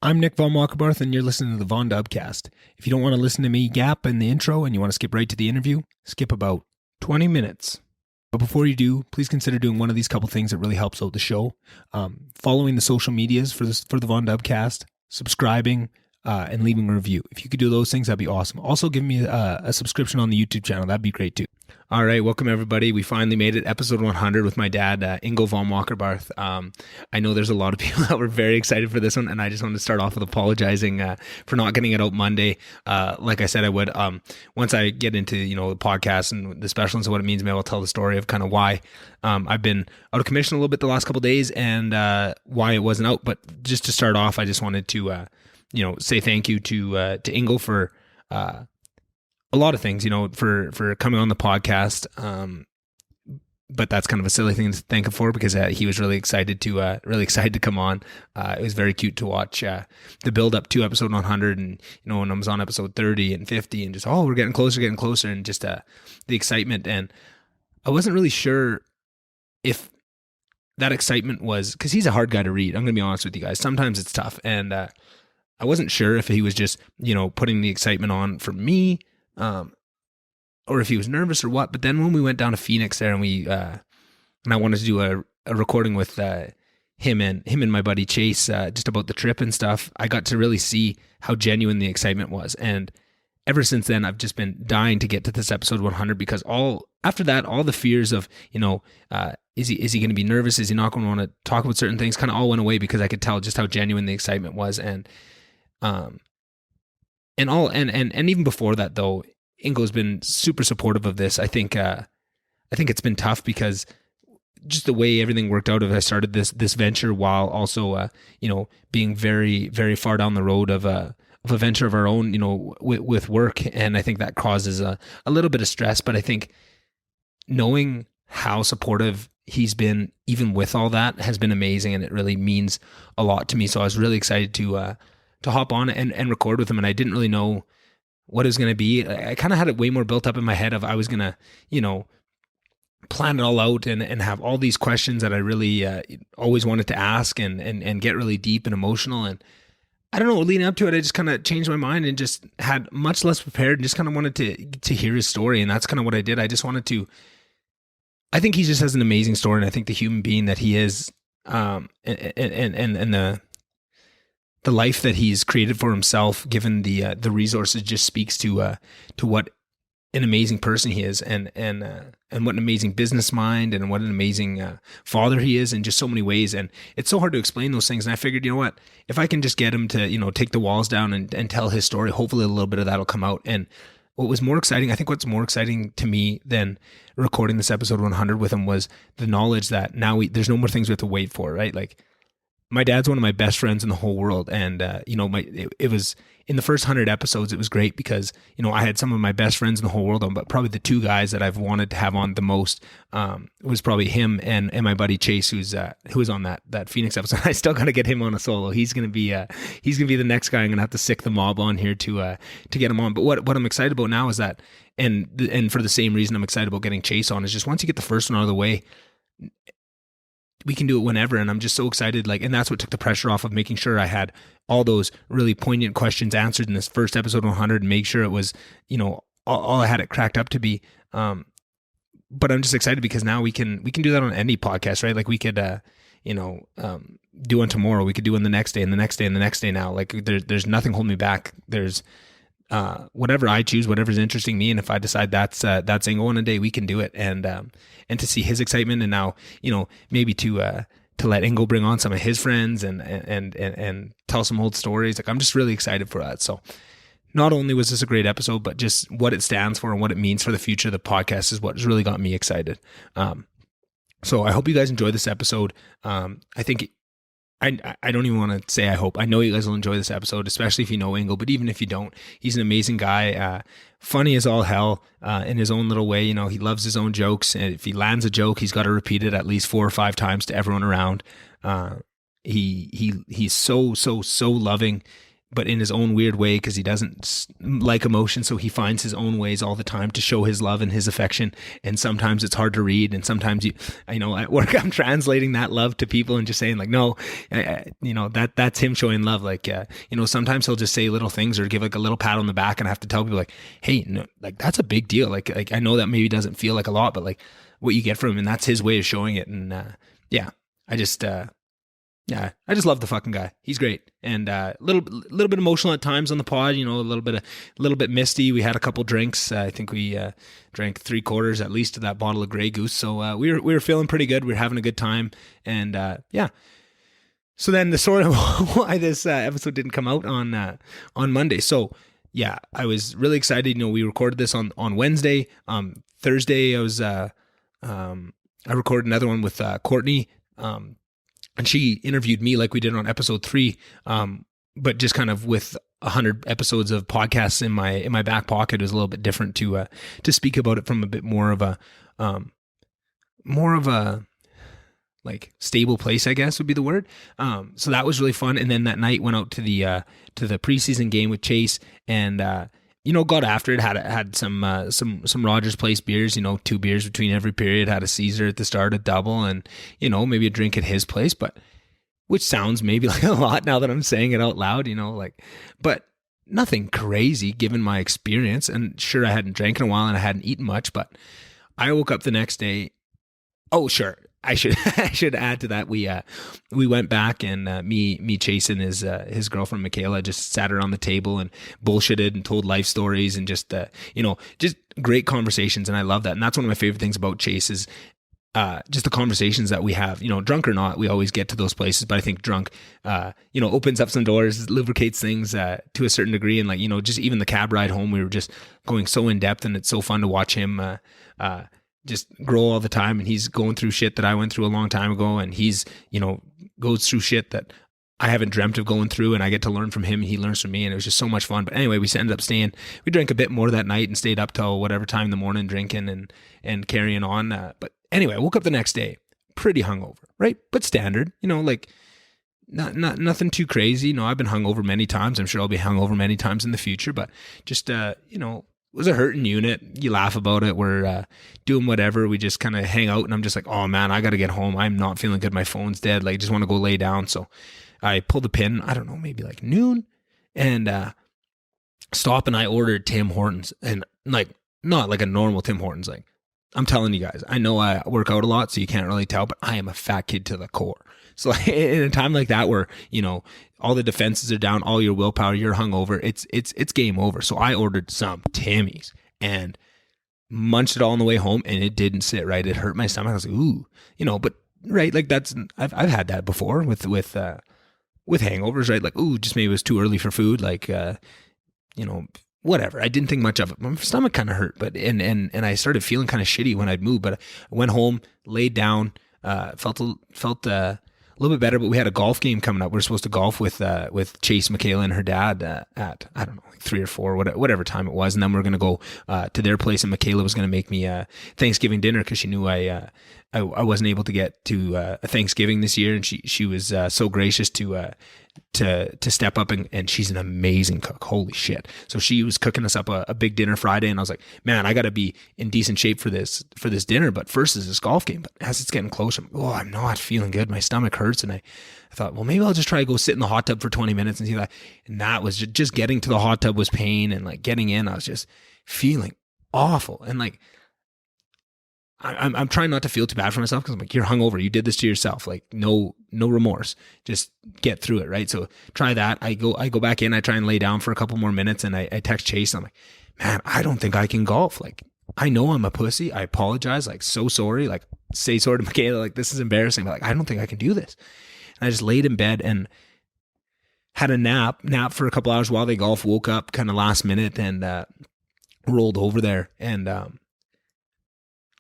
I'm Nick von Wackerbarth, and you're listening to the Von Dubcast. If you don't want to listen to me gap in the intro and you want to skip right to the interview, skip about 20 minutes. But before you do, please consider doing one of these couple things that really helps out the show. Following the social medias for the Von Dubcast, subscribing, and leaving a review. If you could do those things, that'd be awesome. Also, give me a subscription on the YouTube channel. That'd be great too. All right, welcome everybody. We finally made it, episode 100 with my dad, Ingo von Wackerbarth. I know there's a lot of people that were very excited for this one, and I just wanted to start off with apologizing for not getting it out Monday. Like I said, I would. Once I get into the podcast and the specials and what it means, maybe I'll tell the story of kind of why I've been out of commission a little bit the last couple of days and why it wasn't out. But just to start off, I just wanted to say thank you to Ingo for a lot of things, for coming on the podcast. But that's kind of a silly thing to thank him for because he was really excited to come on. It was very cute to watch the build up to episode 100, and when I was on episode 30 and 50, and just we're getting closer, and just the excitement. And I wasn't really sure if that excitement was because he's a hard guy to read. I'm gonna be honest with you guys. Sometimes it's tough, and I wasn't sure if he was just putting the excitement on for me. Or if he was nervous or what. But then when we went down to Phoenix there and I wanted to do a recording with him and my buddy Chase just about the trip and stuff, I got to really see how genuine the excitement was. And ever since then, I've just been dying to get to this episode 100 because after that, all the fears of, is he going to be nervous? Is he not going to want to talk about certain things? Kind of all went away because I could tell just how genuine the excitement was. And even before that though, Ingo's been super supportive of this. I think it's been tough because just the way everything worked out. I started this venture while also being very, very far down the road of a venture of our own, with work, and I think that causes a little bit of stress. But I think knowing how supportive he's been, even with all that, has been amazing, and it really means a lot to me. So I was really excited to hop on and record with him, and I didn't really know what it was going to be. I kind of had it way more built up in my head of I was going to, plan it all out and have all these questions that I really always wanted to ask and get really deep and emotional. And I don't know, leading up to it, I just kind of changed my mind and just had much less prepared and just kind of wanted to hear his story. And that's kind of what I did. I just wanted to, I think he just has an amazing story. And I think the human being that he is, and the life that he's created for himself, given the resources, just speaks to what an amazing person he is, and what an amazing business mind, and what an amazing father he is in just so many ways. And it's so hard to explain those things. And I figured, what, if I can just get him to take the walls down and tell his story, hopefully a little bit of that'll come out. And what's more exciting to me than recording this episode 100 with him was the knowledge that now there's no more things we have to wait for, right? Like, my dad's one of my best friends in the whole world. And, it was in the first 100 episodes, it was great because, I had some of my best friends in the whole world on, but probably the two guys that I've wanted to have on the most, was probably him and my buddy Chase, who was on that Phoenix episode. I still got to get him on a solo. He's going to be the next guy I'm going to have to sick the mob on here to get him on. But what I'm excited about now is that, and for the same reason I'm excited about getting Chase on, is just once you get the first one out of the way, we can do it whenever. And I'm just so excited. And that's what took the pressure off of making sure I had all those really poignant questions answered in this first episode 100 and make sure it was, all I had it cracked up to be. But I'm just excited because now we can do that on any podcast, right? Like we could, do one tomorrow. We could do one the next day and the next day and the next day now. Like there's nothing holding me back. There's, whatever I choose, whatever's interesting me. And if I decide that's Ingo on a day, we can do it. And to see his excitement, and now, maybe to let Ingo bring on some of his friends and tell some old stories. Like, I'm just really excited for that. So not only was this a great episode, but just what it stands for and what it means for the future of the podcast is what has really got me excited. So I hope you guys enjoy this episode. I think I don't even want to say I hope. I know you guys will enjoy this episode, especially if you know Ingo, but even if you don't, he's an amazing guy, funny as all hell, in his own little way. He loves his own jokes, and if he lands a joke, he's got to repeat it at least 4 or 5 times to everyone around. He's so loving, but in his own weird way, because he doesn't like emotion. So he finds his own ways all the time to show his love and his affection. And sometimes it's hard to read. And sometimes at work, I'm translating that love to people and just saying like, no, that's him showing love. Like, sometimes he'll just say little things or give like a little pat on the back, and I have to tell people like, hey, no, like that's a big deal. Like I know that maybe doesn't feel like a lot, but like what you get from him, and that's his way of showing it. And I just love the fucking guy. He's great. And little bit emotional at times on the pod, a little bit misty. We had a couple drinks. I think we drank 3/4 at least of that bottle of Grey Goose. So we were feeling pretty good. We were having a good time. And so then the sort of why this episode didn't come out on Monday. So yeah, I was really excited. We recorded this on Wednesday. Thursday, I recorded another one with Courtney. And she interviewed me like we did on episode 3, but just kind of with 100 episodes of podcasts in my back pocket. It was a little bit different to speak about it from a bit more of a like stable place, I guess would be the word. So that was really fun. And then that night went out to the preseason game with Chase, and got after it. Had some Rogers Place beers. 2 beers between every period. Had a Caesar at the start, a double, and maybe a drink at his place. But which sounds maybe like a lot now that I'm saying it out loud. But nothing crazy given my experience. And sure, I hadn't drank in a while and I hadn't eaten much. But I woke up the next day. Oh, sure. I should add to that. We went back, and me Chase and his girlfriend Michaela just sat around the table and bullshitted and told life stories and just just great conversations, and I love that. And that's one of my favorite things about Chase is just the conversations that we have. Drunk or not, we always get to those places, but I think drunk opens up some doors, lubricates things to a certain degree, and just even the cab ride home, we were just going so in depth, and it's so fun to watch him just grow all the time. And he's going through shit that I went through a long time ago, and he's goes through shit that I haven't dreamt of going through, and I get to learn from him and he learns from me, and it was just so much fun. But anyway, we ended up we drank a bit more that night and stayed up till whatever time in the morning drinking and carrying on. But anyway, I woke up the next day pretty hungover, right? But standard, like not nothing too crazy. I've been hungover many times. I'm sure I'll be hungover many times in the future, but just, it was a hurting unit. You laugh about it. We're doing whatever. We just kind of hang out, and I'm just like, oh man, I got to get home. I'm not feeling good. My phone's dead. Like, just want to go lay down. So I pulled the pin, I don't know, maybe like noon, and stop, and I ordered Tim Hortons, and like, not like a normal Tim Hortons. Like, I'm telling you guys, I know I work out a lot, so you can't really tell, but I am a fat kid to the core. So like, in a time like that where, all the defenses are down, all your willpower, you're hungover, it's game over. So I ordered some Timmy's and munched it all on the way home, and it didn't sit right. It hurt my stomach. I was like, ooh, but right, like I've had that before with hangovers, right? Like, ooh, just maybe it was too early for food, like whatever. I didn't think much of it. My stomach kind of hurt, but and I started feeling kind of shitty when I'd move. But I went home, laid down, felt a little bit better. But we had a golf game coming up. We're supposed to golf with Chase, Michaela, and her dad at I don't know, like 3 or 4, whatever time it was. And then we're gonna go to their place, and Michaela was gonna make me Thanksgiving dinner because she knew I wasn't able to get to a Thanksgiving this year, and she was so gracious to step up, and she's an amazing cook. Holy shit. So she was cooking us up a big dinner Friday, and I was like, man, I got to be in decent shape for this dinner, but first is this golf game. But as it's getting closer, I'm not feeling good. My stomach hurts, and I thought, well, maybe I'll just try to go sit in the hot tub for 20 minutes and see that. And that was just getting to the hot tub was pain, and like getting in, I was just feeling awful. And like, I'm trying not to feel too bad for myself, because I'm like, you're hungover. You did this to yourself. Like, no remorse. Just get through it, right? So try that. I go back in. I try and lay down for a couple more minutes, and I text Chase. And I'm like, man, I don't think I can golf. Like, I know I'm a pussy. I apologize. Like, so sorry. Like, say sorry to Michaela. Like, this is embarrassing. But like, I don't think I can do this. And I just laid in bed and had a nap for a couple hours while they golf. Woke up kind of last minute and rolled over there, and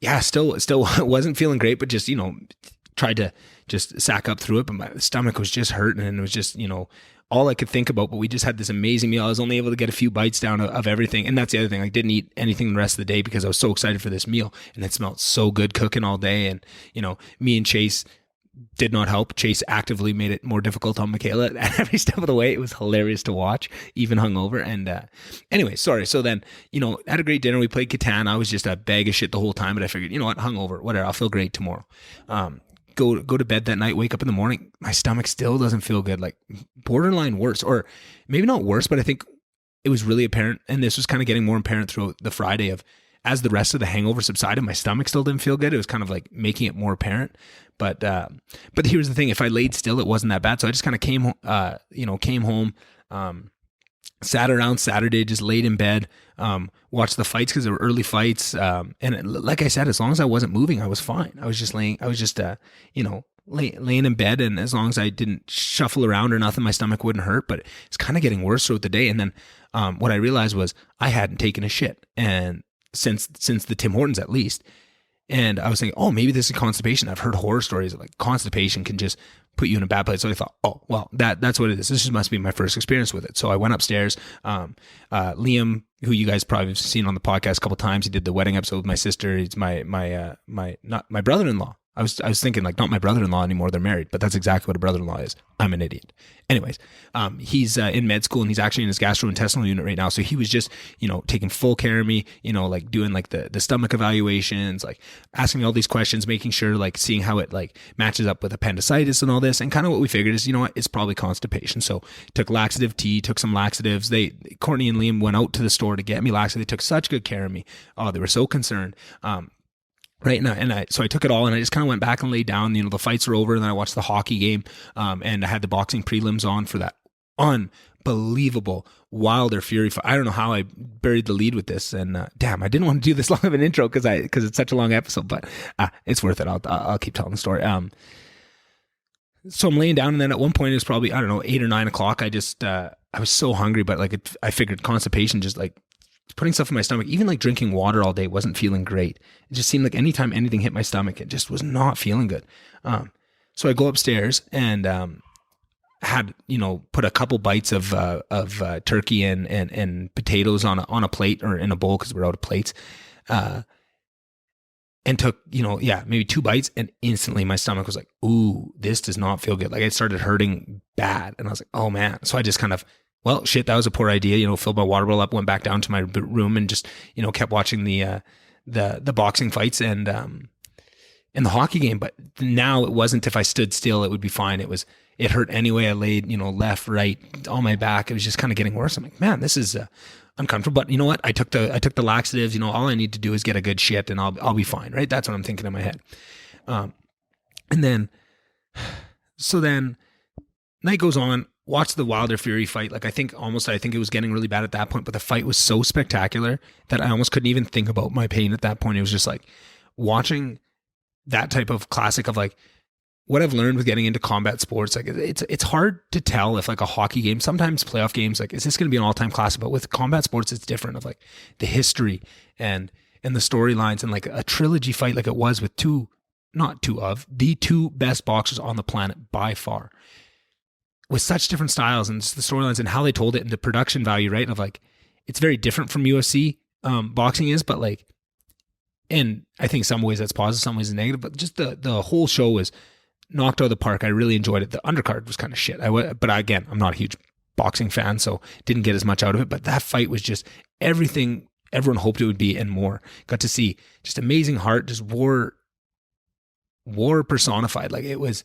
yeah, still wasn't feeling great, but just, tried to just sack up through it. But my stomach was just hurting, and it was just, all I could think about. But we just had this amazing meal. I was only able to get a few bites down of everything. And that's the other thing. I didn't eat anything the rest of the day because I was so excited for this meal, and it smelled so good cooking all day. And, me and Chase did not help. Chase actively made it more difficult on Michaela at every step of the way. It was hilarious to watch, even hungover. And anyway, sorry. So then, had a great dinner. We played Catan. I was just a bag of shit the whole time, but I figured, you know what, hungover, whatever. I'll feel great tomorrow. Go to bed that night, wake up in the morning. My stomach still doesn't feel good, like borderline worse, or maybe not worse, but I think it was really apparent. And this was kind of getting more apparent throughout the Friday as the rest of the hangover subsided, my stomach still didn't feel good. It was kind of like making it more apparent. But here's the thing: if I laid still, it wasn't that bad. So I just kind of came home, sat around Saturday, just laid in bed, watched the fights because they were early fights. And like I said, as long as I wasn't moving, I was fine. I was just laying in bed, and as long as I didn't shuffle around or nothing, my stomach wouldn't hurt. But it's kind of getting worse throughout the day. And then what I realized was I hadn't taken a shit, and since the Tim Hortons at least. And I was thinking, oh, maybe this is constipation. I've heard horror stories of like constipation can just put you in a bad place. So I thought, oh, well, that's what it is. This just must be my first experience with it. So I went upstairs. Liam, who you guys probably have seen on the podcast a couple times, he did the wedding episode with my sister. He's not my brother-in-law. I was thinking like not my brother-in-law anymore. They're married, but that's exactly what a brother-in-law is. I'm an idiot. Anyways, he's in med school and he's actually in his gastrointestinal unit right now. So he was just, taking full care of me, like doing like the stomach evaluations, like asking me all these questions, making sure like seeing how it like matches up with appendicitis and all this. And kind of what we figured is, it's probably constipation. So took laxative tea, took some laxatives. Courtney and Liam went out to the store to get me laxative. They took such good care of me. Oh, they were so concerned. Right now, so I took it all and I just kind of went back and laid down. The fights were over, and then I watched the hockey game, and I had the boxing prelims on for that unbelievable Wilder Fury fight. I don't know how I buried the lead with this, and damn, I didn't want to do this long of an intro because it's such a long episode, but it's worth it. I'll keep telling the story. So I'm laying down, and then at one point it was probably 8 or 9 o'clock. I was so hungry, but I figured constipation just like putting stuff in my stomach, even like drinking water all day wasn't feeling great. It just seemed like anytime anything hit my stomach, it just was not feeling good. So I go upstairs and had put a couple bites of turkey and potatoes on a plate or in a bowl because we're out of plates, and took maybe 2 bites, and instantly my stomach was like, ooh, this does not feel good. Like it started hurting bad, and I was like, oh man. So I just kind of, well, shit, that was a poor idea. Filled my water bottle up, went back down to my room, and just kept watching the boxing fights and the hockey game. But now it wasn't if I stood still, it would be fine. It hurt anyway. I laid left, right, on my back. It was just kind of getting worse. I'm like, man, this is uncomfortable. But you know what? I took the laxatives. All I need to do is get a good shit, and I'll be fine. Right? That's what I'm thinking in my head. And then night goes on. Watch the Wilder Fury fight. Like I think it was getting really bad at that point, but the fight was so spectacular that I almost couldn't even think about my pain at that point. It was just like watching that type of classic of like what I've learned with getting into combat sports. Like it's hard to tell if like a hockey game, sometimes playoff games, like is this going to be an all-time classic? But with combat sports, it's different of like the history and the storylines, and like a trilogy fight like it was with the 2 best boxers on the planet by far, with such different styles and just the storylines and how they told it and the production value, right? Of like, it's very different from UFC boxing is, but like, and I think some ways that's positive, some ways it's negative, but just the whole show was knocked out of the park. I really enjoyed it. The undercard was kind of shit. But again, I'm not a huge boxing fan, so didn't get as much out of it, but that fight was just everything everyone hoped it would be and more. Got to see just amazing heart, just war personified. Like it was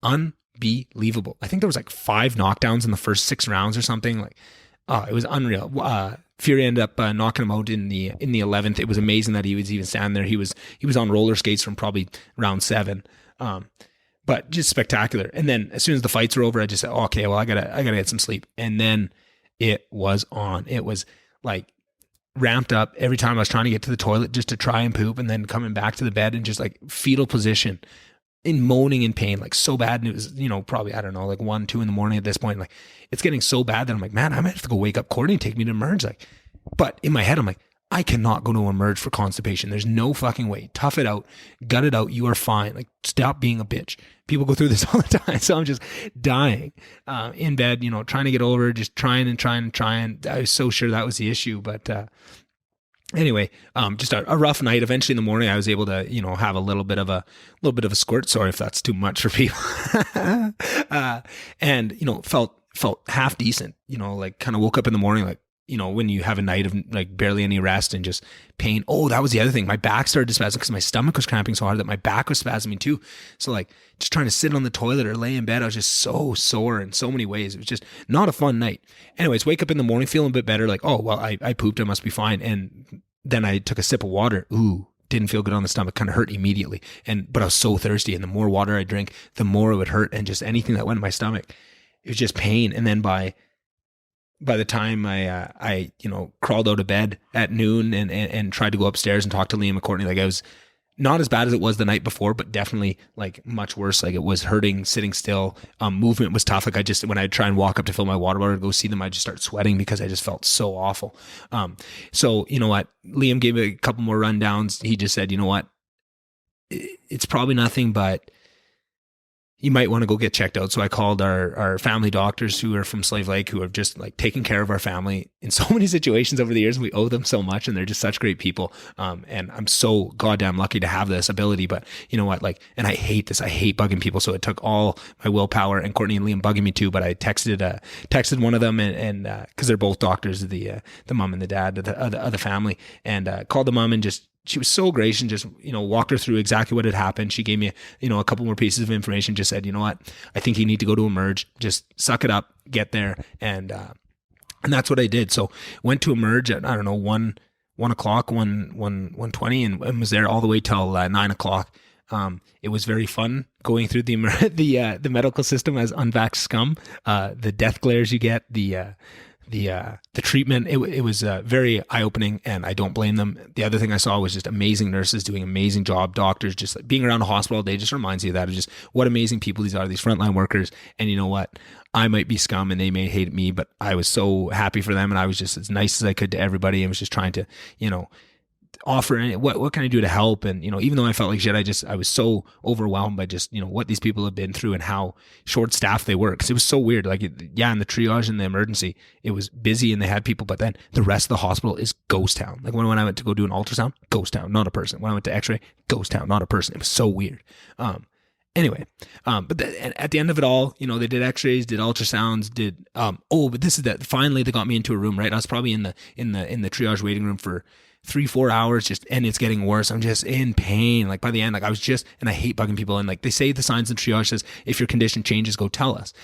unbelievable. I think there was like 5 knockdowns in the first 6 rounds or something. Like, it was unreal. Fury ended up knocking him out in the 11th. It was amazing that he was even standing there. He was on roller skates from probably round 7. But just spectacular. And then as soon as the fights were over, I just said, oh, okay, well, I gotta get some sleep. And then it was on. It was like ramped up every time I was trying to get to the toilet just to try and poop, and then coming back to the bed and just like fetal position in moaning in pain, like so bad. And it was, probably, I don't know, like 1, 2 in the morning at this point. Like it's getting so bad that I'm like, man, I might have to go wake up Courtney and take me to Emerge. Like, but in my head, I'm like, I cannot go to Emerge for constipation. There's no fucking way. Tough it out, gut it out. You are fine. Like stop being a bitch. People go through this all the time. So I'm just dying in bed, trying to get over, just trying. I was so sure that was the issue, but Anyway, just a rough night. Eventually in the morning, I was able to, have a little bit of a squirt. Sorry if that's too much for people. And, felt half decent, like kind of woke up in the morning, like, when you have a night of like barely any rest and just pain. Oh, that was the other thing. My back started to spasm because my stomach was cramping so hard that my back was spasming too. So like just trying to sit on the toilet or lay in bed, I was just so sore in so many ways. It was just not a fun night. Anyways, wake up in the morning feeling a bit better. Like, oh, well, I pooped. I must be fine. And then I took a sip of water. Ooh, didn't feel good on the stomach, kind of hurt immediately. But I was so thirsty. And the more water I drink, the more it would hurt. And just anything that went in my stomach, it was just pain. And then by the time I crawled out of bed at noon and tried to go upstairs and talk to Liam and Courtney, like I was not as bad as it was the night before, but definitely like much worse. Like it was hurting, sitting still. Movement was tough. Like when I try and walk up to fill my water bottle to go see them, I just start sweating because I just felt so awful. So you know what? Liam gave me a couple more rundowns. He just said, you know what? It's probably nothing, but you might want to go get checked out. So I called our family doctors who are from Slave Lake, who have just like taken care of our family in so many situations over the years. We owe them so much, and they're just such great people. And I'm so goddamn lucky to have this ability. But you know what? Like, and I hate this. I hate bugging people. So it took all my willpower, and Courtney and Liam bugging me too. But I texted one of them, and because they're both doctors, the mom and the dad of the family, and called the mom and just. She was so gracious and just, walked her through exactly what had happened. She gave me, a couple more pieces of information, just said, you know what, I think you need to go to Emerge, just suck it up, get there. And that's what I did. So went to Emerge at, I don't know, 1 o'clock, 1:20 and was there all the way till 9 o'clock. It was very fun going through the medical system as unvaxxed scum, the death glares you get, the treatment, it was very eye-opening, and I don't blame them. The other thing I saw was just amazing nurses doing amazing job, doctors, just like being around a hospital all day just reminds you of that, of just what amazing people these are, these frontline workers. And you know what? I might be scum and they may hate me, but I was so happy for them, and I was just as nice as I could to everybody, and was just trying to, offer any, what can I do to help? And even though I felt like shit, I was so overwhelmed by just what these people have been through and how short staffed they were, because it was so weird. Like in the triage and the emergency, it was busy and they had people, but then the rest of the hospital is ghost town. Like when I went to go do an ultrasound, ghost town, not a person. When I went to X-ray, ghost town, not a person. It was so weird. Anyway, but at the end of it all, they did X-rays, did ultrasounds, but this is that. Finally, they got me into a room. Right, I was probably in the triage waiting room for 3-4 hours, and it's getting worse. I'm just in pain. Like by the end, like I was just, and I hate bugging people. And like they say, the signs in triage says, if your condition changes, go tell us.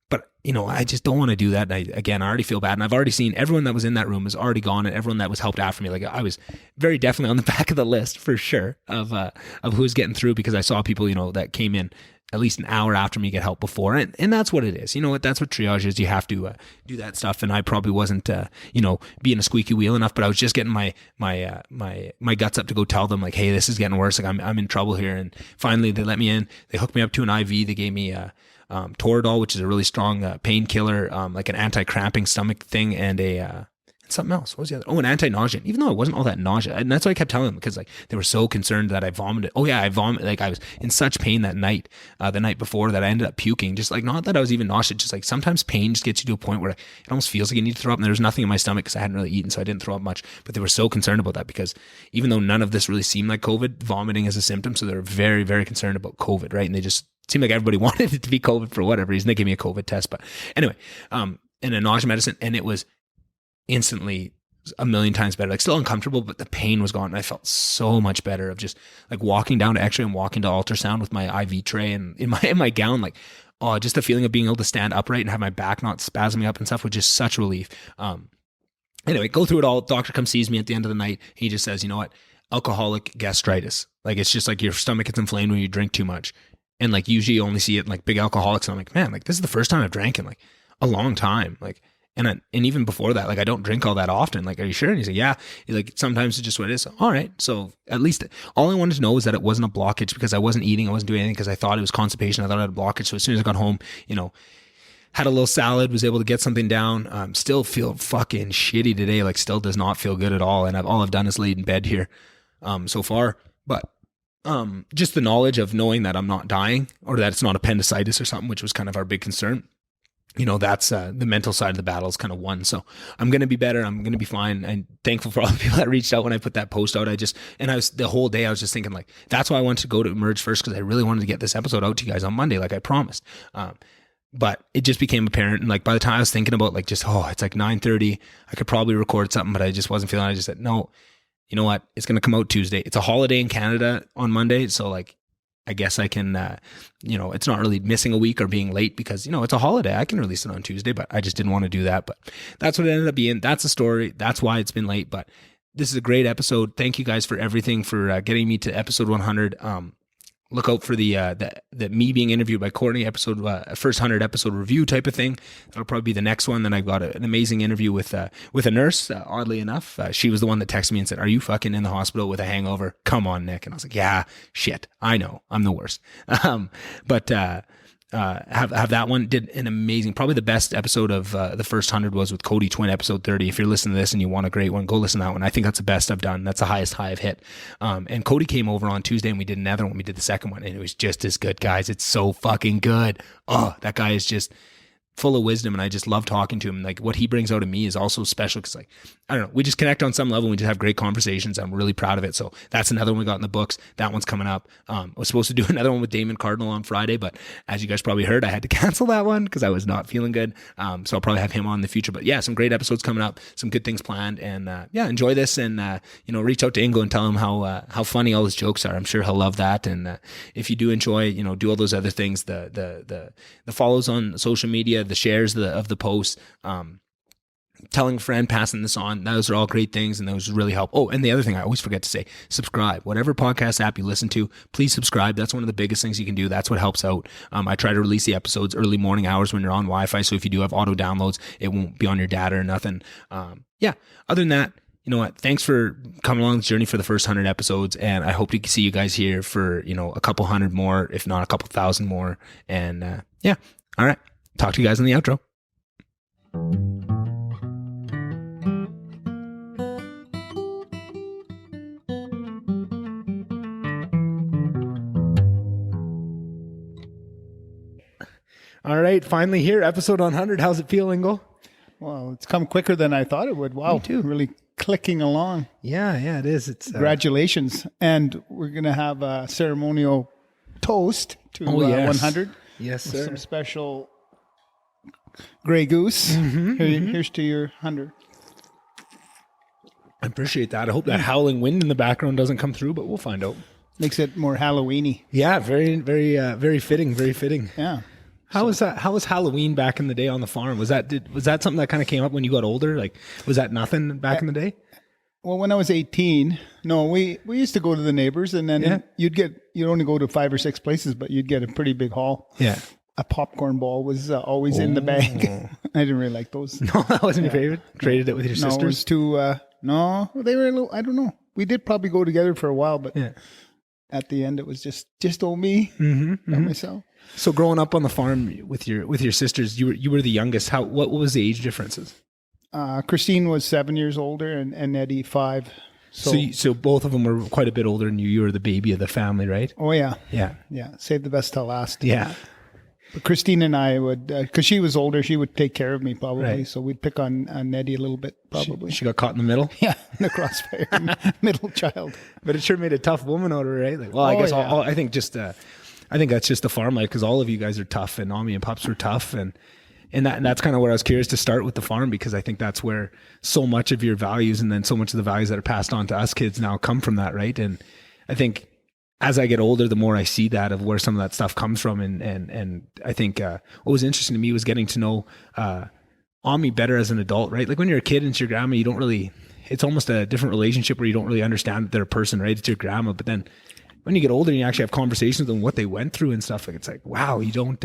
But I just don't want to do that. And I already feel bad. And I've already seen everyone that was in that room is already gone, and everyone that was helped after me. Like I was very definitely on the back of the list for sure of who's getting through, because I saw people, that came in at least an hour after me get help before. And that's what it is. You know what? That's what triage is. You have to do that stuff. And I probably wasn't, being a squeaky wheel enough, but I was just getting my guts up to go tell them like, hey, this is getting worse. Like I'm in trouble here. And finally they let me in. They hooked me up to an IV. They gave me Toradol, which is a really strong painkiller, like an anti-cramping stomach thing, and something else. What was the other? Oh, an anti-nausea. Even though it wasn't all that nausea, and that's why I kept telling them, because like they were so concerned that I vomited. Oh yeah, I vomited. Like I was in such pain that night, the night before, that I ended up puking. Just like, not that I was even nauseous, just like sometimes pain just gets you to a point where it almost feels like you need to throw up. And there was nothing in my stomach because I hadn't really eaten, so I didn't throw up much. But they were so concerned about that, because even though none of this really seemed like COVID, vomiting is a symptom. So they were very, very concerned about COVID, right? And they just seemed like everybody wanted it to be COVID for whatever reason. They gave me a COVID test, but anyway, and a nausea medicine, and it was instantly a million times better. Like still uncomfortable, but the pain was gone. And I felt so much better of just like walking down to X-ray and walking to ultrasound with my IV tray and in my gown. Like, oh, just the feeling of being able to stand upright and have my back not spasming up and stuff was just such relief. Anyway, go through it all. Doctor comes, sees me at the end of the night. He just says, you know what? Alcoholic gastritis. Like it's just like your stomach gets inflamed when you drink too much. And like usually you only see it in like big alcoholics. And I'm like, man, like this is the first time I've drank in like a long time. Like, and even before that, like I don't drink all that often. Like, are you sure? And he's like, yeah. He's like, sometimes it's just what it is. So, all right. So at least all I wanted to know was that it wasn't a blockage, because I wasn't eating. I wasn't doing anything because I thought it was constipation. I thought I had a blockage. So as soon as I got home, had a little salad, was able to get something down. Still feel fucking shitty today. Like still does not feel good at all. And all I've done is laid in bed here so far. But just the knowledge of knowing that I'm not dying, or that it's not appendicitis or something, which was kind of our big concern. that's the mental side of the battle is kind of won. So I'm going to be better. I'm going to be fine. And thankful for all the people that reached out when I put that post out. The whole day I was just thinking like, that's why I wanted to go to Emerge first, because I really wanted to get this episode out to you guys on Monday, like I promised. But it just became apparent. And like, by the time I was thinking about like, just, it's like 9:30, I could probably record something, but I just wasn't feeling it. I just said, no, you know what? It's going to come out Tuesday. It's a holiday in Canada on Monday. So like, I guess I can, it's not really missing a week or being late because, it's a holiday. I can release it on Tuesday, but I just didn't want to do that. But that's what it ended up being. That's the story. That's why it's been late. But this is a great episode. Thank you guys for everything, for getting me to episode 100. Look out for the me being interviewed by Courtney episode, first 100 episode review type of thing. That'll probably be the next one. Then I got an amazing interview with a nurse. Oddly enough, she was the one that texted me and said, "Are you fucking in the hospital with a hangover? Come on, Nick." And I was like, "Yeah, shit, I know, I'm the worst." But have that one. Did an amazing, probably the best episode of the first 100 was with Cody Twin, episode 30. If you're listening to this and you want a great one, go listen to that one. I think that's the best I've done. That's the highest high I've hit. And Cody came over on Tuesday and we did another one. We did the second one and it was just as good, guys. It's so fucking good. Oh, that guy is just full of wisdom, and I just love talking to him. Like, what he brings out of me is also special because, like, I don't know, we just connect on some level. And we just have great conversations. I'm really proud of it. So that's another one we got in the books. That one's coming up. I was supposed to do another one with Damon Cardinal on Friday, but as you guys probably heard, I had to cancel that one because I was not feeling good. So I'll probably have him on in the future. But yeah, some great episodes coming up, some good things planned, and enjoy this. And reach out to Ingo and tell him how funny all his jokes are. I'm sure he'll love that. And if you do enjoy, do all those other things, the follows on social media, the shares of the posts, telling a friend, passing this on, those are all great things, and those really help. Oh, and the other thing I always forget to say, subscribe. Whatever podcast app you listen to, please subscribe. That's one of the biggest things you can do. That's what helps out. I try to release the episodes early morning hours when you're on Wi-Fi, so if you do have auto downloads, it won't be on your data or nothing. Other than that, you know what? Thanks for coming along this journey for the first 100 episodes, and I hope to see you guys here for, a couple hundred more, if not a couple thousand more. And all right. Talk to you guys in the outro. All right, finally here, episode 100. How's it feel, Ingo? Well, it's come quicker than I thought it would. Wow, me too. Really clicking along. Yeah, it is. It's congratulations, and we're gonna have a ceremonial toast to 100. Yes, sir. Some special Grey Goose. Here's to your 100. I appreciate that. I hope that howling wind in the background doesn't come through, but we'll find out. Makes it more Halloween-y. Yeah, very, very, very fitting. Very fitting. Yeah. How was that? How was Halloween back in the day on the farm? Was that something that kind of came up when you got older? Like, was that nothing back in the day? Well, when I was 18, no, we used to go to the neighbors, and then you'd only go to 5 or 6 places, but you'd get a pretty big haul. Yeah. A popcorn ball was always in the bag. I didn't really like those. No, that wasn't your favorite? Traded it with your sisters? No, it was too, no, they were a little, I don't know. We did probably go together for a while, but at the end it was just old me, myself. So growing up on the farm with your sisters, you were the youngest. What was the age differences? Christine was 7 years older and Eddie 5. So both of them were quite a bit older than you. You were the baby of the family, right? Oh yeah. Yeah. Save the best till last. Yeah. But Christine and I would, because she was older, she would take care of me probably. Right. So we'd pick on Eddie a little bit probably. She got caught in the middle? Yeah, in the crossfire, middle child. But it sure made a tough woman out of her, right? Like, well, I guess I think I think that's just the farm life, because all of you guys are tough, and Mommy and Pops were tough, and that's kind of where I was curious to start with the farm, because I think that's where so much of your values and then so much of the values that are passed on to us kids now come from that, right? And I think as I get older, the more I see that of where some of that stuff comes from, and I think what was interesting to me was getting to know Ami better as an adult, right? Like when you're a kid and it's your grandma, you don't really, it's almost a different relationship where you don't really understand that they're a person, right? It's your grandma, but then when you get older and you actually have conversations with them, what they went through and stuff, like it's like, wow, you don't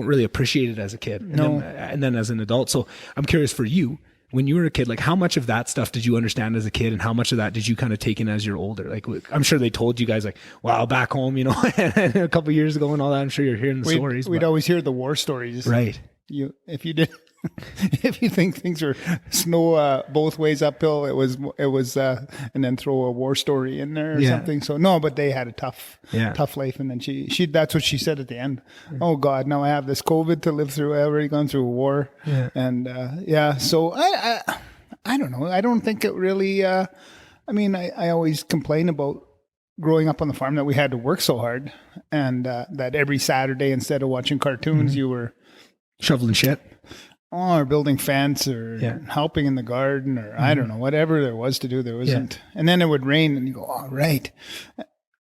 really appreciate it as a kid. And then as an adult. So I'm curious for you, when you were a kid, like how much of that stuff did you understand as a kid, and how much of that did you kind of take in as you're older? Like, I'm sure they told you guys like, wow, back home, and a couple of years ago and all that. I'm sure you're hearing the stories. We'd always hear the war stories. Right. If you did, if you think things were snow both ways uphill, it was, and then throw a war story in there or something. So no, but they had a tough life. And then she, that's what she said at the end. Oh God, now I have this COVID to live through. I've already gone through a war. Yeah. And, so I don't know. I don't think it really, I always complain about growing up on the farm that we had to work so hard, and that every Saturday, instead of watching cartoons, you were shoveling shit. Or building fence, or helping in the garden, or I don't know, whatever there was to do, there wasn't. And then it would rain, and you go, oh, right.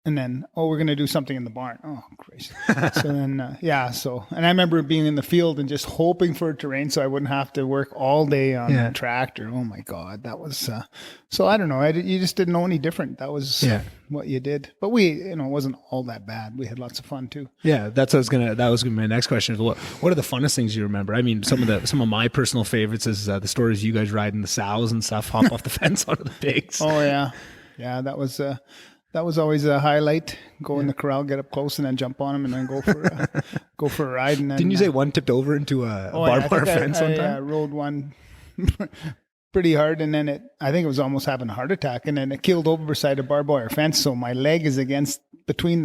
And then, we're going to do something in the barn. Oh, crazy. So then, and I remember being in the field and just hoping for it to rain so I wouldn't have to work all day on the tractor. Oh my God. That was, so I don't know. You just didn't know any different. That was what you did. But it wasn't all that bad. We had lots of fun too. Yeah. That was going to be my next question. What are the funnest things you remember? I mean, some of my personal favorites is the stories you guys riding the sows and stuff, hop off the fence onto the pigs. Oh yeah. Yeah. That was always a highlight. Go in the corral, get up close, and then jump on them, and then go for a ride. And then, didn't you say one tipped over into a barbed wire fence one time? I rode one pretty hard, and then I think it was almost having a heart attack, and then it keeled over beside a barbed wire fence. So my leg is between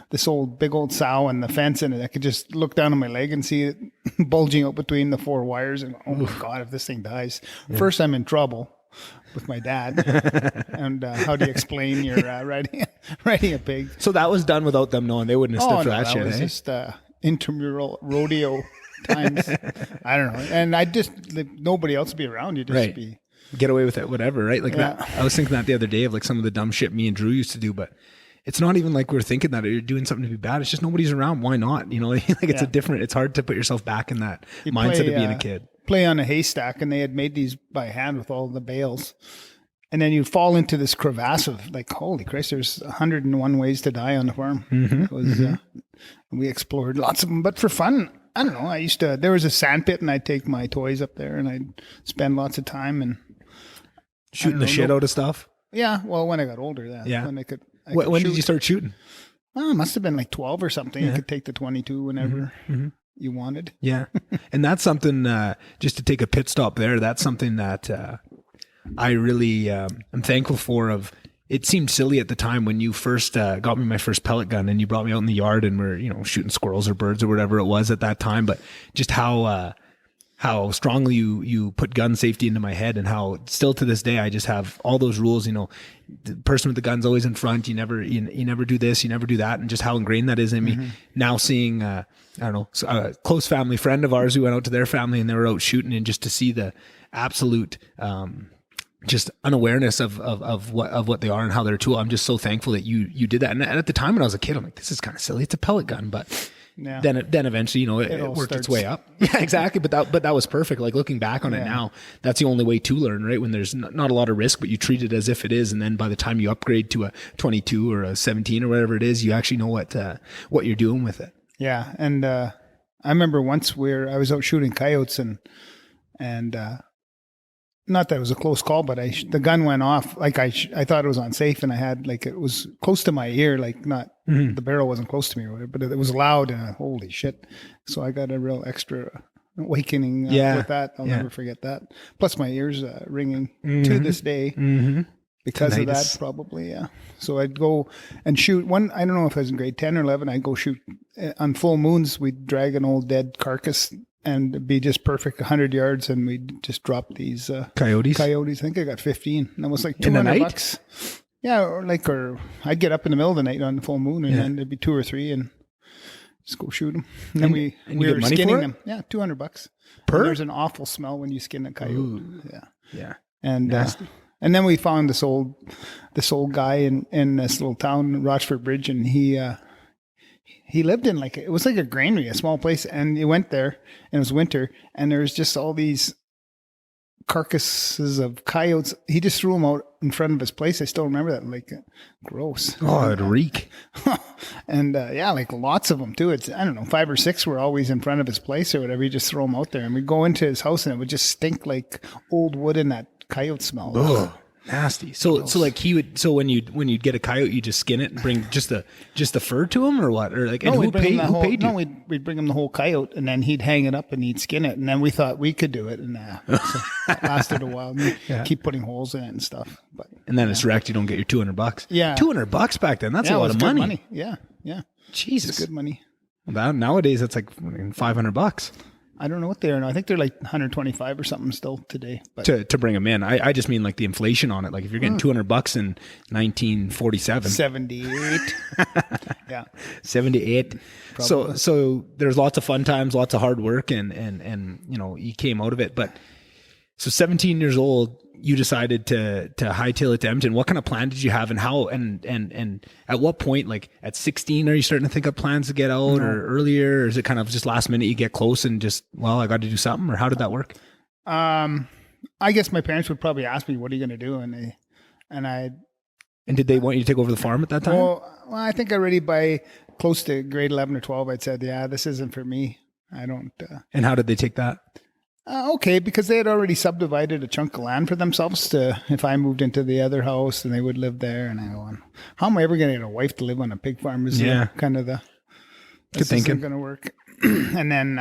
this big old sow and the fence, and I could just look down on my leg and see it bulging out between the four wires. And oh my God, if this thing dies, first I'm in trouble with my dad. And how do you explain you're riding a pig? So that was done without them knowing. They wouldn't have stood for that shit. That was just intramural rodeo times. I don't know. And nobody else would be around. You just be get away with it, whatever, right? Like that. I was thinking that the other day of like some of the dumb shit me and Drew used to do, but it's not even like we're thinking that you're doing something to be bad. It's just nobody's around. Why not? It's hard to put yourself back in that mindset of being a kid. Play on a haystack, and they had made these by hand with all the bales, and then you fall into this crevasse of like, holy Christ, there's 101 ways to die on the farm. It was, we explored lots of them, but for fun, I don't know. There was a sand pit, and I'd take my toys up there, and I'd spend lots of time and shooting the shit out of stuff. Yeah, well, when I got older, when did you start shooting? Well, it must have been like 12 or something. You could take the 22 whenever you wanted. Yeah. And that's something, just to take a pit stop there, that's something that I really am thankful for. It seemed silly at the time when you first got me my first pellet gun and you brought me out in the yard and we're, shooting squirrels or birds or whatever it was at that time, but just how strongly you put gun safety into my head, and how still to this day I just have all those rules. The person with the gun's always in front. You never do this, you never do that, and just how ingrained that is in me. Now seeing a close family friend of ours who went out to their family and they were out shooting, and just to see the absolute just unawareness of what they are and how they're a tool. I'm just so thankful that you did that. And at the time when I was a kid, I'm like, this is kind of silly. It's a pellet gun, but. Yeah. Then eventually, it worked its way up. Yeah, exactly. But that was perfect. Like looking back on it now, that's the only way to learn, right? When there's not a lot of risk, but you treat it as if it is. And then by the time you upgrade to a 22 or a 17 or whatever it is, you actually know what you're doing with it. Yeah. And, I remember once I was out shooting coyotes and not that it was a close call, but the gun went off. Like I thought it was unsafe, and I had it was close to my ear, like not the barrel wasn't close to me or whatever, but it was loud, and holy shit. So I got a real extra awakening with that. I'll never forget that. Plus my ears ringing to this day because of that, probably. Yeah. So I'd go and shoot one. I don't know if I was in grade 10 or 11. I'd go shoot on full moons. We'd drag an old dead carcass and it'd be just perfect 100 yards, and we'd just drop these coyotes. I think I got 15. And that was like $200. Yeah, or I'd get up in the middle of the night on the full moon, and then there'd be 2 or 3, and just go shoot them. And then we were skinning them. Yeah, $200 per. And there's an awful smell when you skin a coyote. Ooh. Yeah. And then we found this old guy in this little town, Rochford Bridge, and he lived in it was like a granary, a small place, and you went there, and it was winter, and there was just all these carcasses of coyotes. He just threw them out in front of his place. I still remember that, gross. Oh, it'd reek. And lots of them too. It's, I don't know, 5 or 6 were always in front of his place or whatever. He just throw them out there, and we'd go into his house, and it would just stink like old wood in that coyote smell. Ugh. Nasty. So like when you'd get a coyote, you just skin it and bring just the fur to him, or what? Or like, and who paid you? No, we'd bring him the whole coyote, and then he'd hang it up and he'd skin it, and then we thought we could do it, and so it lasted a while. And keep putting holes in it and stuff. But and then it's wrecked. You don't get your $200. Yeah, $200 back then. That's a lot of money. Yeah. Jesus, it's good money. Nowadays, it's like $500. I don't know what they are now. I think they're like 125 or something still today. But to bring them in, I just mean like the inflation on it. Like if you're getting $200 in 1947, 78, yeah, 78. Probably. So there's lots of fun times, lots of hard work, and you came out of it. But so 17 years old, you decided to hightail it to Edmonton. What kind of plan did you have, and how, and at what point, like at 16, are you starting to think of plans to get out, or earlier, or is it kind of just last minute you get close and just, well, I got to do something, or how did that work? I guess my parents would probably ask me, what are you going to do? And did they want you to take over the farm at that time? Well, I think already by close to grade 11 or 12, I'd said, yeah, this isn't for me. I don't. And how did they take that? Okay, because they had already subdivided a chunk of land for themselves if I moved into the other house, and they would live there. And I go, how am I ever going to get a wife to live on a pig farm? Is kind of the good thinking. Isn't going to work. And then,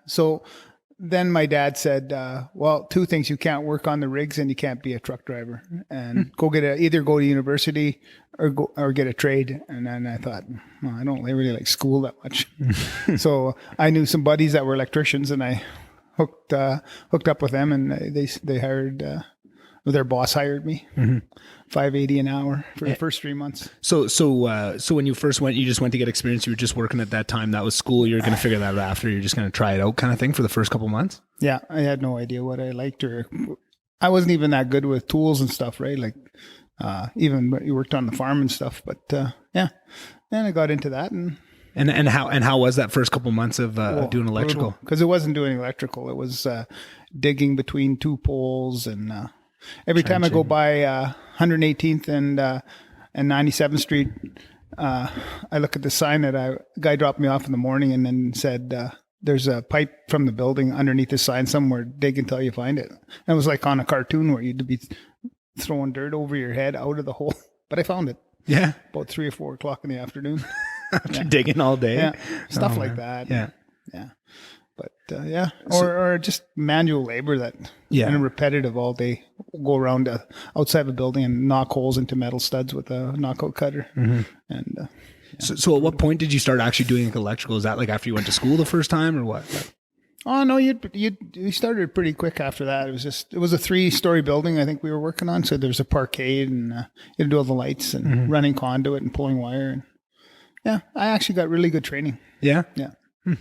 so then my dad said, well, two things: you can't work on the rigs, and you can't be a truck driver, and either go to university or get a trade. And then I thought, well, I don't really like school that much. So I knew some buddies that were electricians, and I hooked up with them, and they hired, their boss hired me, $5.80 an hour for the first 3 months. So when you first went, you just went to get experience. You were just working at that time. That was school. You're going to figure that out after. You're just going to try it out, kind of thing, for the first couple months. Yeah, I had no idea what I liked, or I wasn't even that good with tools and stuff, right? Like even you worked on the farm and stuff. But and I got into that, and how was that first couple months of doing electrical? Because it wasn't doing electrical. It was digging between two poles, and every time I go by 118th and 97th Street, I look at the sign that a guy dropped me off in the morning, and then said, there's a pipe from the building underneath the sign somewhere. Dig until you find it. And it was like on a cartoon where you'd be throwing dirt over your head out of the hole. But I found it. Yeah. About 3 or 4 o'clock in the afternoon. After digging all day. Yeah. Stuff like that. Yeah. Yeah. But or just manual labor and repetitive all day. Go around outside of a building and knock holes into metal studs with a knockout cutter. And so at what point did you start actually doing electrical? Is that like after you went to school the first time, or what? Oh no, you started pretty quick after that. It was a 3-story building I think we were working on. So there's a parkade, and you do all the lights and running conduit and pulling wire. And I actually got really good training. Yeah. Yeah.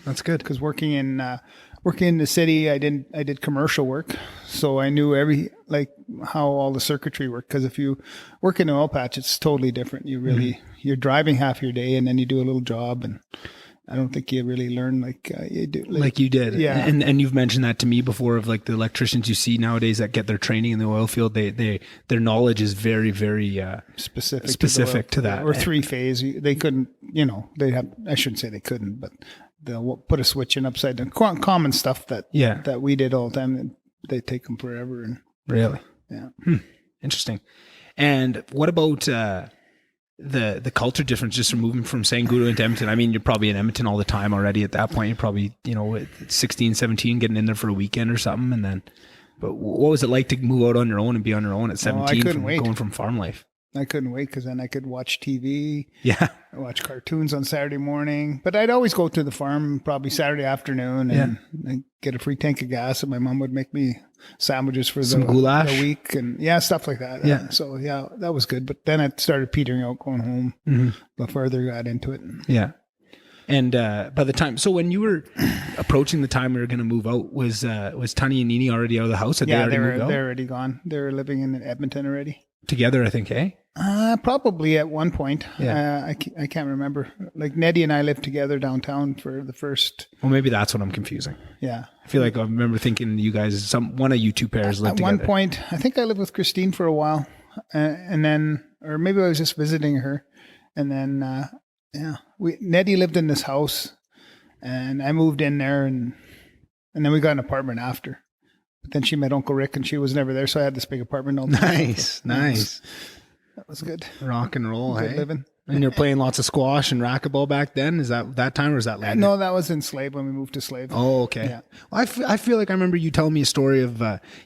That's good. Because working in the city, I did commercial work, so I knew how all the circuitry worked. Because if you work in an oil patch, it's totally different. You're driving half your day, and then you do a little job, and I don't think you really learn like you do. Like you did. Yeah. And you've mentioned that to me before, of like the electricians you see nowadays that get their training in the oil field. Their knowledge is very, very specific to that. Or 3-phase. They couldn't. I shouldn't say they couldn't, but they'll put a switch in upside down. Common stuff that we did all the time. They take them forever. And really, yeah, interesting. And what about the culture difference just from moving from Sangudo into Edmonton? I mean, you're probably in Edmonton all the time already at that point. You're probably at 16, 17, getting in there for a weekend or something, and then. But what was it like to move out on your own and be on your own at 17? Going from farm life. I couldn't wait, because then I could watch TV. Yeah. I watch cartoons on Saturday morning. But I'd always go to the farm probably Saturday afternoon and I'd get a free tank of gas, and my mom would make me sandwiches for some goulash the week, and stuff like that. Yeah. So that was good. But then it started petering out, going home the further I got into it. Yeah. And by the time, so when you were approaching the time we were going to move out, was Tani and Nini already out of the house? They were already gone. They were living in Edmonton already. Together, I think, eh? Probably at one point. Yeah. I can't remember. Like Neddy and I lived together downtown for the first. Well, maybe that's what I'm confusing. Yeah. I feel like I remember thinking you guys, one of you two pairs lived together. At one point, I think I lived with Christine for a while, and then, or maybe I was just visiting her, and then Neddy lived in this house, and I moved in there, and then we got an apartment after. But then she met Uncle Rick and she was never there. So I had this big apartment all the time. Nice. That was good. Rock and roll. Good Hey? living. And you're playing lots of squash and racquetball back then? Is that time or is that later? No, that was in Slave when we moved to Slave. Oh, okay. Yeah. Well, I feel like I remember you telling me a story of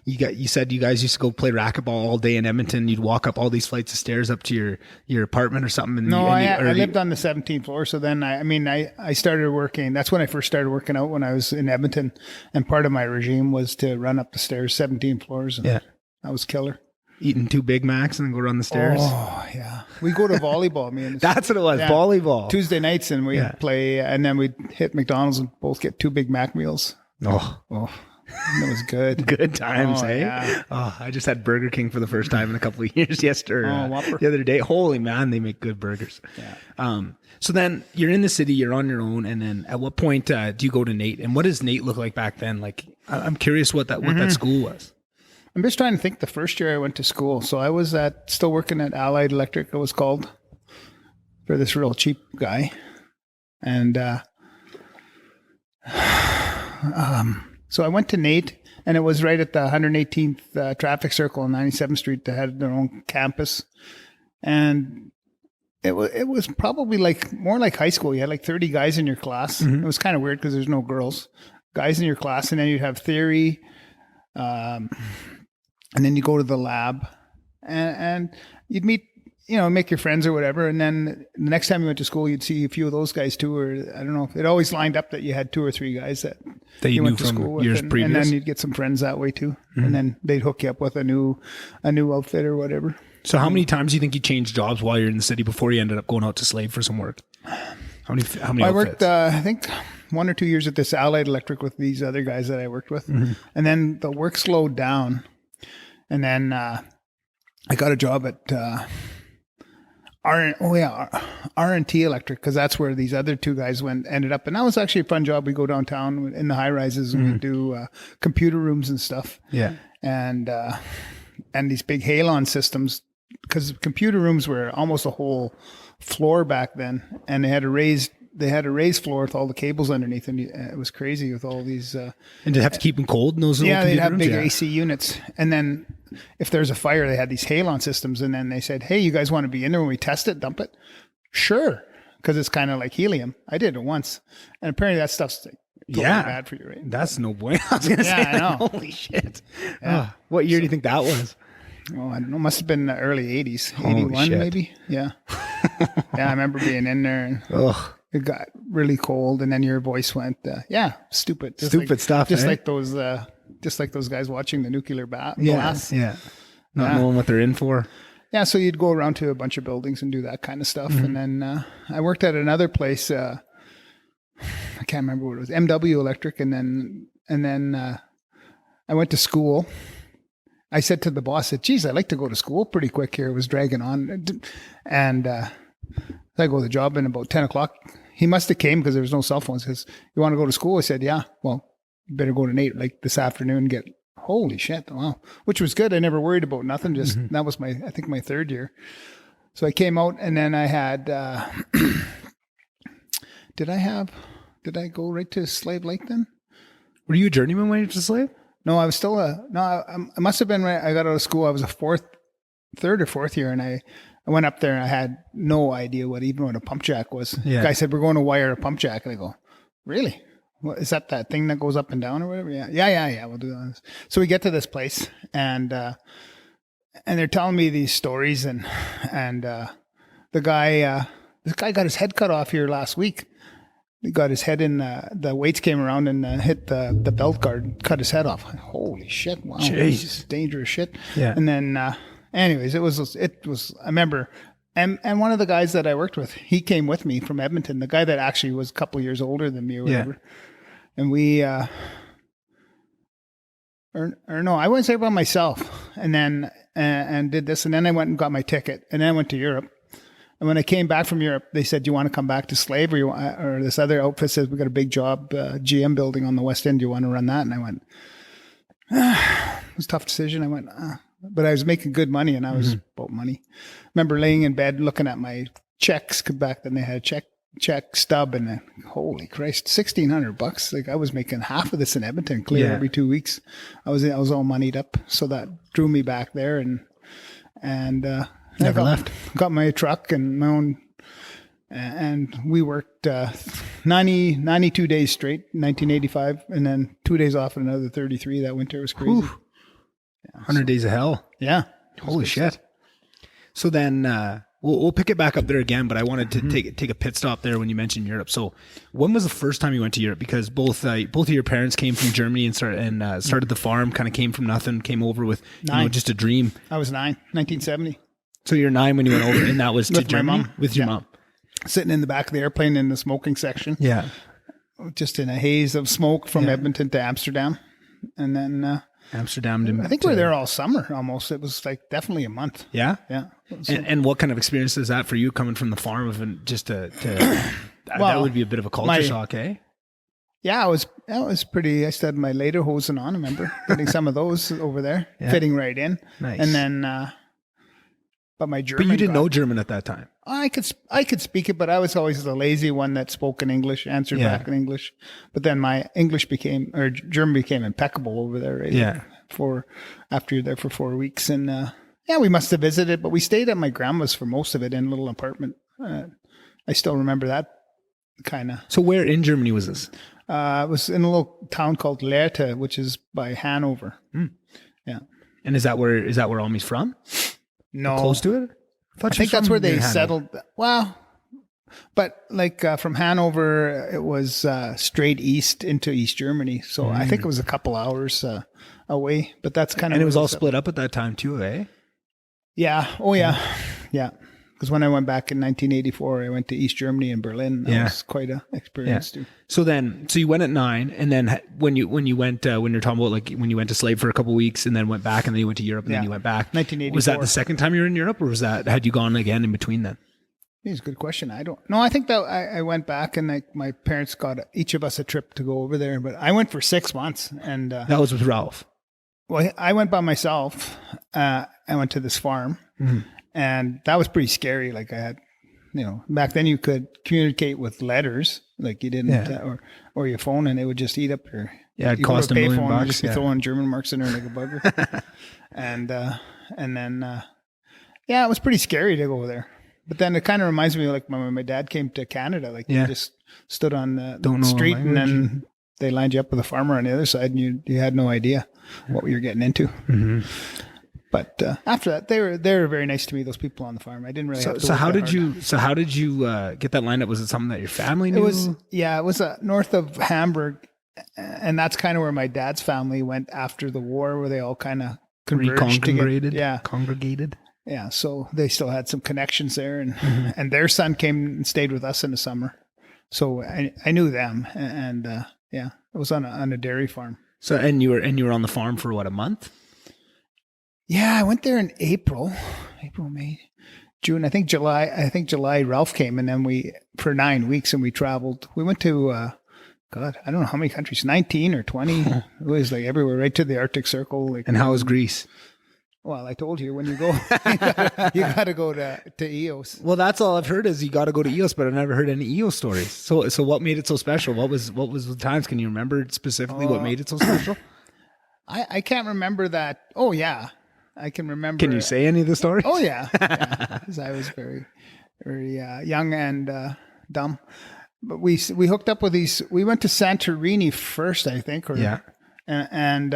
you said you guys used to go play racquetball all day in Edmonton. You'd walk up all these flights of stairs up to your apartment or something. No, I lived on the 17th floor. So then I started working. That's when I first started working out when I was in Edmonton. And part of my regime was to run up the stairs, 17 floors. And that was killer. Eating 2 Big Macs and then go run the stairs. Oh, yeah. We go to volleyball. That's what it was, volleyball. Tuesday nights, and we play, and then we'd hit McDonald's and both get 2 Big Mac meals. Oh. That was good. Good times, eh? Yeah. Oh, I just had Burger King for the first time in a couple of years the other day. Holy man, they make good burgers. Yeah. So then you're in the city, you're on your own, and then at what point do you go to Nate? And what does Nate look like back then? Like, I'm curious what that school was. I'm just trying to think the first year I went to school. So I was still working at Allied Electric, it was called, for this real cheap guy. And so I went to Nate, and it was right at the 118th traffic circle on 97th Street. They had their own campus. And it was probably more like high school. You had like 30 guys in your class. It was kind of weird because there's no girls. Guys in your class, and then you'd have theory, and then you go to the lab, and you'd meet, make your friends or whatever. And then the next time you went to school, you'd see a few of those guys too, or I don't know. It always lined up that you had 2 or 3 guys that you went to school with, years previous. And then you'd get some friends that way too. And then they'd hook you up with a new outfit or whatever. So how many times do you think you changed jobs while you're in the city before you ended up going out to Slave for some work? How many I outfits? worked, I think 1 or 2 years at this Allied Electric with these other guys that I worked with. And then the work slowed down. And then I got a job at R&T Electric, because that's where these other 2 guys ended up. And that was actually a fun job. We go downtown in the high rises and we do computer rooms and stuff. Yeah. And these big halon systems, because computer rooms were almost a whole floor back then, and they had a raised floor with all the cables underneath, and it was crazy with all these. And did they have to keep them cold in those little computer rooms? They'd have big AC units. And then if there's a fire, they had these halon systems, and then they said, hey, you guys want to be in there when we test it, dump it? Sure, because it's kind of like helium. I did it once, and apparently that stuff's totally bad for you, right? That's no bueno. I was going to say, I know. Holy shit. Yeah. What year do you think that was? Oh, I don't know. Must have been the early 80s. 81 maybe. Yeah. Yeah, I remember being in there and it got really cold, and then your voice went, stupid. Stupid stuff. Just like those guys watching the nuclear blast. Yeah. Not knowing what they're in for. Yeah, so you'd go around to a bunch of buildings and do that kind of stuff. And then I worked at another place, I can't remember what it was, MW Electric, and then I went to school. I said to the boss, geez, I'd like to go to school pretty quick here. It was dragging on. And I go to the job, and about 10 o'clock, he must have came because there was no cell phones. He says, you want to go to school? I said, yeah. Well, you better go to Nate like this afternoon and holy shit. Wow. Which was good. I never worried about nothing. Just that was my 3rd year. So I came out, and then I had, did I go right to Slave Lake then? Were you a journeyman when you were to Slave? No, I was still I must have been right. I got out of school. I was a 3rd or 4th year, and I went up there and I had no idea what a pump jack was. Yeah. The guy said, we're going to wire a pump jack. And I go, really? What, is that thing that goes up and down or whatever? Yeah. We'll do that. So we get to this place, and they're telling me these stories, and the guy, this guy got his head cut off here last week. He got his head in, the weights came around and hit the belt guard, cut his head off. Holy shit. Wow. Jeez. This is dangerous shit. Yeah. And then, anyways, it was, I remember, and one of the guys that I worked with, he came with me from Edmonton, the guy that actually was a couple of years older than me or whatever. Yeah. And we, or no, I went there by myself, and then, and did this. And then I went and got my ticket, and then I went to Europe. And when I came back from Europe, they said, do you want to come back to Slave, or this other outfit says, we got a big job, GM building on the West End. Do you want to run that? And I went, it was a tough decision. I went, but I was making good money, and I was about money. I remember laying in bed looking at my checks, because back then they had a check check stub, and then holy Christ, $1,600. Like I was making half of this in Edmonton, clear every 2 weeks. I was all moneyed up, so that drew me back there, and never left. Got my truck and my own, and we worked 92 days straight, 1985, and then 2 days off and another 33. That winter was crazy. Yeah, 100 days of hell. Yeah, holy shit. So then we'll pick it back up there again, but I wanted to take a pit stop there when you mentioned Europe. So when was the first time you went to Europe? Because both of your parents came from Germany and started the farm, kind of came from nothing, came over with just a dream. I was 9, 1970. So you're 9 when you went over, and that was to With Germany? my mom. With your mom. Sitting in the back of the airplane in the smoking section. Yeah. Just in a haze of smoke from Edmonton to Amsterdam. And then... Amsterdam to... I think we're there all summer almost. It was like definitely a month. Yeah? Yeah. And what kind of experience is that for you coming from the farm of just to that would be a bit of a culture shock, eh? Yeah, that was pretty. I still had my lederhosen on. I remember getting some of those over there, fitting right in. Nice. And then, but my German. But you didn't know German at that time. I could speak it, but I was always the lazy one that spoke in English, answered back in English. But then my German became impeccable over there. Right? Yeah. After you're there for 4 weeks, and we must have visited, but we stayed at my grandma's for most of it in a little apartment. I still remember that kind of. So where in Germany was this? It was in a little town called Lehrte, which is by Hanover. Yeah. And is that where Almi's from? No. Close to it? I think that's where they settled. Well, but like from Hanover, it was straight east into East Germany. So I think it was a couple hours away, but that's kind of... And it was all split up at that time too, eh? Yeah. Oh, yeah. Yeah. Because when I went back in 1984, I went to East Germany and Berlin. That was quite an experience too. So you went at 9, and then when you went, when you're talking about like when you went to Slave for a couple of weeks and then went back and then you went to Europe and then you went back. 1984. Was that the second time you were in Europe, or had you gone again in between then? It's a good question. I don't know. I think that I went back and like my parents got each of us a trip to go over there, but I went for 6 months and that was with Ralph. Well, I went by myself. I went to this farm and that was pretty scary. Like I had, back then you could communicate with letters, like you didn't, or your phone, and it would just eat up your. Yeah, it cost $1 million bucks. Just be throwing German marks in there like a bugger, and then it was pretty scary to go there. But then it kind of reminds me of like when my dad came to Canada, like you just stood on the street and then they lined you up with a farmer on the other side, and you had no idea what you were getting into. Mm-hmm. But after that, they were very nice to me. Those people on the farm, I didn't really. Have to so how did you get that lined up? Was it something that your family knew? It was north of Hamburg, and that's kind of where my dad's family went after the war, where they all kind of congregated. Yeah, so they still had some connections there, and their son came and stayed with us in the summer, so I knew them, and it was on a dairy farm. So and you were on the farm for what, a month? Yeah, I went there in April, May, June. I think July. Ralph came, and then for 9 weeks, and we traveled. We went to God, I don't know how many countries, 19 or 20. It was like everywhere, right to the Arctic Circle. Like, and how was Greece? Well, I told you, when you go, you got to go to Eos. Well, that's all I've heard is you got to go to Eos, but I've never heard any Eos stories. So what made it so special? What was the times? Can you remember specifically what made it so special? I can't remember that. Oh yeah, I can remember. Can you say any of the stories? Oh yeah, because I was very, very young and dumb. But we hooked up with these. We went to Santorini first, I think. And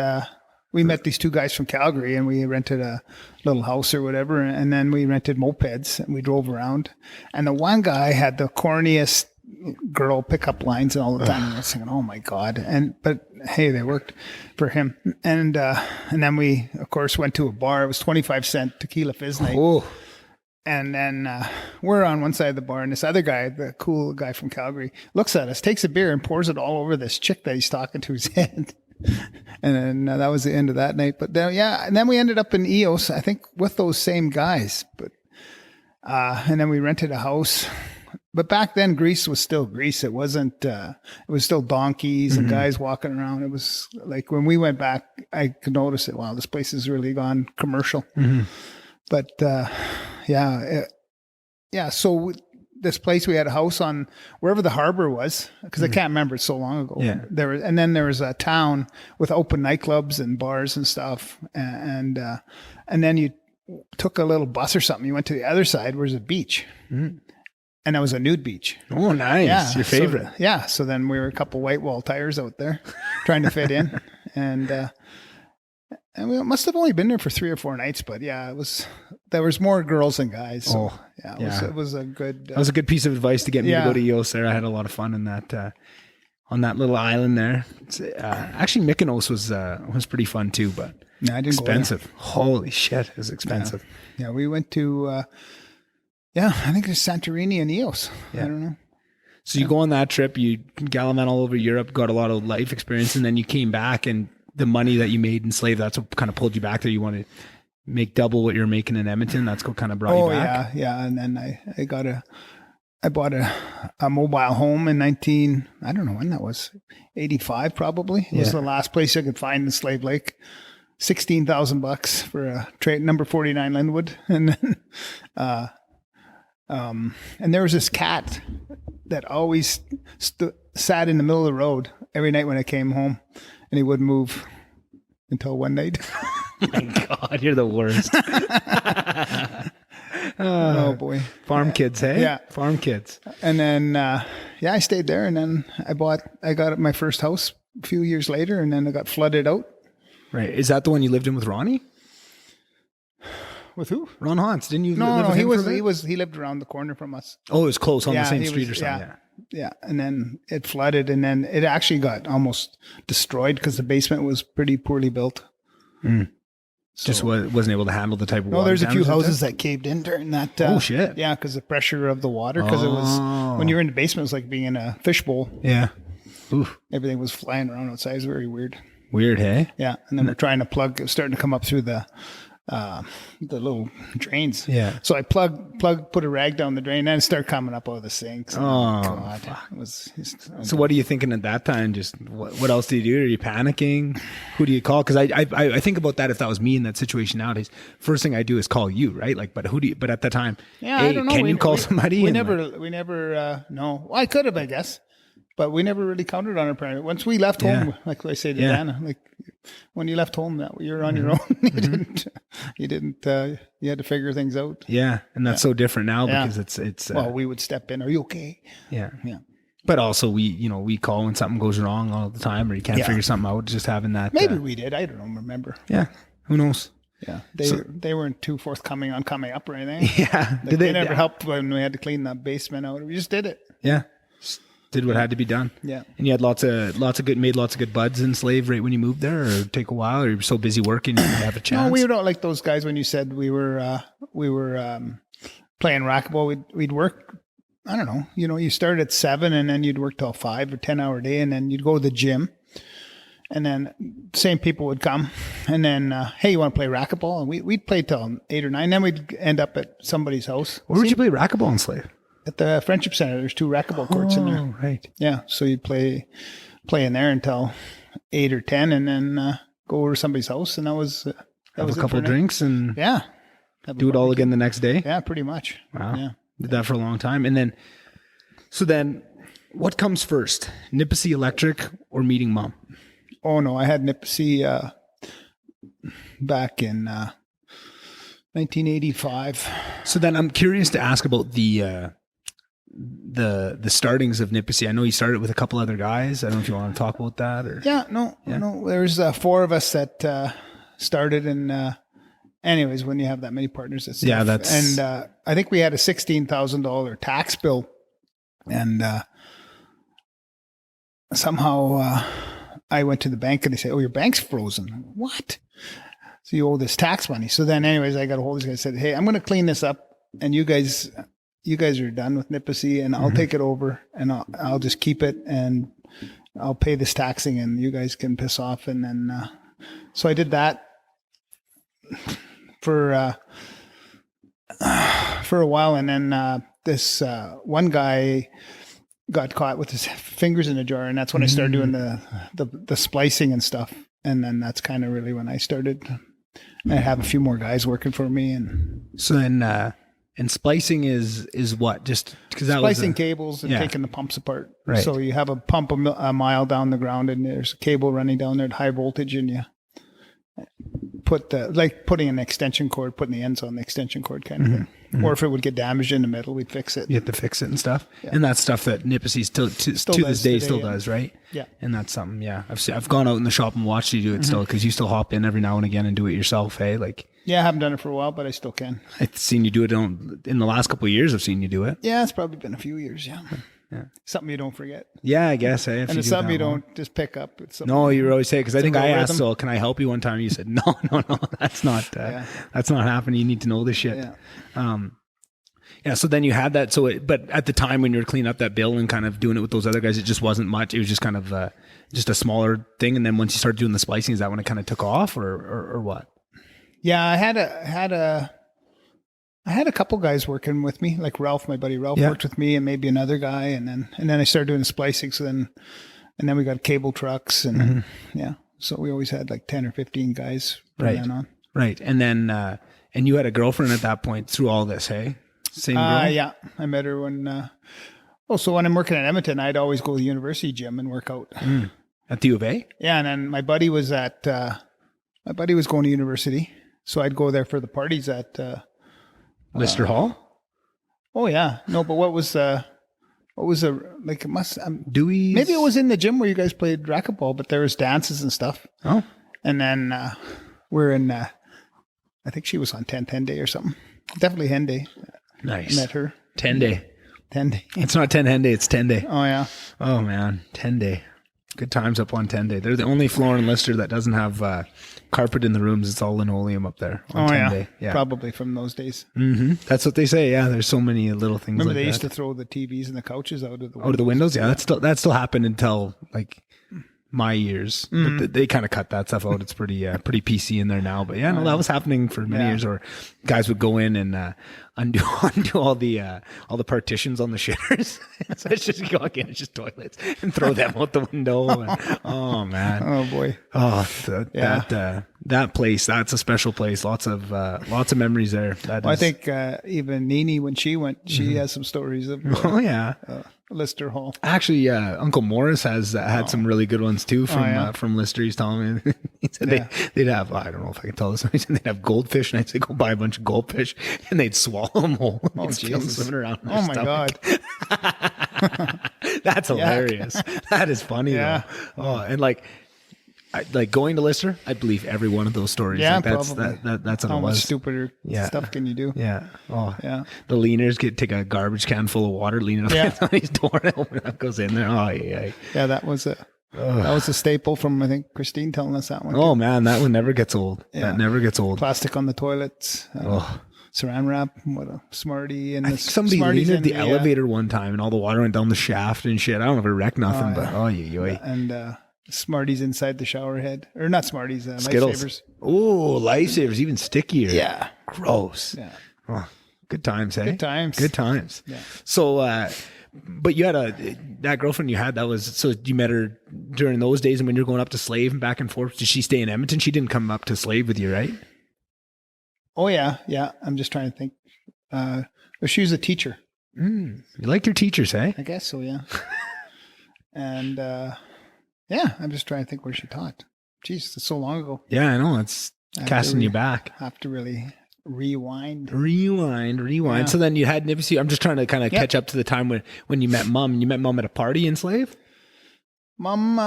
we met these two guys from Calgary, and we rented a little house or whatever, and then we rented mopeds, and we drove around. And the one guy had the corniest girl pickup lines all the time. And I was thinking, oh my God. But hey, they worked for him. And then we, of course, went to a bar. It was 25-cent tequila fizz night. Oh. And then we're on one side of the bar, and this other guy, the cool guy from Calgary, looks at us, takes a beer, and pours it all over this chick that he's talking to his head. And then that was the end of that night. But then, and then we ended up in Eos, I think, with those same guys. But and then we rented a house. But back then, Greece was still Greece. It wasn't. It was still donkeys and guys walking around. It was like when we went back, I could notice it. Wow, this place has really gone commercial. Mm-hmm. But so this place. We had a house on wherever the harbor was, because I can't remember. It's so long ago. Yeah. Then there was a town with open nightclubs and bars and stuff. And then you took a little bus or something. You went to the other side where there's a beach. Mm. And that was a nude beach. Oh, nice. Yeah, your favorite. So then we were a couple white wall tires out there trying to fit in. And we must have only been there for 3 or 4 nights, but yeah, there was more girls than guys. So it was a good, that was a good piece of advice to get me to go to Eos there. I had a lot of fun in that, on that little island there. Actually Mykonos was pretty fun too, but I didn't expensive. Holy shit. It was expensive. Yeah. We went to, I think it's Santorini and Eos. Yeah. I don't know. So you go on that trip, you gallivant all over Europe, got a lot of life experience, and then you came back, and the money that you made in Slave, that's what kind of pulled you back there. You want to make double what you're making in Edmonton. That's what kind of brought you back. Yeah. And then I bought a mobile home in I don't know when that was, 85 probably. It was the last place I could find in Slave Lake. $16,000 for a trade, number 49 Linwood. And then, and there was this cat that always sat in the middle of the road every night when I came home, and he wouldn't move until one night. Oh my God, you're the worst. Oh boy. Farm kids, hey? Yeah. Farm kids. And then, I stayed there, and then I got my first house a few years later, and then I got flooded out. Right. Is that the one you lived in with Ronnie? With who? Ron Hans. Didn't you No, live with him he lived around the corner from us. Oh, it was close on the same street or something. Yeah. And then it flooded, and then it actually got almost destroyed because the basement was pretty poorly built. Mm. So, just wasn't able to handle the type of water. No, there's a few houses that caved in during that. Oh, shit. Yeah, because the pressure of the water, because it was, when you're in the basement, it was like being in a fishbowl. Yeah. Oof. Everything was flying around outside. It was very weird. Weird, hey? Yeah. And then we're trying to plug, it was starting to come up through the little drains. Yeah. So I put a rag down the drain, and it started coming up out of the sinks. God. It was so what are you thinking at that time? Just what else do you do? Are you panicking? Who do you call? Because I think about that. If that was me in that situation nowadays, first thing I do is call you, right? Like, but but at the time, I don't know. Can you call somebody? We never, no. Well, I could have, I guess. But we never really counted on our parents. Once we left home, like I say to Dana, like when you left home, that you're on your own. You had to figure things out. Yeah, and that's so different now because it's. Well, we would step in. Are you okay? Yeah. But also, we call when something goes wrong all the time, or you can't figure something out. Just having that. Maybe we did. I don't remember. Yeah. Who knows? Yeah, they weren't too forthcoming on coming up or anything. Yeah, like they never helped when we had to clean that basement out. We just did it. Yeah. Did what had to be done. Yeah. And you had made lots of good buds in Slave right when you moved there, or take a while, or you were so busy working you didn't have a chance? No, we were not like those guys when you said we were playing racquetball. We'd work, I don't know, you start at 7 and then you'd work till 5 or 10-hour day, and then you'd go to the gym, and then same people would come, and then, hey, you want to play racquetball? And we'd play till 8 or 9, then we'd end up at somebody's house. Where would you play racquetball in Slave? At the Friendship Center, there's 2 racquetball courts in there. Oh, right. Yeah, so you'd play in there until 8 or 10, and then go over to somebody's house, and that was have a couple of drinks and do it all again the next day. Yeah, pretty much. Wow. Yeah, did that for a long time, and then, what comes first, Nipissey Electric or meeting Mom? Oh no, I had Nipissey back in 1985. So then, I'm curious to ask about the startings of Nipissey. I know you started with a couple other guys. I don't know if you want to talk about that or. No. There's 4 of us that started, and anyways, when you have that many partners, it's tough. That's. And I think we had a $16,000 tax bill, and somehow I went to the bank and they said, "Oh, your bank's frozen." What? So you owe this tax money. So then, anyways, I got a hold of this guy and said, "Hey, I'm going to clean this up, and you guys are done with Nipissey, and I'll take it over, and I'll just keep it, and I'll pay this taxing, and you guys can piss off." And then, so I did that for a while, and then this one guy got caught with his fingers in a jar, and that's when I started doing the splicing and stuff. And then that's kind of really when I started. I have a few more guys working for me, and so then And splicing is what? Just because that splicing cables and taking the pumps apart. Right. So you have a pump a mile down the ground, and there's a cable running down there at high voltage, and you put putting an extension cord, putting the ends on the extension cord kind of thing. Mm-hmm. Or if it would get damaged in the middle, we'd fix it. You have to fix it and stuff. Yeah. And that's stuff that Nipissey still to this day still does, right? Yeah. And that's something, I've gone out in the shop and watched you do it still, because you still hop in every now and again and do it yourself, hey? Like, yeah, I haven't done it for a while, but I still can. I've seen you do it in the last couple of years. I've seen you do it. Yeah, it's probably been a few years, yeah. Something you don't forget. Yeah, I guess. Hey, and it's something you don't just pick up. It's no, you always say, because I think I asked, so can I help you one time? You said, no, that's not happening. You need to know this shit. Yeah. So then you had that. But at the time when you were cleaning up that bill and kind of doing it with those other guys, it just wasn't much. It was just kind of just a smaller thing. And then once you started doing the splicing, is that when it kind of took off, or what? Yeah, I had a couple guys working with me, like Ralph, my buddy Ralph worked with me, and maybe another guy, and then I started doing the splicing. So then we got cable trucks, and so we always had like 10 or 15 guys from then on. Right, and then and you had a girlfriend at that point through all this, hey? Same girl? Yeah, I met her when. So when I'm working at Edmonton, I'd always go to the university gym and work out at the U of A. Yeah, and then my buddy was going to university, so I'd go there for the parties at. Lister Hall? Oh yeah. No, but what was like it must Dewey's? Maybe it was in the gym where you guys played racquetball, but there was dances and stuff. Oh. And then we're in I think she was on 10 day or something. Definitely hen day. Nice. Met her. 10 day. 10 day. It's not 10 hen day, it's 10 day. Oh yeah. Oh man, 10 day. Good times up on 10 day. They're the only floor in Lister that doesn't have carpet in the rooms. It's all linoleum up there on 10 day. Yeah. Probably from those days. Mm-hmm. That's what they say. Yeah, there's so many little things. Remember like they that. used to throw the TVs and the couches out of the windows. Out of the windows? Yeah, that still happened until like my years. But they kind of cut that stuff out. It's pretty PC in there now. But yeah, no, that was happening for many years. Or guys would go in and undo all the partitions on the shitters. So it's just go again, it's just toilets, and throw them out the window. And, oh man. Oh boy. Oh, that place. That's a special place. Lots of memories there. I think even Nini, when she went, she has some stories of. Lister Hall. Actually, Uncle Morris has had some really good ones too from Lister. He's telling me, he said they'd have, I don't know if I can tell this, he said they'd have goldfish, and I'd say go buy a bunch of goldfish, and they'd swallow them whole. Oh, swimming around. Oh my God. That's hilarious. That is funny though. Oh, and like going to Lister, I believe every one of those stories. Yeah, like that's, probably. That's what How it much was. stupider stuff can you do? Yeah. Oh, yeah. The leaners take a garbage can full of water, lean it up on his door, and open it up, goes in there. Oh, yeah. Yeah, that was a staple from, I think, Christine telling us that one. Oh, man, that one never gets old. Yeah. That never gets old. Plastic on the toilets. Saran wrap. What a Smartie. And I think somebody leaned the elevator one time, and all the water went down the shaft and shit. I don't know if it wrecked nothing, but And Smarties inside the shower head. Or not Smarties, Skittles. Lifesavers. Oh, Lifesavers, even stickier. Yeah. Gross. Yeah. Oh, good times, hey? Good times. Good times. Yeah. So, but you had that girlfriend you had, so you met her during those days, and when you're going up to Slave and back and forth, did she stay in Edmonton? She didn't come up to Slave with you, right? Oh, yeah. Yeah. I'm just trying to think. She was a teacher. You like your teachers, hey? I guess so, yeah. And, I'm just trying to think where she taught. Jeez, it's so long ago. Yeah, I know. It's casting you back. Have to really rewind. Yeah. So then you had Nipissey. I'm just trying to kind of catch up to the time when you met Mom. You met Mom at a party in Slave? Mom,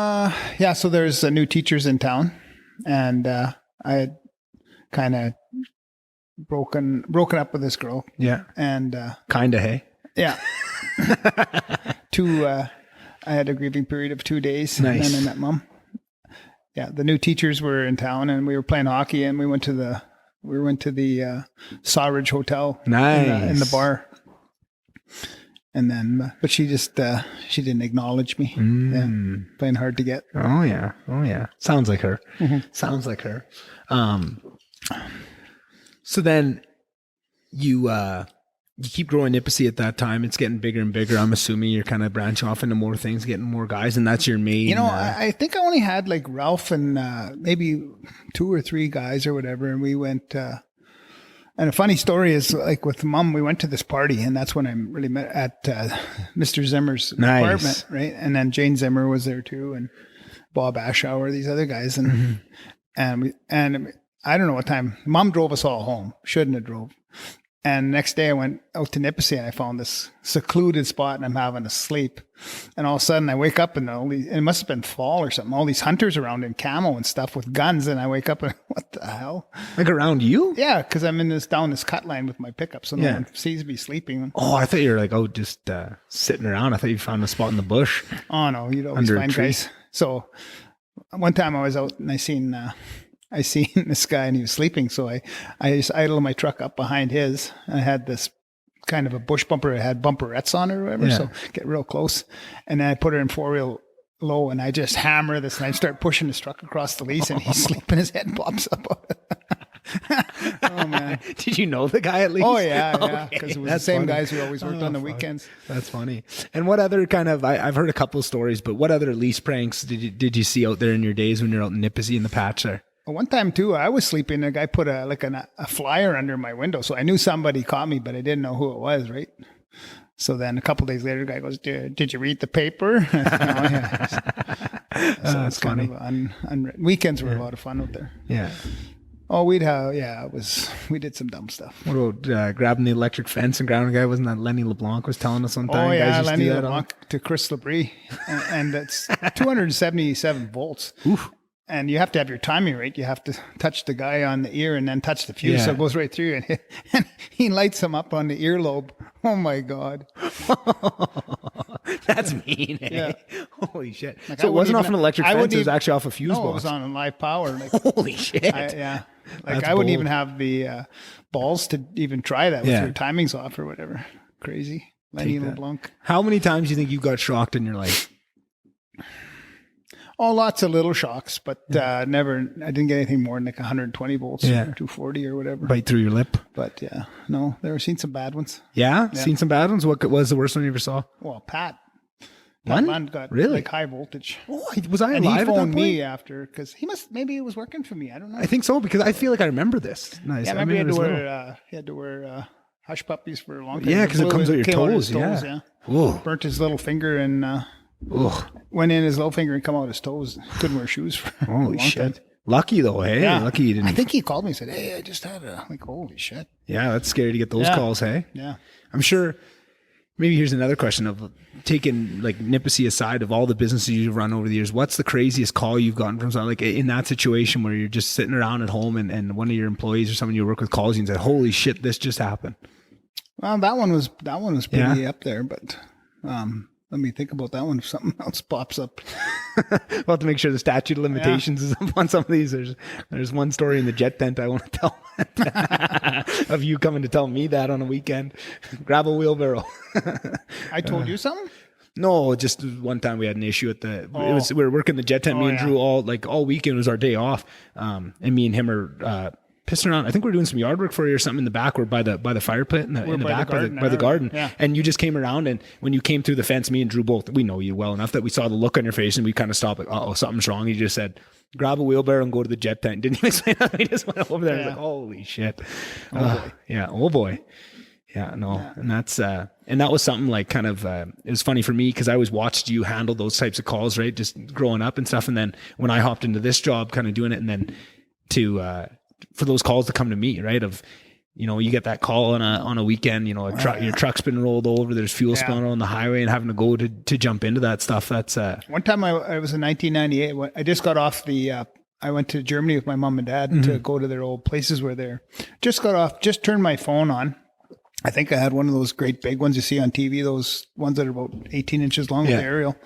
so there's new teachers in town. And I had kind of broken up with this girl. Yeah. And kind of, hey? Yeah. I had a grieving period of 2 days. Nice. And then I met Mom. Yeah, the new teachers were in town, and we were playing hockey, and we went to the Sawridge Hotel. Nice. In the bar. And then, but she just she didn't acknowledge me. Yeah, playing hard to get. Oh yeah. Sounds like her. Sounds like her. So then you keep growing Nipissey at that time. It's getting bigger and bigger. I'm assuming you're kind of branching off into more things, getting more guys, and that's your main. I think I only had like Ralph and maybe 2 or 3 guys or whatever, and we went. And a funny story is like with Mom, we went to this party, and that's when I really met at Mr. Zimmer's apartment, right? And then Jane Zimmer was there too, and Bob Ashour, these other guys, and and I don't know what time. Mom drove us all home. Shouldn't have drove. And next day I went out to Nipissing and I found this secluded spot and I'm having a sleep. And all of a sudden I wake up and it must have been fall or something. All these hunters around in camo and stuff with guns. And I wake up and what the hell? Like around you? Yeah, because I'm down this cut line with my pickup. So no one sees me sleeping. Oh, I thought you were like, just sitting around. I thought you found a spot in the bush. Oh no, you'd always find guys. So one time I was out and I seen this guy and he was sleeping. So I just idled my truck up behind his. I had this kind of a bush bumper. It had bumperettes on it or whatever. Yeah. So get real close. And then I put it in 4-wheel low and I just hammer this and I start pushing his truck across the lease and he's sleeping. His head pops up. Oh man. Did you know the guy at least? Oh yeah. Because it was the same guys who always worked on the weekends. That's funny. And what other kind of, I've heard a couple of stories, but what other lease pranks did you see out there in your days when you're out in Nipissing in the patch there? One time too, I was sleeping. A guy put a flyer under my window, so I knew somebody caught me, but I didn't know who it was. Right. So then a couple of days later, the guy goes, "Did you read the paper?" So it's funny. Kind of weekends were a lot of fun out there. Yeah. Oh, we did some dumb stuff. What about grabbing the electric fence and grounding a guy? Wasn't that Lenny LeBlanc was telling us one time? Oh yeah, Lenny LeBlanc to Chris Labrie, and that's 277 volts. Oof. And you have to have your timing right. You have to touch the guy on the ear and then touch the fuse. So it goes right through and he lights him up on the earlobe. Oh my God. That's mean. Eh? Yeah. Holy shit. Like so it wasn't off an electric fence. It was actually off a fuse box. No, it was on live power. Like, holy shit. Yeah. Like I wouldn't even have the balls to even try that with your timings off or whatever. Crazy. Lenny LeBlanc. How many times do you think you got shocked in your life? Oh, lots of little shocks, but never. I didn't get anything more than like 120 volts or 240 or whatever. Bite through your lip. But no, I've seen some bad ones. Yeah? Seen some bad ones? What was the worst one you ever saw? Well, Pat Lund got like high voltage. Oh, was I alive and he phoned at that point? Me after because maybe he was working for me. I don't know. I think so because I feel like I remember this. Nice. Yeah, I remember he had to wear hush puppies for a long time. Yeah, because it comes out your toes. Yeah. Burnt his little finger and. Went in his little finger and come out his toes. Couldn't wear shoes for a long time. Lucky though, hey? Yeah. Lucky you didn't. I think he called me and said, "Hey, I just had holy shit." Yeah, that's scary to get those calls, hey? Yeah. I'm sure, maybe here's another question of taking like Nipissing aside of all the businesses you've run over the years, what's the craziest call you've gotten from someone like in that situation where you're just sitting around at home and one of your employees or someone you work with calls you and said, "Holy shit, this just happened." Well, that one was pretty up there, but let me think about that one. If something else pops up, we'll have to make sure the statute of limitations is up on some of these. There's one story in the jet tent I want to tell of you coming to tell me that on a weekend. Grab a wheelbarrow. I told you something? No, just one time we had an issue at we were working the jet tent. Me and Drew all weekend was our day off. And me and him are pissing around. I think we're doing some yard work for you or something in the back. We're by the fire pit in the back by the garden. Yeah. And you just came around, and when you came through the fence, me and Drew both, we know you well enough that we saw the look on your face and we kind of stopped like, uh-oh, something's wrong. You just said, grab a wheelbarrow and go to the jet tent. Didn't even explain that. We just went over there and was like, holy shit. Boy. Yeah. Oh boy. Yeah, no. Yeah. And that's, and that was something like kind of, it was funny for me because I always watched you handle those types of calls, right? Just growing up and stuff. And then when I hopped into this job, kind of doing it, and then for those calls to come to me, right? Of, you get that call on a weekend, your truck's been rolled over, there's fuel spilling on the highway, and having to go to jump into that stuff. That's one time I was in 1998. I just got off I went to Germany with my mom and dad to go to their old places where they're just turned my phone on. I think I had one of those great big ones you see on TV, those ones that are about 18 inches long with the aerial.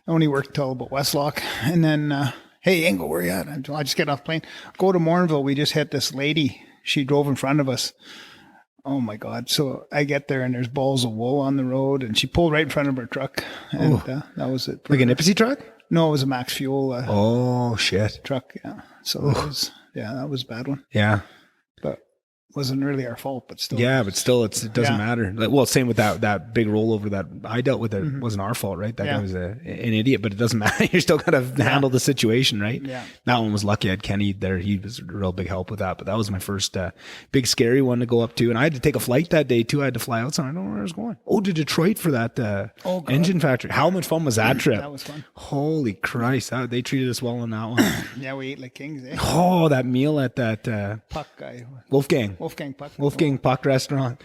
I only worked till about Westlock. And then, hey, Ingo, where you at? I just get off plane. Go to Morinville. We just hit this lady. She drove in front of us. Oh, my God. So I get there, and there's balls of wool on the road, and she pulled right in front of her truck. And that was it. Like a Nipissing truck? No, it was a Max Fuel oh, shit. truck, yeah. So that was a bad one. Yeah. But wasn't really our fault, but still. Yeah, but still, it doesn't matter. Like, well, same with that big rollover that I dealt with. It wasn't our fault, right? That guy was an idiot, but it doesn't matter. You're still got to handle the situation, right? Yeah. That one was lucky. I had Kenny there. He was a real big help with that. But that was my first big scary one to go up to. And I had to take a flight that day too. I had to fly outside. I don't know where I was going. Oh, to Detroit for that engine factory. How much fun was that trip? That was fun. Holy Christ. They treated us well on that one. Yeah, we ate like kings, eh? Oh, that meal at that Puck guy. Wolfgang Puck. Wolfgang Puck restaurant.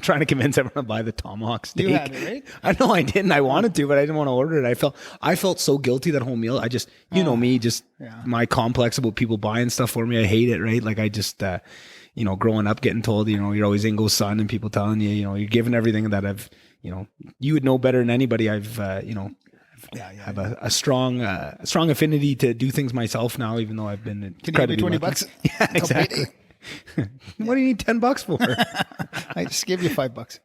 Trying to convince everyone to buy the tomahawk steak. You had it, right? I know I didn't. I wanted to, but I didn't want to order it. I felt so guilty that whole meal. I just, know me, just my complex about people buying stuff for me. I hate it, right? Like I just, growing up getting told, you're always Ingo's son and people telling you, you're giving everything that I've, you would know better than anybody. I've, have a strong affinity to do things myself now, even though I've been. Can you give me $20? Yeah, exactly. What do you need $10 for? I just gave you $5.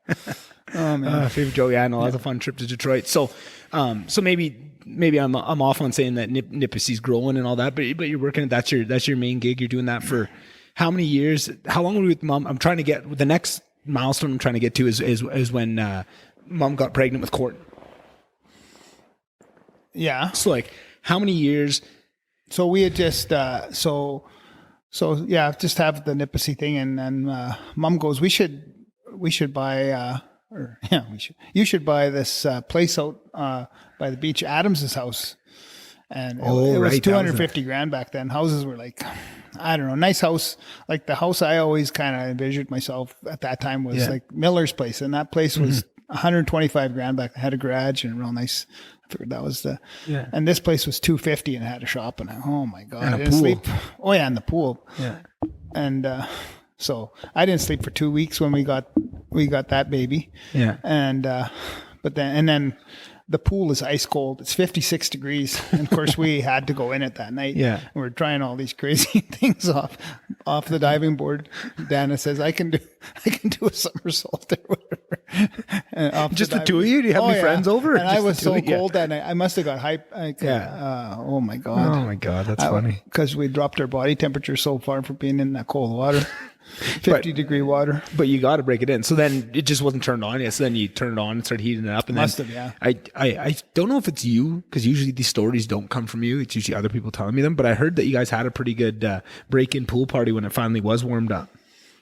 Oh man, favorite Joe. Yeah, no, that was a fun trip to Detroit. So maybe I'm off on saying that Nipissey's growing and all that, but you're working. That's your main gig. You're doing that for how many years? How long were you with Mom? I'm trying to get the next milestone. I'm trying to get to is when Mom got pregnant with Court. Yeah. So like how many years? So we had just So yeah, just have the Nipissey thing, and then Mom goes, we should buy you should buy this place out by the beach, Adams's house, and it was 250 grand back then. Houses were like, I don't know, nice house, like the house I always kind of envisioned myself at that time was like Miller's place, and that place was 125 grand back. It had a garage and a real nice. I figured that was and this place was 250 and had a shop, and oh my God, and I didn't sleep. Oh yeah, and the pool. Yeah. And so I didn't sleep for 2 weeks when we got that baby. Yeah. And but then the pool is ice cold. It's 56 degrees. And of course we had to go in it that night. Yeah. And we're trying all these crazy things off the diving board. Dana says, I can do a somersault or whatever. Just the two of you? Do you have any friends over? And I was so cold that night. I must have got hype. Oh my God. Oh my God. That's funny. Because we dropped our body temperature so far from being in that cold water. 50-degree water. But you got to break it in. So then it just wasn't turned on yet. So then you turned it on and started heating it up. And Must have, yeah. I don't know if it's you, because usually these stories don't come from you. It's usually other people telling me them. But I heard that you guys had a pretty good break-in pool party when it finally was warmed up.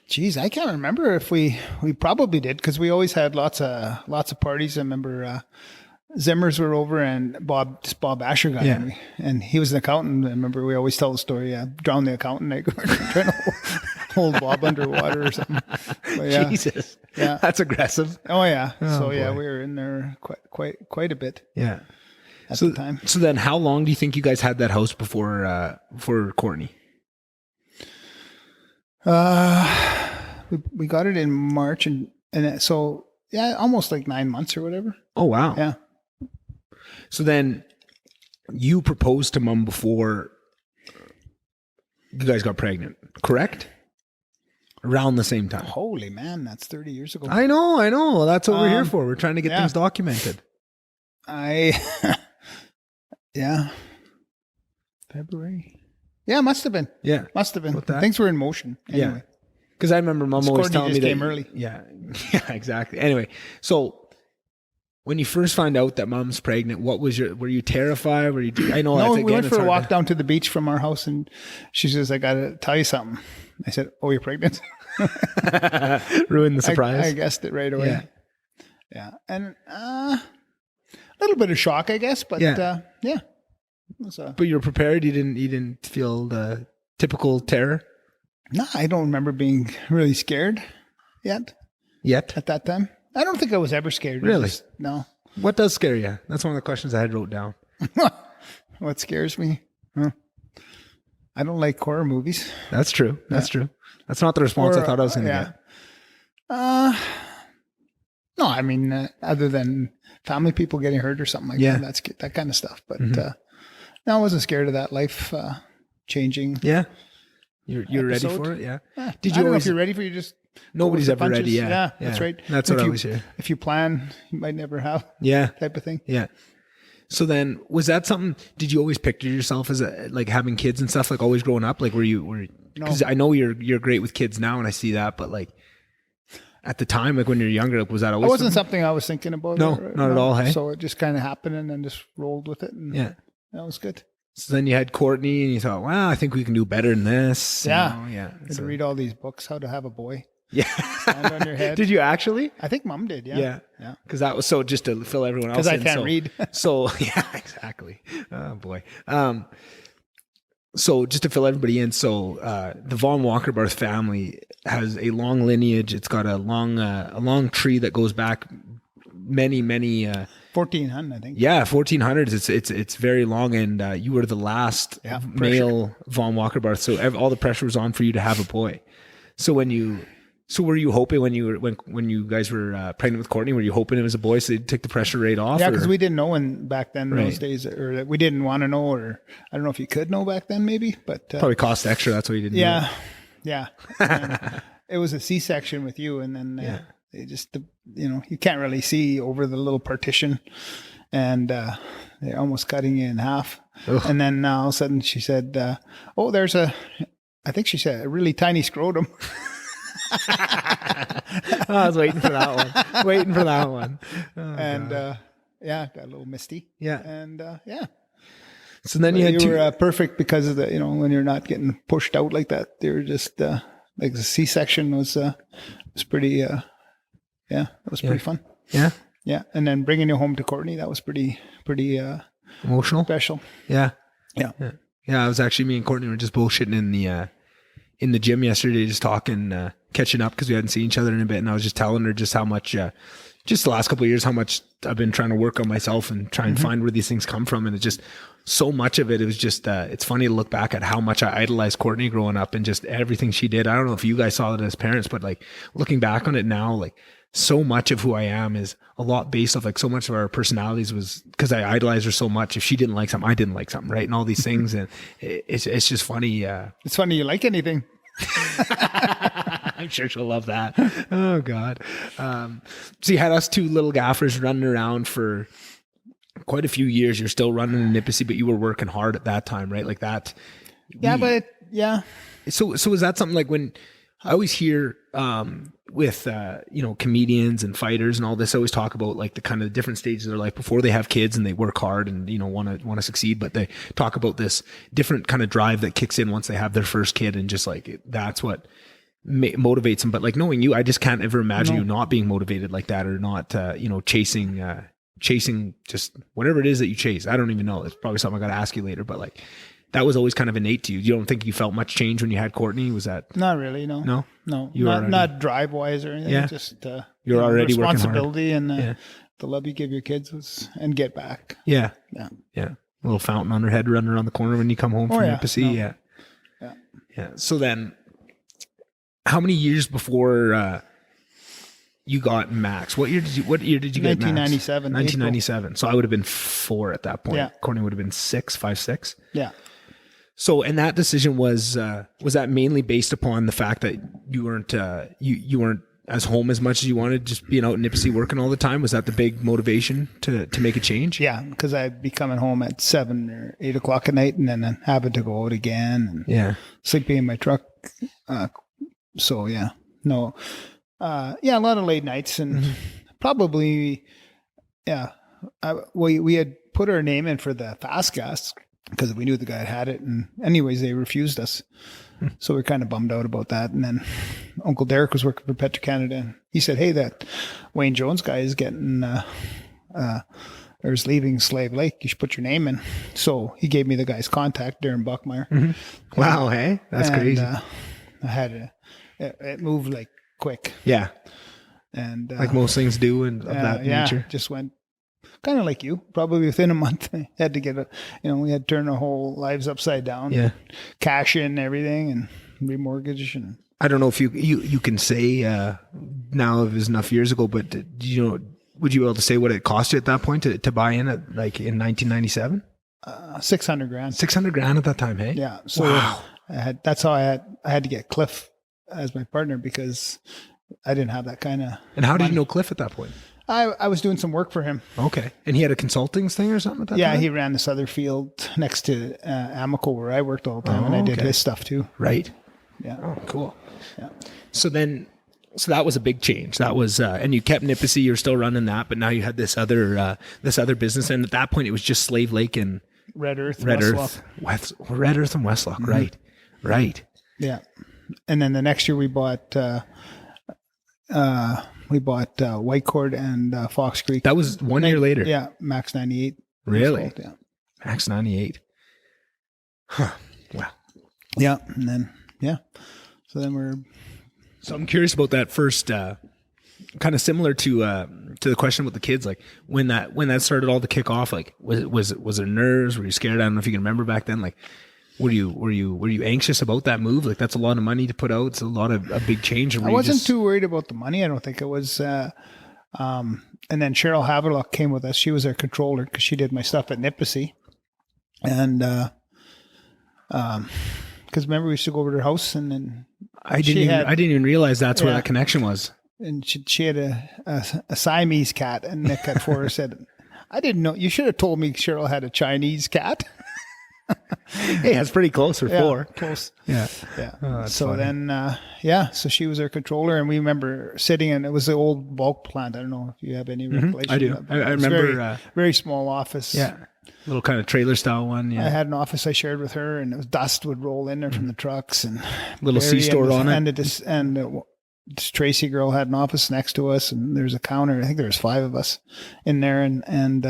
Geez, I can't remember if we probably did, because we always had lots of parties. I remember Zimmers were over, and Bob Asher got in, and he was an accountant. I remember we always tell the story, drowned the accountant. Like, trying to hold Bob underwater or something. But Jesus, that's aggressive. Oh yeah, we were in there quite a bit. Yeah, at the time. So then, how long do you think you guys had that house before Courtney? We got it in March, and so almost like 9 months or whatever. Oh wow, yeah. So then, you proposed to Mom before you guys got pregnant, correct? Around the same time. Holy man, that's 30 years ago. I know. That's what we're here for. We're trying to get things documented. February. Yeah, must have been. Yeah. Must have been. Things were in motion. Anyway. Yeah. Because I remember Mom always telling me that. Came early. Yeah. Yeah, exactly. Anyway, so when you first find out that Mom's pregnant, were you terrified? I know. No, we went for a walk down to the beach from our house, and she says, I got to tell you something. I said, oh, you're pregnant? Ruined the surprise. I guessed it right away. Yeah. And a little bit of shock, I guess, but yeah. But you're prepared? You didn't feel the typical terror? No, I don't remember being really scared yet at that time. I don't think I was ever scared. Really? No. What does scare you? That's one of the questions I had wrote down. What scares me? I don't like horror movies. That's true. That's true. That's not the response I thought I was going to get. No, I mean, other than family people getting hurt or something like that. That's that kind of stuff. But no, I wasn't scared of that life changing. Yeah. You're ready for it? Yeah. Did you? I don't know if you're ready for it. You just nobody's ever ready. Yeah. That's right. That's what I always hear. If you plan, you might never have. Yeah. Type of thing. Yeah. So then, was that something? Did you always picture yourself as like having kids and stuff? Like always growing up, like because I know you're great with kids now, and I see that, but like at the time, like when you're younger, like, was that always? It wasn't something I was thinking about. No, not at all. Hey, so it just kind of happened, and then just rolled with it, and yeah, that was good. So then you had Courtney, and you thought, "Wow, I think we can do better than this." Yeah, yeah. To read all these books, how to have a boy. Yeah. Stand on your head. Did you actually? I think Mom did. Yeah. Yeah. Because that was so just to fill everyone else in. Because I can't read. So yeah, exactly. Oh boy. So just to fill everybody in, so the von Wackerbarth family has a long lineage. It's got a long tree that goes back many 1400, I think. Yeah, 1400s. It's very long, and you were the last male von Wackerbarth. So all the pressure was on for you to have a boy. So were you hoping when you guys were pregnant with Courtney, were you hoping it was a boy so they'd take the pressure right off? Yeah, because we didn't know back then those days, or we didn't want to know, or I don't know if you could know back then, maybe, but probably cost extra. That's why you didn't. Yeah, yeah. It was a C-section with you, and then they just you can't really see over the little partition, and they're almost cutting you in half. Ugh. And then all of a sudden she said, "Oh, there's I think she said a really tiny scrotum." I was waiting for that one. Oh, and got a little misty. Yeah. And So then you were perfect because of the when you're not getting pushed out like that. You're just like the C-section was pretty. That was pretty fun. Yeah. Yeah, and then bringing you home to Courtney, that was pretty emotional, special. Yeah. I was actually, me and Courtney were just bullshitting in the gym yesterday, just talking, catching up because we hadn't seen each other in a bit, and I was just telling her just how much, just the last couple of years, how much I've been trying to work on myself and try and find where these things come from, and it's just so much of it. It was just, it's funny to look back at how much I idolized Courtney growing up and just everything she did. I don't know if you guys saw that as parents, but like looking back on it now, like so much of who I am is a lot based off, like so much of our personalities was because I idolized her so much. If she didn't like something, I didn't like something, right? And all these things. And it's just funny. It's funny you like anything. I'm sure she'll love that. Oh God. So you had us two little gaffers running around for quite a few years. You're still running in Nipissing, but you were working hard at that time, right? Like that. So is that something like when I always hear, with, comedians and fighters and all this, I always talk about like the kind of different stages of their life before they have kids and they work hard and, want to succeed, but they talk about this different kind of drive that kicks in once they have their first kid. And just like, that's what motivates them. But like knowing you, I just can't ever imagine you not being motivated like that, or not, chasing just whatever it is that you chase. I don't even know. It's probably something I got to ask you later, but like, that was always kind of innate to you. You don't think you felt much change when you had Courtney? Was that not really? No. You not drive wise or anything. Yeah. Just you're already responsibility and the love you give your kids and get back. Yeah. A little fountain on her head running around the corner when you come home from Nipissing. Yeah. So then, how many years before you got Max? What year did you get Max? 1997. 1997. So I would have been 4 at that point. Yeah. Courtney would have been 5, 6. Yeah. So, and that decision was that mainly based upon the fact that you weren't you weren't as home as much as you wanted, just being out in Nipissing working all the time? Was that the big motivation to make a change? Yeah, because I'd be coming home at 7 or 8 o'clock at night, and then having to go out again, and sleeping in my truck. A lot of late nights, and probably, we had put our name in for the fast gas because we knew the guy had it, and anyways, they refused us. So we're kind of bummed out about that. And then Uncle Derek was working for Petro-Canada, and he said, "Hey, that Wayne Jones guy is getting, or is leaving Slave Lake. You should put your name in." So he gave me the guy's contact, Darren Buckmeyer. Mm-hmm. Wow, hey, that's crazy. I had it moved like quick. Yeah. And like most things do, and of that nature. Just went kind of like you, probably within a month. Had to get we had to turn our whole lives upside down. Yeah. Cash in everything and remortgage. And I don't know if you can say now it was enough years ago, but would you be able to say what it cost you at that point to buy in at, like in 1997? $600,000. $600,000 at that time, hey? Yeah. So wow. That's how I had to get Cliff as my partner, because I didn't have that kind of. And how did you know Cliff at that point? I was doing some work for him. Okay. And he had a consulting thing or something at that time? He ran this other field next to Amico where I worked all the time, and I did his stuff too. Right. Yeah. Oh, cool. Yeah. So that was a big change. That was, and you kept Nipissey. You were still running that, but now you had this other business. And at that point, it was just Slave Lake and Red Earth, Red Westlock. and Westlock. Right. Right. Yeah. And then the next year we bought Whitecourt and Fox Creek. That was 1 year later. Yeah. Max 98. Really? Yeah. Max 98. Huh. Wow. Yeah. And then, so then So I'm curious about that first, kind of similar to the question about the kids. Like when that started all to kick off, like was there nerves? Were you scared? I don't know if you can remember back then. Like, were you anxious about that move? Like that's a lot of money to put out. It's a big change. I wasn't too worried about the money. I don't think it was. And then Cheryl Haverlock came with us. She was our controller because she did my stuff at Nipissey. And because remember we used to go over to her house and then I didn't even realize that's where that connection was. And she had a Siamese cat, and Nick at Forrest said, "I didn't know. You should have told me Cheryl had a Chinese cat." Hey, that's pretty close for 4. Close. Yeah. Yeah. Oh, so funny. then, so she was our controller, and we remember sitting in, it was the old bulk plant. I don't know if you have any recollection. I do. Of it. I It was remember. very small office. Yeah. Little kind of trailer style one. Yeah. I had an office I shared with her, and it was dust would roll in there from the trucks, and Little C-store on it. And this Tracy girl had an office next to us, and there's a counter. I think there was 5 of us in there, and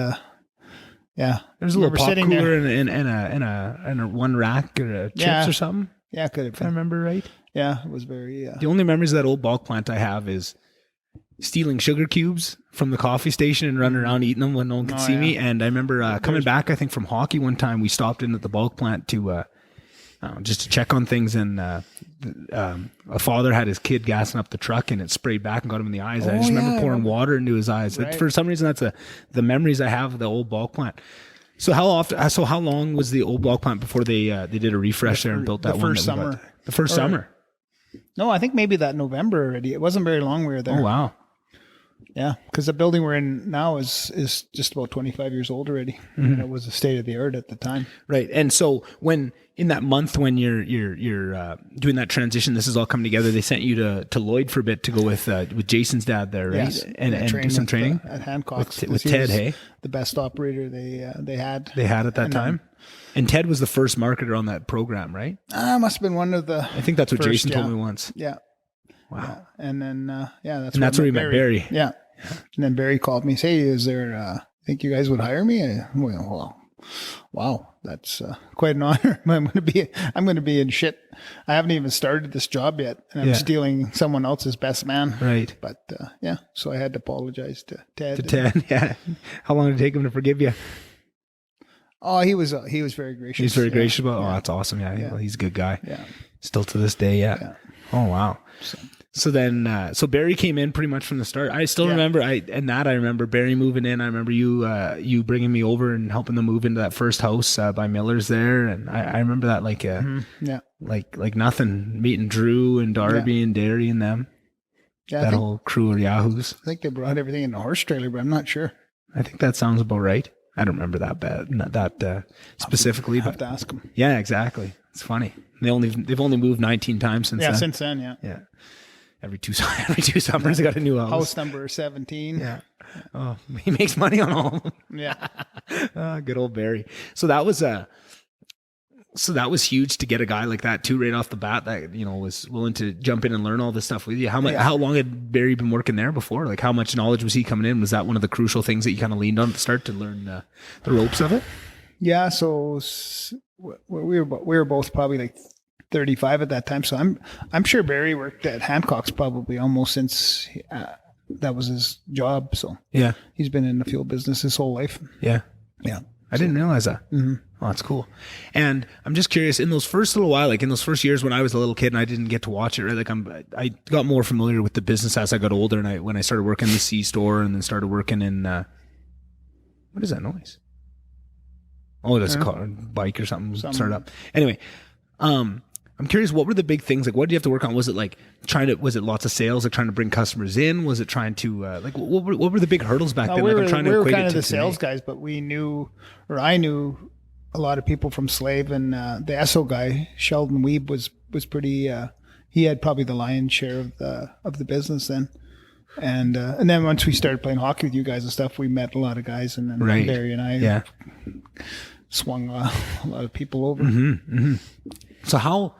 yeah, There's a little pop cooler and a one rack or chips or something. Yeah, could have If I been. remember right. Yeah, it was very. The only memories of that old bulk plant I have is stealing sugar cubes from the coffee station and running around eating them when no one could see me. And I remember coming back, I think from hockey one time, we stopped in at the bulk plant to just to check on things. And a father had his kid gassing up the truck and it sprayed back and got him in the eyes. I just remember pouring water into his eyes. Right. For some reason, that's the memories I have of the old bulk plant. So how long was the old bulk plant before they did a refresh there and built that one? First summer. The first summer. No, I think maybe that November already. It wasn't very long we were there. Oh, wow. Yeah, because the building we're in now is just about 25 years old already. And it was a state of the art at the time. Right. And so when in that month when you're doing that transition, this is all coming together. They sent you to Lloyd for a bit to go with Jason's dad there, right? Yes, And do some training at Hancock's with Ted. Hey, the best operator they had. They had at that time. And Ted was the first marketer on that program, right? Must have been one of the. I think that's what first, Jason told me once. Yeah. Wow. Yeah. And then that's where we met Barry. Yeah. And then Barry called me. Say, is there? Think you guys would hire me? Well, wow, that's quite an honor. I'm going to be in shit. I haven't even started this job yet, and I'm stealing someone else's best man. Right. But so I had to apologize to Ted. Yeah. How long did it take him to forgive you? Oh, he was very gracious. He's very gracious about. Oh, that's awesome. Yeah. He's a good guy. Yeah. Still to this day. Yeah. Oh wow. So then, so Barry came in pretty much from the start. I still remember, I remember Barry moving in. I remember you bringing me over and helping them move into that first house by Miller's there, and I remember that like like nothing. Meeting Drew and Darby and Derry and them. Yeah, that whole crew of yahoos. I think they brought everything in a horse trailer, but I'm not sure. I think that sounds about right. I don't remember that specifically. I'll have to ask them. Yeah, exactly. It's funny. They've only moved 19 times since then. Since then, yeah. Every two summers, they got a new house. House number 17. Yeah. Oh, he makes money on all of them. Yeah. Good old Barry. So that was huge to get a guy like that too, right off the bat, that, was willing to jump in and learn all this stuff with you. How long had Barry been working there before? Like, how much knowledge was he coming in? Was that one of the crucial things that you kind of leaned on at the start to learn the ropes of it? Yeah. So we were both probably like 35 at that time. So I'm sure Barry worked at Hancock's probably almost since that was his job. So yeah, he's been in the fuel business his whole life. Yeah. Yeah. I didn't realize that. Mm-hmm. Oh, that's cool. And I'm just curious, in those first little while, like in those first years when I was a little kid and I didn't get to watch it, right? Like I got more familiar with the business as I got older, and when I started working in the C store and then started working in what is that noise? Oh, that's a car, bike or something started up. Anyway, I'm curious, what were the big things? Like, what did you have to work on? Was it like was it lots of sales, like trying to bring customers in? Was it trying to, what were the big hurdles back then? We I'm trying to were equate kind it of to the today. sales guys, but I knew a lot of people from Slave, and the Esso guy, Sheldon Weeb, was pretty, he had probably the lion's share of the business then. And then once we started playing hockey with you guys and stuff, we met a lot of guys, and then Barry and I swung a lot of people over. So how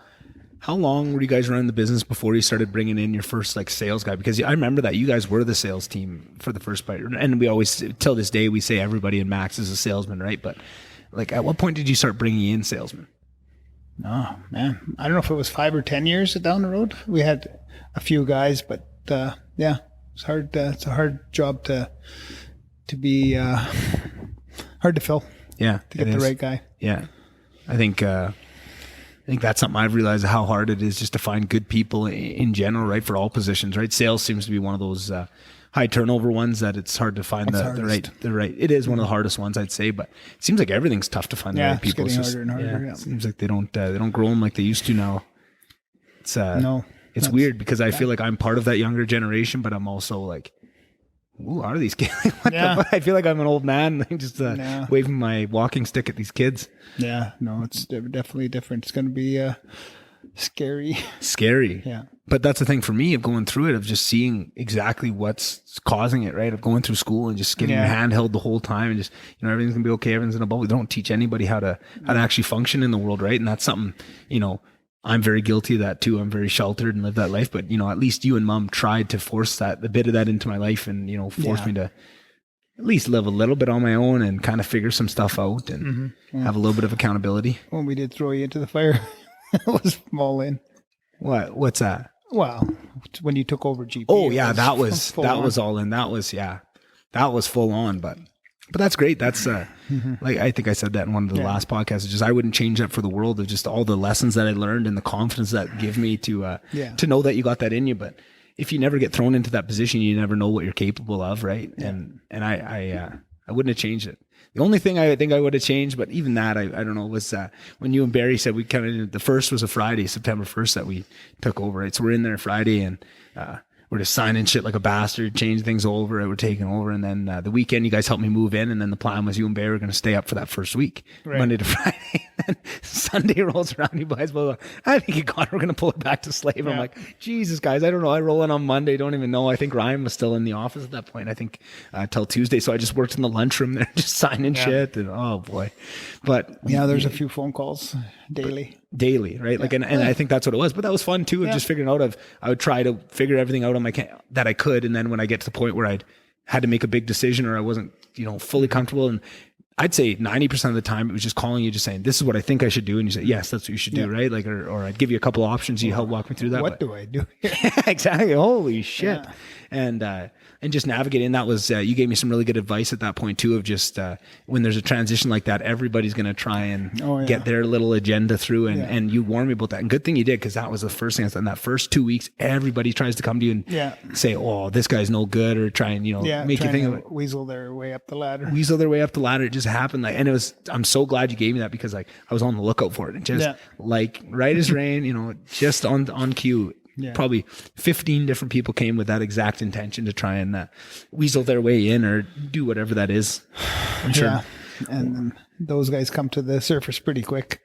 long were you guys running the business before you started bringing in your first like sales guy? Because I remember that you guys were the sales team for the first bite, and we always, till this day, we say everybody in Max is a salesman, right? But like, at what point did you start bringing in salesmen? Oh man, I don't know if it was 5 or 10 years down the road. We had a few guys, but it's hard. It's a hard job to be hard to fill. Yeah, to get the right guy. Yeah, I think that's something I've realized, how hard it is just to find good people in general, right? For all positions, right? Sales seems to be one of those high turnover ones that it's hard to find the right. It is one of the hardest ones, I'd say, but it seems like everything's tough to find the right people. It's getting harder and harder. It seems like they don't grow them like they used to now. It's no. It's weird because I feel like I'm part of that younger generation, but I'm also like, who are these kids? I feel like I'm an old man just waving my walking stick at these kids. Yeah, no, it's definitely different. It's going to be scary. Scary. Yeah. But that's the thing for me of going through it, of just seeing exactly what's causing it, right? Of going through school and just getting your hand held the whole time and just, everything's going to be okay. Everything's in a bubble. They don't teach anybody how to actually function in the world, right? And that's something, I'm very guilty of that too. I'm very sheltered and live that life, but at least you and Mom tried to force a bit of that into my life and, force me to at least live a little bit on my own and kind of figure some stuff out and have a little bit of accountability. When we did throw you into the fire, it was all in. What's that? Well, when you took over GP. Oh yeah, that was all in. That was full on, but that's great. That's like, I think I said that in one of the last podcasts. Just, I wouldn't change that for the world, of just all the lessons that I learned and the confidence that give me to know that you got that in you. But if you never get thrown into that position, you never know what you're capable of. Right. Yeah. And I wouldn't have changed it. The only thing I think I would have changed, but even that, I don't know, was when you and Barry said we the first was a Friday, September 1st, that we took over. Right. So we're in there Friday and, we're just signing shit like a bastard, changing things over. We're taking over. And then the weekend, you guys helped me move in. And then the plan was you and Barry were going to stay up for that first week, Monday to Friday. And then Sunday rolls around. You guys both, I think we're going to pull it back to Slave. Yeah. I'm like, Jesus, guys, I don't know. I roll in on Monday. Don't even know. I think Ryan was still in the office at that point. I think till Tuesday. So I just worked in the lunchroom there, just signing shit. And oh boy. But there's a few phone calls daily, right? Like, and I think that's what it was, but that was fun too. Of just figuring out I would try to figure everything out on my that I could. And then when I get to the point where I'd had to make a big decision or I wasn't, fully comfortable, and I'd say 90% of the time it was just calling you, just saying, this is what I think I should do. And you say, yes, that's what you should do. Right. Like, or I'd give you a couple of options. You help walk me through that. What do I do? Exactly. Holy shit. Yeah. And just navigating that was, you gave me some really good advice at that point too, of just, when there's a transition like that, everybody's going to try and get their little agenda through. And you warned me about that. And good thing you did, because that was the first thing I said. In that first 2 weeks, everybody tries to come to you and say, oh, this guy's no good, or try and, make you think of it. Weasel their way up the ladder. It just happened. Like, and it was, I'm so glad you gave me that, because like I was on the lookout for it, and just like right as rain, just on cue. Yeah. Probably 15 different people came with that exact intention to try and weasel their way in or do whatever that is. I'm sure. Yeah. And then those guys come to the surface pretty quick.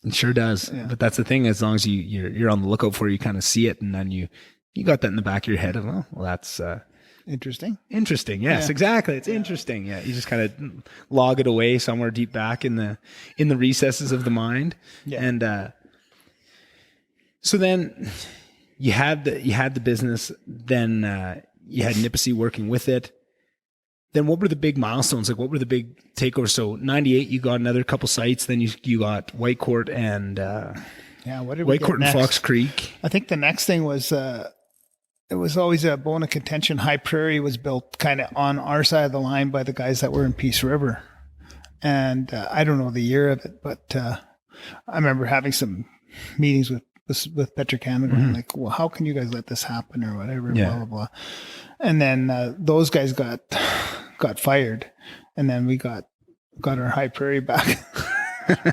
It sure does. Yeah. But that's the thing. As long as you're on the lookout for it, you kind of see it, and then you got that in the back of your head of, well, that's interesting. Interesting. Yes, exactly. It's interesting. Yeah. You just kind of log it away somewhere deep back in the recesses of the mind. Yeah. And so then you had the business, then you had Nipissey working with it. Then what were the big milestones? Like, what were the big takeovers? So 98, you got another couple sites. Then you got Whitecourt and Whitecourt and Fox Creek. I think the next thing was it was always a bone of contention. High Prairie was built kind of on our side of the line by the guys that were in Peace River, and I don't know the year of it, but I remember having some meetings with Petro-Canada, mm-hmm. like, well, how can you guys let this happen or whatever, blah, blah, blah. And then those guys got fired, and then we got our High Prairie back,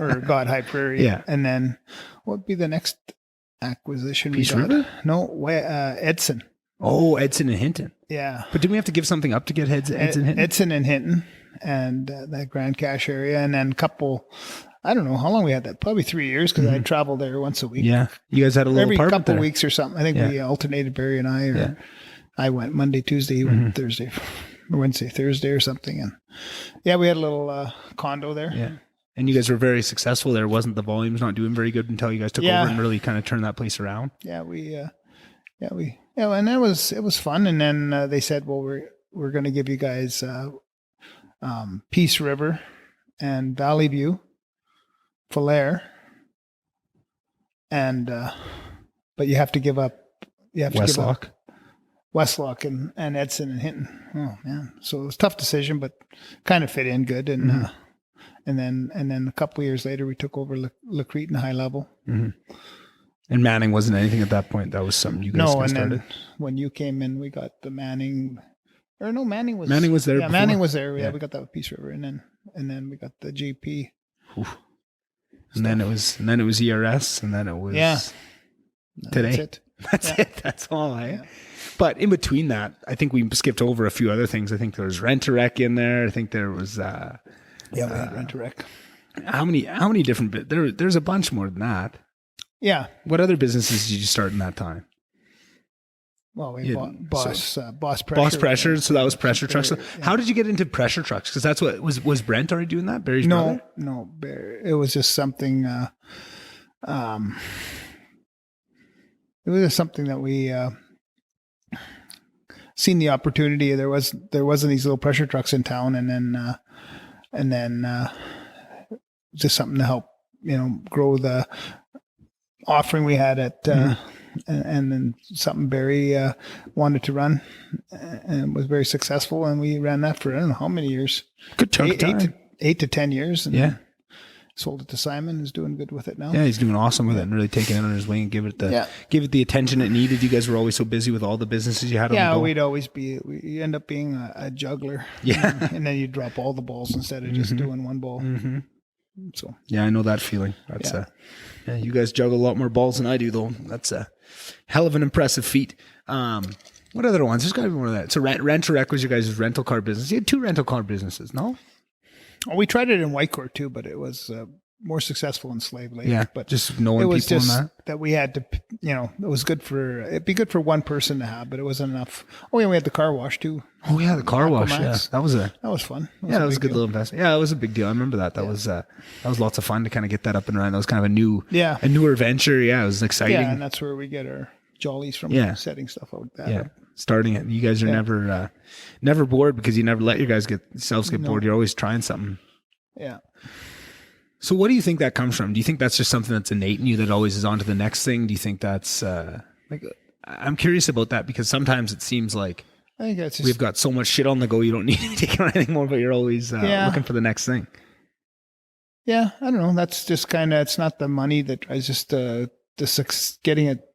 or got High Prairie. Yeah. And then what would be the next acquisition? Peace River? No, Edson. Oh, Edson and Hinton. Yeah. But didn't we have to give something up to get Edson and Hinton? Edson and Hinton and that Grand Cache area. And then a couple, I don't know how long we had that. Probably 3 years because I traveled there once a week. Yeah. You guys had a little every apartment couple there. weeks or something. I think we alternated, Barry and I. Or I went Monday, Tuesday, he went Thursday, or Wednesday, Thursday or something. And yeah, we had a little condo there. Yeah. And you guys were very successful there. Wasn't the volumes not doing very good until you guys took over and really kind of turned that place around? Yeah, and it was fun. And then they said, well, we're going to give you guys Peace River and Valley View, Falher, and but you have to give up. You have to give up Westlock and Edson and Hinton. Oh man, so it was a tough decision, but kind of fit in good. And and then a couple of years later, we took over Lacrete and High Level. Mm-hmm. And Manning wasn't anything at that point. That was something you guys started. Then when you came in, we got the Manning. Or no, Manning was there. Yeah, before. Manning was there. Yeah, we got that with Peace River, and then we got the GP. And then it was ERS, and then it was today. That's it. That's all. Yeah. But in between that, I think we skipped over a few other things. I think there was Rent-A-Wreck in there. I think there was. We had Rent-A-Wreck. How many different? There's a bunch more than that. Yeah. What other businesses did you start in that time? Well, we bought Boss Pressure. Boss Pressure. So that was pressure trucks. How did you get into pressure trucks? Because that's what was Brent already doing that? Barry's brother? No. It was just something. It was just something that we seen the opportunity. There wasn't these little pressure trucks in town, and then just something to help grow the offering we had at. And then something Barry wanted to run and was very successful. And we ran that for, I don't know how many years. Good chunk of time. 8 to 10 years. And sold it to Simon, who's doing good with it now. Yeah, he's doing awesome with it and really taking it under his wing and give it the attention it needed. You guys were always so busy with all the businesses you had on the go. We'd always we end up being a juggler. Yeah. And then you drop all the balls instead of just doing one ball. Mm-hmm. So yeah, I know that feeling. That's you guys juggle a lot more balls than I do, though. That's a hell of an impressive feat. What other ones? There's got to be more of that. So Rent-A-Wreck was your guys' rental car business. You had 2 rental car businesses, no? Oh, we tried it in Whitecourt too, but it was more successful in Slave Lake. Yeah, but just knowing it was people just in that we had to, it was good it'd be good for one person to have, but it wasn't enough. Oh yeah, we had the car wash too. Oh yeah, the car wash. Yeah, that was fun. That was a good little investment. Yeah, it was a big deal. I remember that. That was lots of fun to kind of get that up and running. That was kind of a newer venture. Yeah, it was exciting. Yeah, and that's where we get our jollies from. Setting stuff out there. Yeah. Starting it. You guys are never bored because you never let your guys get bored. You're always trying something. Yeah. So what do you think that comes from? Do you think that's just something that's innate in you that always is on to the next thing? Do you think that's I'm curious about that because sometimes it seems like I think that's we've got so much shit on the go you don't need to take on anything more, but you're always looking for the next thing. Yeah, I don't know. That's just kind of, it's not the money that drives, just getting it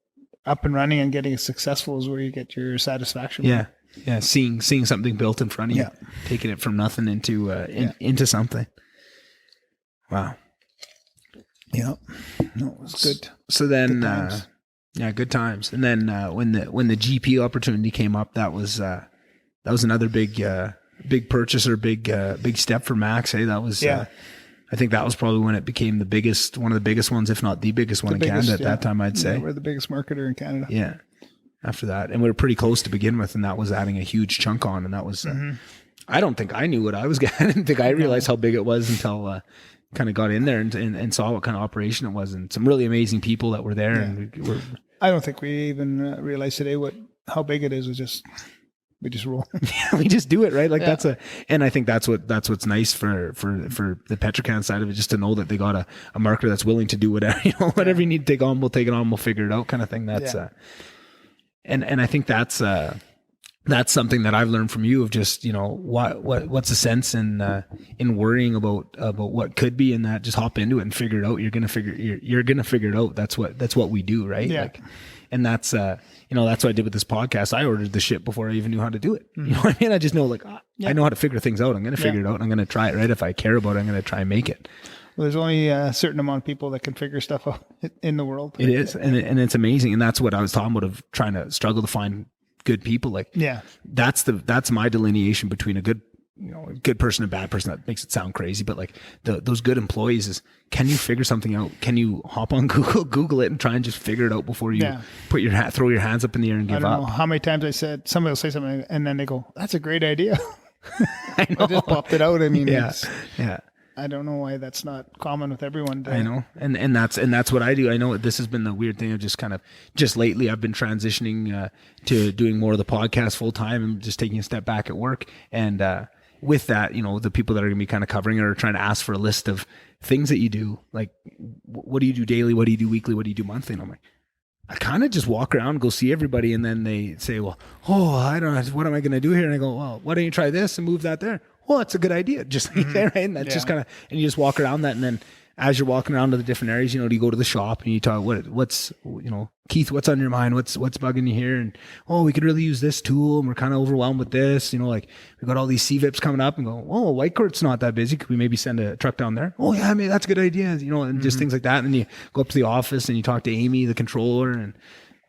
up and running and getting it successful is where you get your satisfaction. Yeah. Yeah. Seeing something built in front of you, taking it from nothing into something. Wow. Yeah. No, it was good. So then, good times. And then when the GP opportunity came up, that was another big purchase or big step for Max. Hey, that was I think that was probably when it became one of the biggest ones, if not the biggest one in Canada at that time. I'd say we're the biggest marketer in Canada. Yeah. After that, and we were pretty close to begin with, and that was adding a huge chunk on, and that was. I don't think I knew what I was getting. I didn't think I realized how big it was until kind of got in there and saw what kind of operation it was, and some really amazing people that were there. Yeah. And I don't think we even realized today how big it is. We just roll. We just do it, right? Like and I think that's what's nice for the Petrocan side of it, just to know that they got a marketer that's willing to do whatever whatever you need to take on, we'll take it on, we'll figure it out, kind of thing. That's and I think that's something that I've learned from you of just, what's the sense in worrying about what could be, and that just hop into it and figure it out. You're gonna figure it out. That's what we do, right? Yeah. And that's that's what I did with this podcast. I ordered the shit before I even knew how to do it. You know what I mean? I just know I know how to figure things out. I'm gonna figure it out, and I'm gonna try it. Right? If I care about it, I'm gonna try and make it. there's only a certain amount of people that can figure stuff out in the world. It is. And it's amazing. And that's what I was talking about, of trying to struggle to find good people. Like, yeah, that's my delineation between a good person and bad person. That makes it sound crazy, but like those good employees is, can you figure something out? Can you hop on Google it and try and just figure it out before you throw your hands up in the air and give up? I don't know how many times I said, somebody will say something and then they go, that's a great idea. I just popped it out. I mean, yeah. I don't know why that's not common with everyone. I know. And that's what I do. I know this has been the weird thing of just lately I've been transitioning to doing more of the podcast full time and just taking a step back at work. And with that, the people that are going to be kind of covering it are trying to ask for a list of things that you do. Like, what do you do daily? What do you do weekly? What do you do monthly? And I'm like, I kind of just walk around, go see everybody. And then they say, well, I don't know. What am I going to do here? And I go, well, why don't you try this and move that there? Well, it's a good idea. Just like that, right? And that's just kind of, and you just walk around that. And then as you're walking around to the different areas, you go to the shop and you talk, what's Keith, what's on your mind? What's bugging you here? And, we could really use this tool and we're kind of overwhelmed with this, like we got all these CVIPs coming up and go, White Court's not that busy. Could we maybe send a truck down there? Oh yeah, I mean, that's a good idea. And just things like that. And then you go up to the office and you talk to Amy, the controller, and,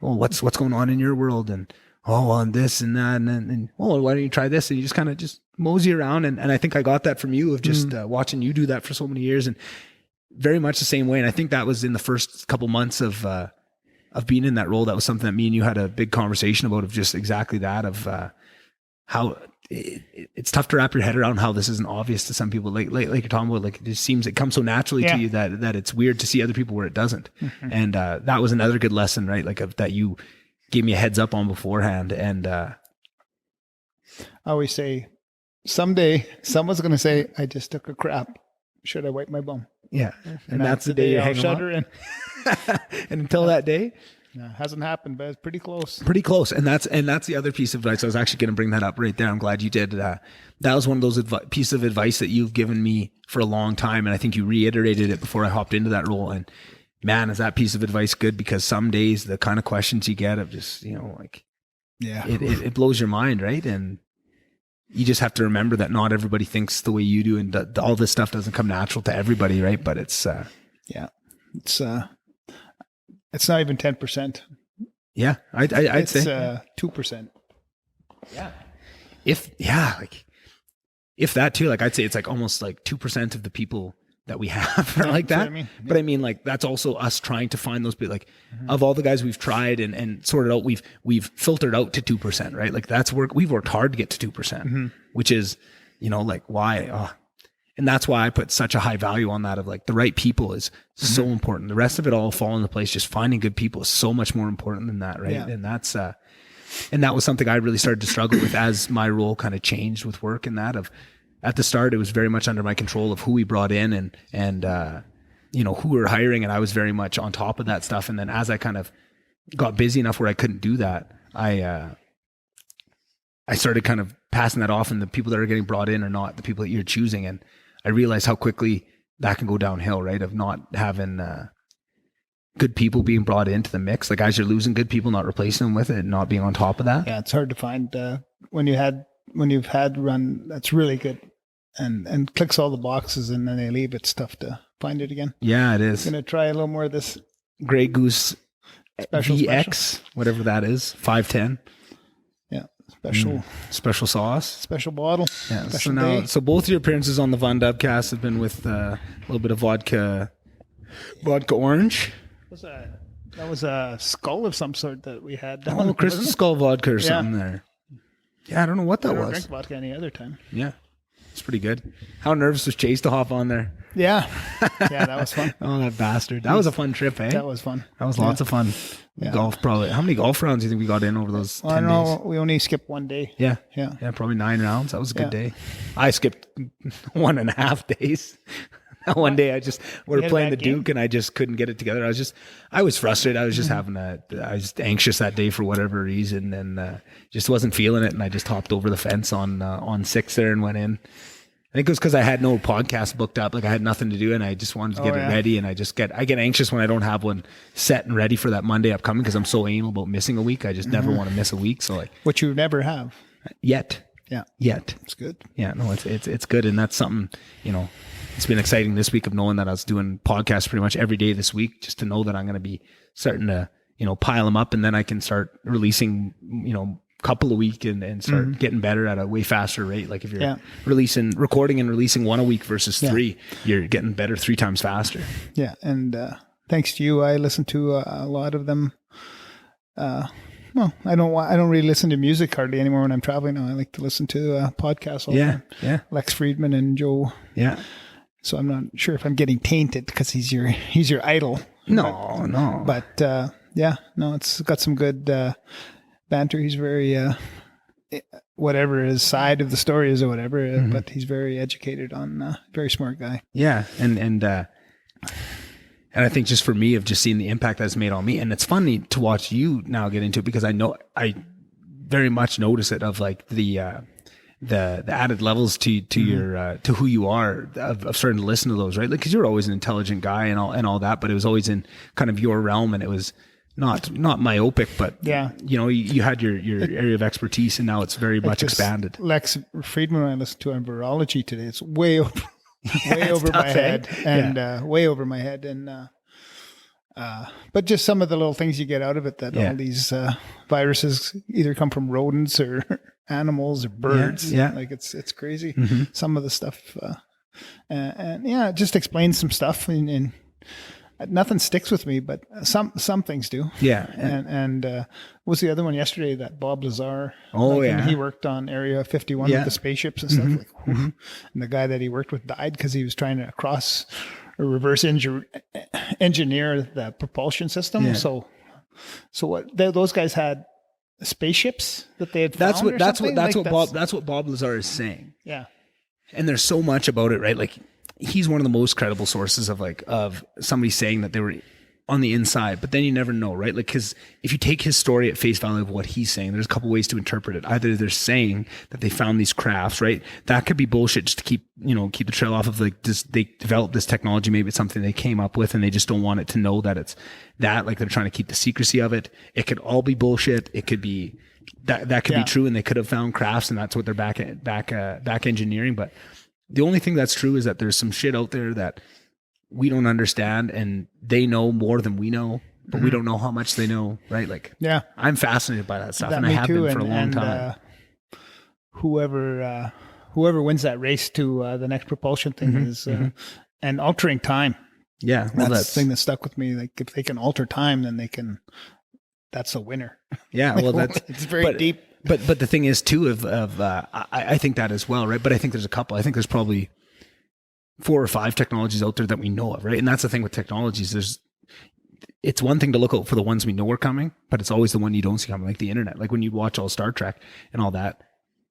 what's going on in your world? And, on this and that. And why don't you try this? And you just kind of just mosey around. And I think I got that from you of just watching you do that for so many years, and very much the same way. And I think that was in the first couple months of being in that role. That was something that me and you had a big conversation about, of just exactly that, of how it's tough to wrap your head around how this isn't obvious to some people. Like you're talking about, like, it just seems it comes so naturally to you that it's weird to see other people where it doesn't. And that was another good lesson, right? Like, that you gave me a heads up on beforehand. And I always say, someday someone's going to say, I just took a crap. Should I wipe my bum? Yeah. And that's the day you hang shudder in. And until that day, hasn't happened, but it's pretty close. Pretty close. And that's the other piece of advice. I was actually going to bring that up right there. I'm glad you did. That was one of those pieces of advice that you've given me for a long time. And I think you reiterated it before I hopped into that role. And man, is that piece of advice good? Because some days the kind of questions you get of just, it blows your mind. Right. And you just have to remember that not everybody thinks the way you do, and that all this stuff doesn't come natural to everybody. Right. But it's not even 10%. Yeah. I'd say 2%. Yeah. If that too, like, I'd say it's like almost like 2% of the people that we have are like that. But I mean, like, that's also us trying to find those people, like, of all the guys we've tried and sorted out, we've filtered out to 2%, right? Like, that's work. We've worked hard to get to 2%, which is, like, why, and that's why I put such a high value on that, of like, the right people is so important. The rest of it all fall into place. Just finding good people is so much more important than that. Right. Yeah. And that's, and that was something I really started to struggle with as my role kind of changed with work, and that of, at the start, it was very much under my control of who we brought in and who we were hiring. And I was very much on top of that stuff. And then as I kind of got busy enough where I couldn't do that, I started kind of passing that off, and the people that are getting brought in are not the people that you're choosing. And I realized how quickly that can go downhill, right? Of not having good people being brought into the mix. Like, as you're losing good people, not replacing them with it, and not being on top of that. Yeah, it's hard to find when you've had run that's really good and clicks all the boxes and then they leave. It's tough to find it again. Yeah, it is. I'm going to try a little more of this Grey Goose VX, whatever that is, 510. Yeah, special sauce, special bottle. Yeah. Special So both your appearances on the Von Dubcast have been with a little bit of vodka orange. That was a skull of some sort that we had. Crystal Skull vodka or something there. Yeah, I don't know what that was. I don't drink vodka any other time. Yeah, it's pretty good. How nervous was Chase to hop on there? Yeah, that was fun. Oh, that bastard. That was a fun trip, eh? That was fun. That was lots of fun. Yeah. Golf, probably. How many golf rounds do you think we got in over those 10 days? I don't know. We only skipped one day. Yeah, probably 9 rounds. That was a good day. I skipped 1.5 days. One day we were playing the Duke and I just couldn't get it together. I was frustrated. I was just I was anxious that day for whatever reason, and just wasn't feeling it. And I just hopped over the fence on 6 there and went in. I think it was because I had no podcast booked up. Like, I had nothing to do, and I just wanted to get it ready. And I get anxious when I don't have one set and ready for that Monday upcoming, because I'm so anal about missing a week. I just never want to miss a week. So, like, which you never have yet. Yeah. Yet. It's good. Yeah. No, it's good. And that's something, it's been exciting this week of knowing that I was doing podcasts pretty much every day this week, just to know that I'm going to be starting to, pile them up, and then I can start releasing, couple a week and start getting better at a way faster rate. Like if you're recording and releasing one a week versus 3, you're getting better 3 times faster. Yeah. And thanks to you, I listen to a lot of them. Well, I don't really listen to music hardly anymore when I'm traveling now. I like to listen to podcasts all the time. Yeah. Lex Friedman and Joe. Yeah. So I'm not sure if I'm getting tainted because he's your idol. No. But it's got some good banter. He's very whatever his side of the story is or whatever, but he's very educated on very smart guy. Yeah, and I think just for me, of just seeing the impact that's made on me, and it's funny to watch you now get into it, because I know I very much notice it, of like the added levels to your to who you are, of starting to listen to those, right? Like, because you're always an intelligent guy and all that, but it was always in kind of your realm, and it was not myopic, but you had your area of expertise, and now it's very much expanded. Lex Friedman, I listened to on virology today, it's way over. Way over my head, and way over my head, and but just some of the little things you get out of it, that all these viruses either come from rodents or animals or birds. Like it's crazy. Some of the stuff, and it just explains some stuff, and nothing sticks with me, but some things do. And what was the other one yesterday? That Bob Lazar. And he worked on Area 51 with the spaceships and stuff. And the guy that he worked with died because he was trying to cross or reverse engineer the propulsion system. So what those guys had spaceships that they had found. That's what Bob Lazar is saying. Yeah. And there's so much about it, right? Like, he's one of the most credible sources of somebody saying that they were on the inside, but then you never know, right? Like, because if you take his story at face value of what he's saying, there's a couple ways to interpret it. Either they're saying that they found these crafts, right? That could be bullshit, just to keep the trail off of, like, this, they developed this technology. Maybe it's something they came up with and they just don't want it to know that it's that, like, they're trying to keep the secrecy of it. It could all be bullshit. It could be that could be true, and they could have found crafts, and that's what they're back engineering. But the only thing that's true is that there's some shit out there that we don't understand, and they know more than we know, but we don't know how much they know, right? Like, I'm fascinated by that stuff, and I have been for a long time. Whoever wins that race to the next propulsion thing is and altering time. Yeah, well, that's the thing that stuck with me. Like, if they can alter time, then they can. That's a winner. Yeah, well, it's very deep. But the thing is too, I think that as well, right? But I think there's a couple. I think there's probably 4 or 5 technologies out there that we know of, right? And that's the thing with technologies. It's one thing to look out for the ones we know are coming, but it's always the one you don't see coming, like the internet. Like when you watch all Star Trek and all that,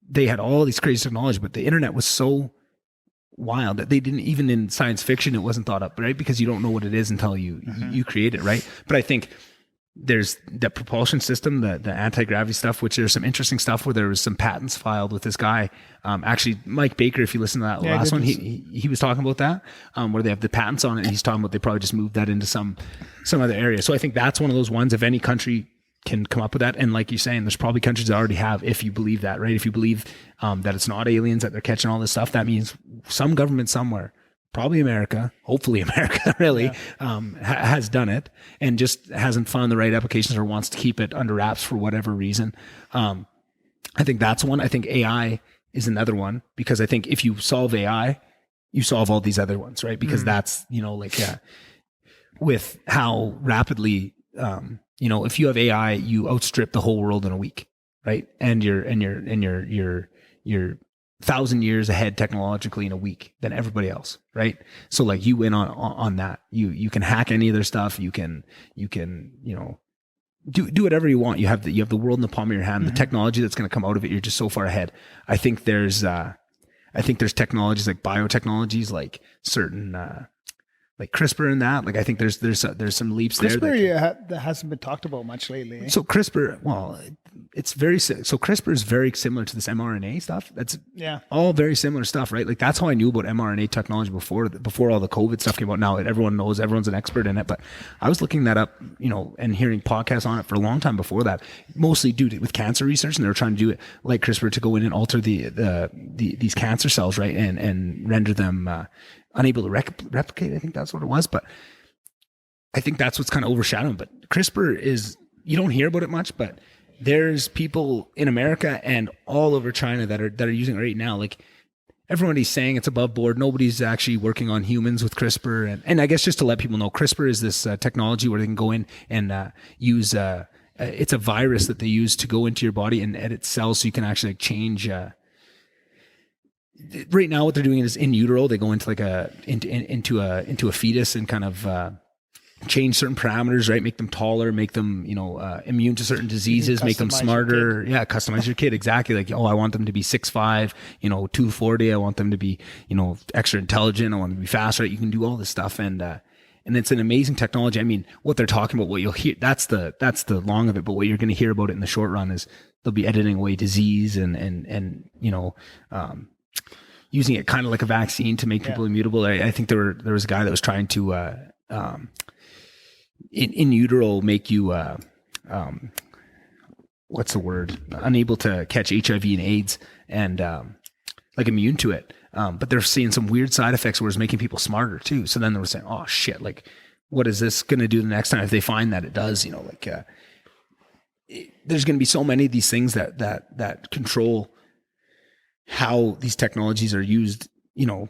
they had all these crazy technology, but the internet was so wild that they didn't, even in science fiction, it wasn't thought up, right? Because you don't know what it is until you create it, right? But I think there's the propulsion system, the anti-gravity stuff, which there's some interesting stuff where there was some patents filed with this guy. Actually, Mike Baker, if you listen to that last one, he was talking about that, where they have the patents on it. And he's talking about they probably just moved that into some other area. So I think that's one of those ones, if any country can come up with that. And like you're saying, there's probably countries that already have, if you believe that, right? If you believe that it's not aliens, that they're catching all this stuff, that means some government somewhere, probably America, hopefully America really, has done it and just hasn't found the right applications or wants to keep it under wraps for whatever reason. I think that's one. I think AI is another one, because I think if you solve AI, you solve all these other ones, right? Because that's, with how rapidly, if you have AI, you outstrip the whole world in a week, right? And you're 1,000 years ahead technologically in a week than everybody else, right? So like you win on that. You can hack any of their stuff. You can do whatever you want. You have the world in the palm of your hand. The technology that's going to come out of it, you're just so far ahead. I think there's technologies like biotechnologies, like certain like CRISPR and that. Like I think there's some leaps there. CRISPR that hasn't been talked about much lately. So CRISPR, well, it's very, so CRISPR is very similar to this mRNA stuff. That's all very similar stuff, right? Like that's how I knew about mRNA technology before all the COVID stuff came out. Now everyone knows, everyone's an expert in it, but I was looking that up, you know, and hearing podcasts on it for a long time before that, mostly due to with cancer research. And they were trying to do it like CRISPR to go in and alter these cancer cells, right? And render them unable to replicate. I think that's what it was. But I think that's what's kind of overshadowing. But CRISPR is, you don't hear about it much, but there's people in America and all over China that are using it right now. Like everybody's saying it's above board. Nobody's actually working on humans with CRISPR. And I guess just to let people know, CRISPR is this technology where they can go in and use, it's a virus that they use to go into your body and edit cells so you can actually like change, right now what they're doing is in utero, they go into like into a fetus and kind of, change certain parameters, right? Make them taller, make them, you know, immune to certain diseases, make them smarter. Yeah. Customize your kid. Exactly. Like, oh, I want them to be 6'5", you know, 240. I want them to be, you know, extra intelligent. I want them to be fast, right? You can do all this stuff. And it's an amazing technology. I mean, what they're talking about, what you'll hear, that's the long of it. But what you're going to hear about it in the short run is they'll be editing away disease and, you know, using it kind of like a vaccine to make people immutable. I think there was a guy that was trying to, in utero make you what's the word, unable to catch HIV and AIDS and like immune to it, but they're seeing some weird side effects where it's making people smarter too. So then they were saying, oh shit, like what is this going to do the next time if they find that it does, you know, like there's going to be so many of these things that control how these technologies are used, you know,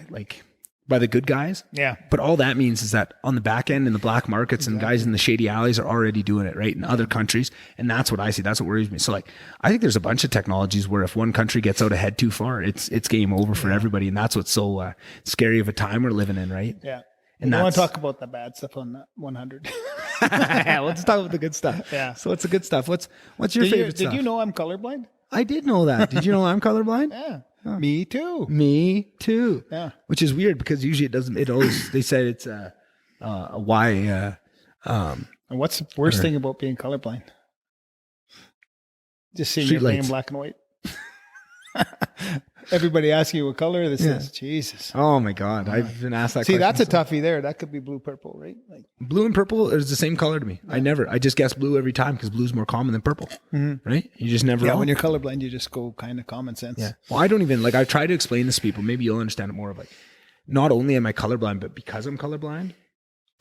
like by the good guys. Yeah. But all that means is that on the back end in the black markets and guys in the shady alleys are already doing it, right? In other countries. And that's what I see. That's what worries me. So like, I think there's a bunch of technologies where if one country gets out ahead too far, it's game over for everybody. And that's what's so scary of a time we're living in, right? Yeah. And I want to talk about the bad stuff on 100. Yeah, let's talk about the good stuff. Yeah. So what's the good stuff? What's your favorite stuff? Did you know I'm colorblind? I did know that. Did you know I'm colorblind? Yeah. Huh. Me too. Me too. Yeah. Which is weird because usually it always, they said it's a Y. And what's the worst thing about being colorblind? Just seeing everything in black and white. Everybody asks you what color this is. Jesus. Oh my God. I've been asked that question. See, that's a toughie there. That could be blue, purple, right? Like blue and purple is the same color to me. I just guess blue every time because blue's more common than purple. Mm-hmm. Right? You just never know. When you're colorblind, you just go kind of common sense. Yeah. Well, I don't even, like, I've tried to explain this to people. Maybe you'll understand it more of like, not only am I colorblind, but because I'm colorblind,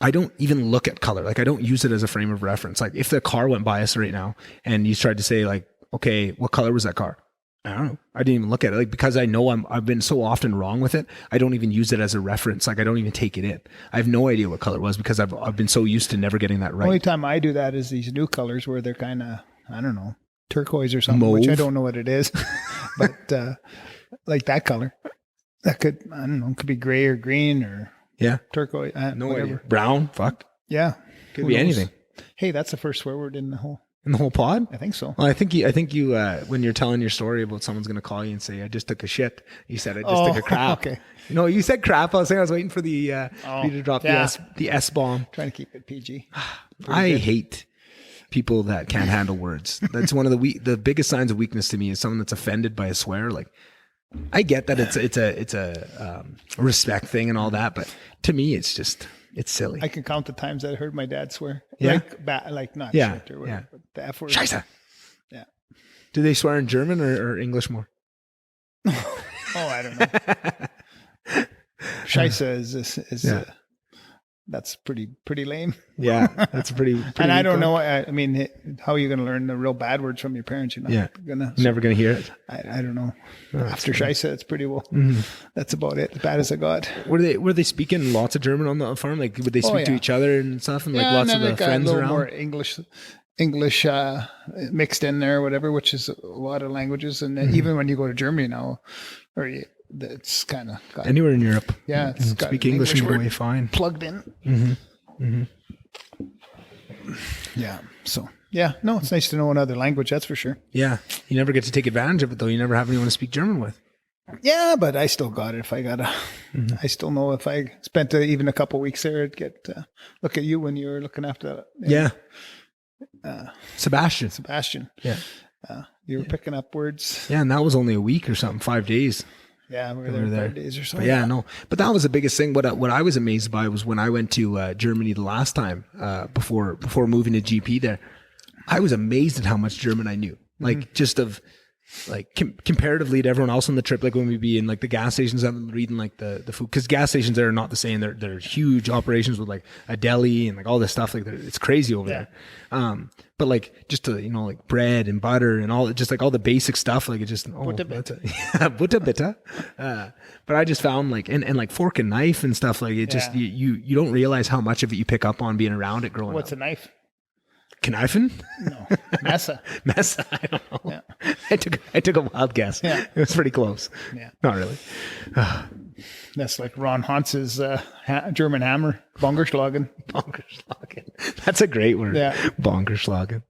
I don't even look at color. Like I don't use it as a frame of reference. Like if the car went by us right now and you tried to say like, okay, what color was that car? I don't know. I didn't even look at it. Like, because I know I've been so often wrong with it. I don't even use it as a reference. Like I don't even take it in. I have no idea what color it was because I've been so used to never getting that right. The only time I do that is these new colors where they're kind of, I don't know, turquoise or something, Mauve. Which I don't know what it is, but like that color, that could, I don't know, it could be gray or green or turquoise. No whatever. idea. Brown. Fuck. Yeah. Could be anything. Hey, that's the first swear word in the whole pod? I think so. Well, I think you when you're telling your story about someone's going to call you and say, I just took a shit. You said, I just took a crap. Okay. No, you said crap. I was waiting for the, you to drop the S bomb. Trying to keep it PG. I hate people that can't handle words. That's one of the biggest signs of weakness to me is someone that's offended by a swear. Like, I get that it's a respect thing and all that, but to me, it's silly. I can count the times that I heard my dad swear. Yeah. Like not shit or whatever. But the F word. Scheiße. Yeah. Do they swear in German or English more? Oh, I don't know. Scheiße is that's pretty lame. Yeah, that's pretty and I don't know. I mean, how are you going to learn the real bad words from your parents? You're not never going to hear it. I don't know. After Scheiße, it's pretty well. Mm-hmm. That's about it. As bad as I got. Were they speaking lots of German on the farm? Like, would they speak to each other and stuff? And like lots of the friends around? More English mixed in there, whatever, which is a lot of languages. And even when you go to Germany now, it's kind of got anywhere in Europe. Yeah, it's got speak English and go away fine. Plugged in. Mm-hmm. Mm-hmm. Yeah. So no, it's nice to know another language. That's for sure. Yeah, you never get to take advantage of it though. You never have anyone to speak German with. Yeah, but I still got it. If I gotta, I still know if I spent even a couple of weeks there, I'd get look at you when you were looking after that. Yeah. Sebastian. Yeah. You were picking up words. Yeah, and that was only a week or something, 5 days. Yeah, we were there 5 days or so. But but that was the biggest thing. What I was amazed by was when I went to Germany the last time before moving to GP there. I was amazed at how much German I knew. Like just of like comparatively to everyone else on the trip. Like when we'd be in like the gas stations, I'm reading like the food, because gas stations there are not the same. They're huge operations with like a deli and like all this stuff. Like it's crazy over there. But like just to, like bread and butter and all, just like all the basic stuff. Like it just butter bitter. But I just found like and like fork and knife and stuff. Like it just you don't realize how much of it you pick up on being around it growing up. What's a knife? Kneifen? No, Messa. I don't know. Yeah. I took a wild guess. Yeah. It was pretty close. Yeah. Not really. That's like Ron Hans's German hammer, Bongerschlagen. That's a great word. Yeah. Bongerschlagen.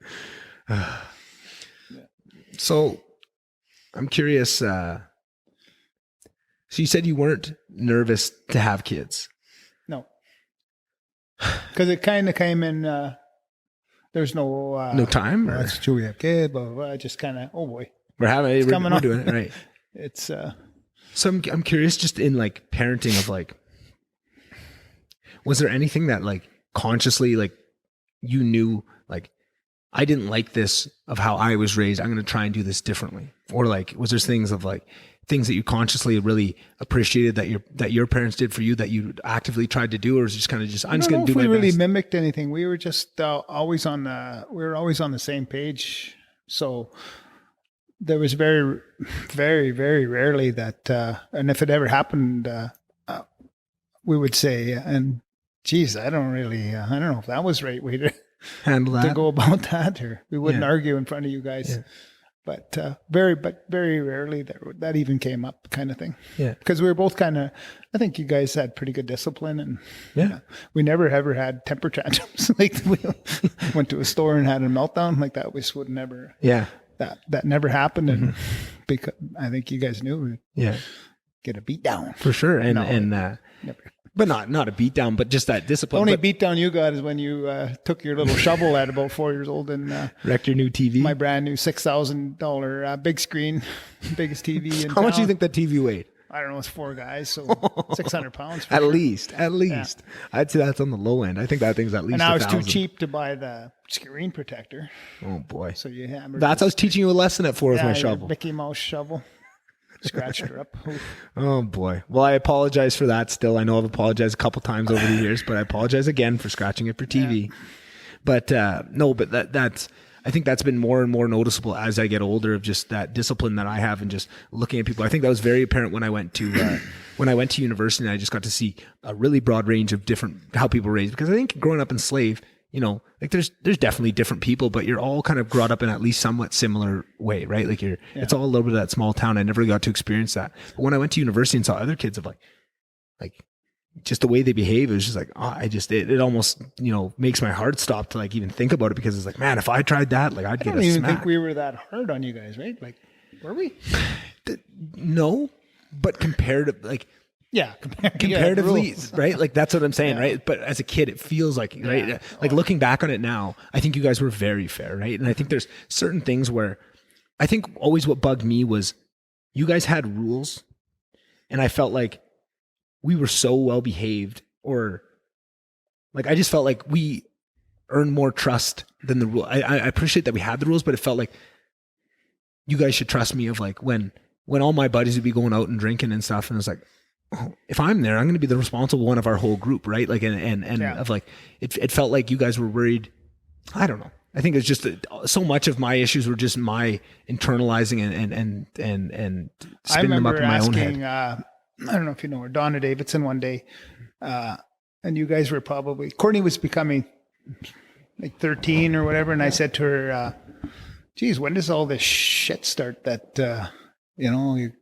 So I'm curious. So you said you weren't nervous to have kids. No. Because it kind of came in... There's no time. That's true. We have kids. Blah, blah, blah. Just kind of. Oh boy, we're doing it right. It's. So I'm curious, just in like parenting of like, was there anything that like consciously like you knew like I didn't like this of how I was raised, I'm going to try and do this differently, or like was there things that you consciously really appreciated that your parents did for you that you actively tried to do, or was it just kind of I'm just going to do my best? We really mimicked anything. We were just always on the same page. So there was very, very, very rarely that, and if it ever happened, we would say, and geez, I don't know if that was the right way to handle that, to go about that, or we wouldn't argue in front of you guys. Yeah. But very rarely that even came up, kind of thing. Yeah. Because we were both kind of, I think you guys had pretty good discipline, and we never ever had temper tantrums. Like we went to a store and had a meltdown like that. We would never. Yeah. That never happened, and because I think you guys knew. Yeah. Get a beat down for sure, never. But not a beat down, but just that discipline. The only beat down you got is when you took your little shovel at about 4 years old and wrecked your new TV. My brand new $6,000 big screen, biggest TV in How much do you think that TV weighed? I don't know. It's 4 guys, so 600 pounds. At least. Yeah. I'd say that's on the low end. I think that thing's at least. And I was too cheap to buy the screen protector. Oh boy! So you hammered. That's I was teaching you a lesson at 4 with my shovel. Mickey Mouse shovel. Scratched her up. Oof. Oh boy. Well, I apologize for that still. I know I've apologized a couple times over the years, but I apologize again for scratching it for TV. Yeah. But that's I think that's been more and more noticeable as I get older, of just that discipline that I have and just looking at people. I think that was very apparent when I went to university, and I just got to see a really broad range of different how people raised, because I think growing up in slave, like there's definitely different people, but you're all kind of brought up in at least somewhat similar way, right? Like it's all a little bit of that small town. I never got to experience that. But when I went to university and saw other kids of like just the way they behave, it was just like, it almost, makes my heart stop to like even think about it, because it's like, man, if I tried that, like I'd get a smack. I don't even think we were that hard on you guys, right? Like, were we? No, but comparatively, right? Like that's what I'm saying, right? But as a kid, it feels like, right? Like looking back on it now, I think you guys were very fair, right? And I think there's certain things where I think always what bugged me was you guys had rules, and I felt like we were so well behaved, or like I just felt like we earned more trust than the rule. I appreciate that we had the rules, but it felt like you guys should trust me, of like when all my buddies would be going out and drinking and stuff, and it's like, oh, if I'm there, I'm going to be the responsible one of our whole group, right? Like and of like it felt like you guys were worried. I don't know. I think it's just so much of my issues were just my internalizing and spinning them up in my own head. I don't know if you know her, Donna Davidson, one day, and you guys were probably, Courtney was becoming like 13 or whatever, and I said to her, geez, when does all this shit start that, you're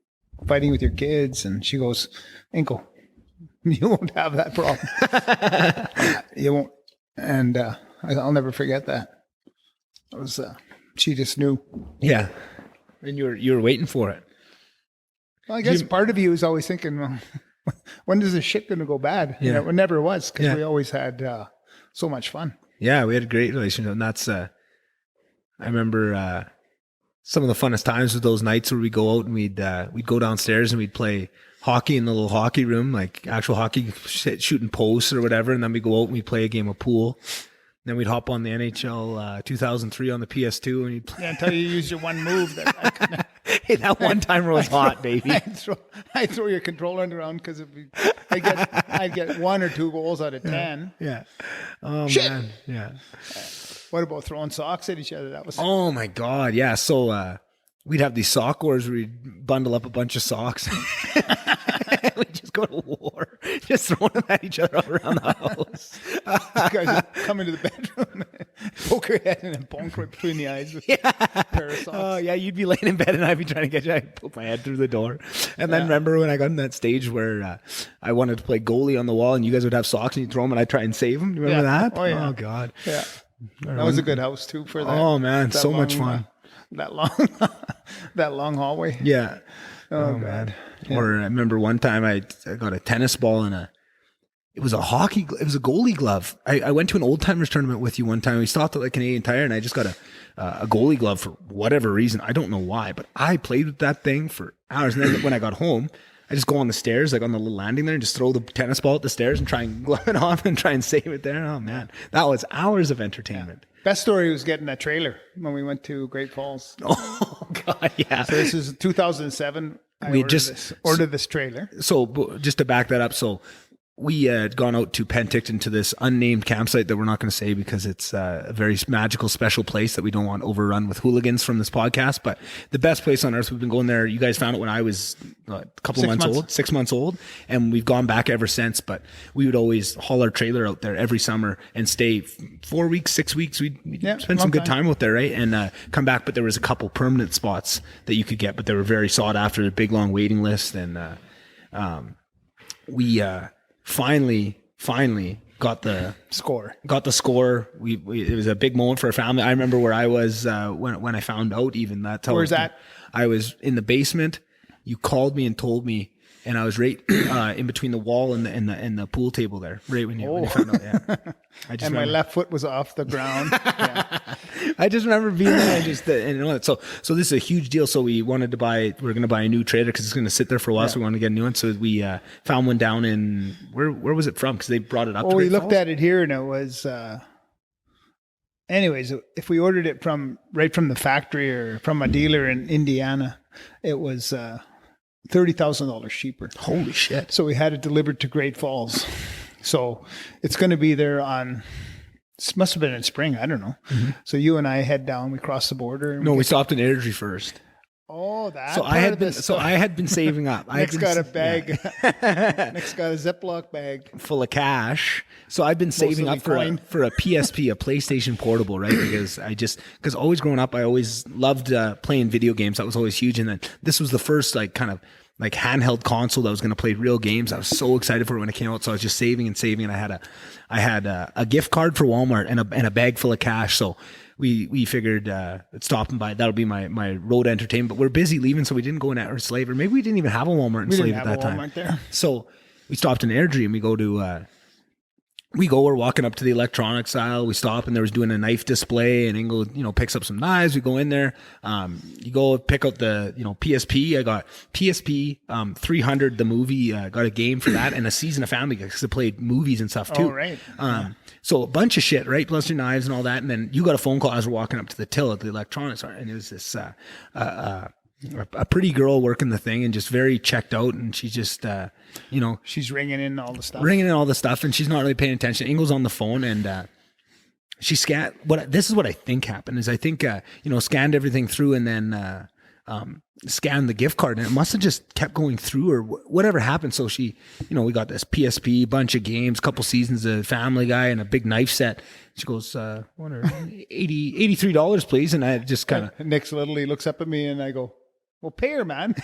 fighting with your kids? And she goes, Ingo, you won't have that problem. You won't. And I'll never forget that. It was, she just knew. Yeah. And you were waiting for it. Well, I guess part of you is always thinking, well, when is this shit going to go bad? Yeah. It never was, because we always had so much fun. Yeah, we had a great relationship, and that's I remember some of the funnest times with those nights where we go out and we'd go downstairs and we'd play hockey in the little hockey room, like actual hockey, shooting posts or whatever. And then we go out and we play a game of pool. Then we'd hop on the NHL 2003 on the PS2 and you'd play. Yeah, until you use your one move. Hey, that one timer was hot, baby. I'd throw your controller around because I'd get 1 or 2 goals out of 10. Yeah. Oh, Shit. man. Yeah. What about throwing socks at each other? That was. Oh, my God. Yeah. So we'd have these sock wars where we'd bundle up a bunch of socks. We'd just go to war, just throwing them at each other all around the house. You guys would come into the bedroom, poke your head and then bonk right between the eyes with a pair of socks. Oh, yeah, you'd be laying in bed and I'd be trying to get you. I'd poke my head through the door. And then remember when I got in that stage where I wanted to play goalie on the wall and you guys would have socks and you'd throw them and I'd try and save them. Do you remember that? Oh, yeah. Oh, God. Yeah. That was a good house, too, for that. Oh, man, that so long, much fun. That long hallway. Yeah. Oh, God. Yeah. Or I remember one time I got a tennis ball and it was a goalie glove. I went to an old timers tournament with you one time. We stopped at like Canadian Tire and I just got a goalie glove for whatever reason. I don't know why, but I played with that thing for hours. And then when I got home, I just go on the stairs, like on the little landing there and just throw the tennis ball at the stairs and try and glove it off and try and save it there. Oh man, that was hours of entertainment. Best story was getting that trailer when we went to Great Falls. Oh God, yeah. So this is 2007. I ordered this trailer. So just to back that up, so we had gone out to Penticton to this unnamed campsite that we're not going to say because it's a very magical, special place that we don't want overrun with hooligans from this podcast. But the best place on earth. We've been going there. You guys found it when I was a couple of months old, 6 months old, and we've gone back ever since. But we would always haul our trailer out there every summer and stay 4 weeks, 6 weeks. We'd spend some good time out there, right? And come back. But there was a couple permanent spots that you could get, but they were very sought after. A big long waiting list, and we finally got the score. It was a big moment for our family. I remember where I was when I found out. Even that. Where's that? I was in the basement. You called me and told me, and I was right in between the wall and the pool table there. Right when you found out. Yeah. My left foot was off the ground. Yeah. I just remember being there. So this is a huge deal. So we're going to buy a new trailer because it's going to sit there for a while. So we want to get a new one. So we found one down in where was it from? Because they brought it up. Oh, we looked at it here and it was. Anyways, if we ordered it right from the factory or from a dealer in Indiana, it was $30,000 cheaper. Holy shit! So we had it delivered to Great Falls. So it's going to be there this must have been in spring. I don't know. Mm-hmm. So you and I head down. We crossed the border. No, we stopped in Airdrie first. Oh, that. So I had been saving up. Nick's got a bag. Yeah. Nick's got a Ziploc bag full of cash. So I've been saving up for a PSP, a PlayStation Portable, right? Because always growing up, I always loved playing video games. That was always huge. And then this was the first kind of handheld console that was going to play real games. I was so excited for it when it came out. So I was just saving. And I had a gift card for Walmart and a bag full of cash. So we figured stop and buy. That'll be my road entertainment. But we're busy leaving, so we didn't go in at Slave, or maybe we didn't even have a Walmart in Slave at that time. There. So we stopped in Airdrie and we go to. We're walking up to the electronics aisle. We stop and there was doing a knife display and Ingo, picks up some knives. We go in there. You go pick out the, PSP. I got PSP 300, the movie, got a game for that and a season of Family Guy because it played movies and stuff too. Oh, right. So a bunch of shit, right? Plus your knives and all that. And then you got a phone call as we're walking up to the till at the electronics and it was this, a pretty girl working the thing and just very checked out. And she just, she's ringing in all the stuff and she's not really paying attention. Ingo's on the phone and, she scanned this is what I think happened is I think, scanned everything through and then, scanned the gift card and it must have just kept going through or whatever happened. So she, we got this PSP, bunch of games, couple seasons of Family Guy and a big knife set. She goes, $83, please. And I just kind of. Nick's little, he looks up at me and I go, Well, pay her, man.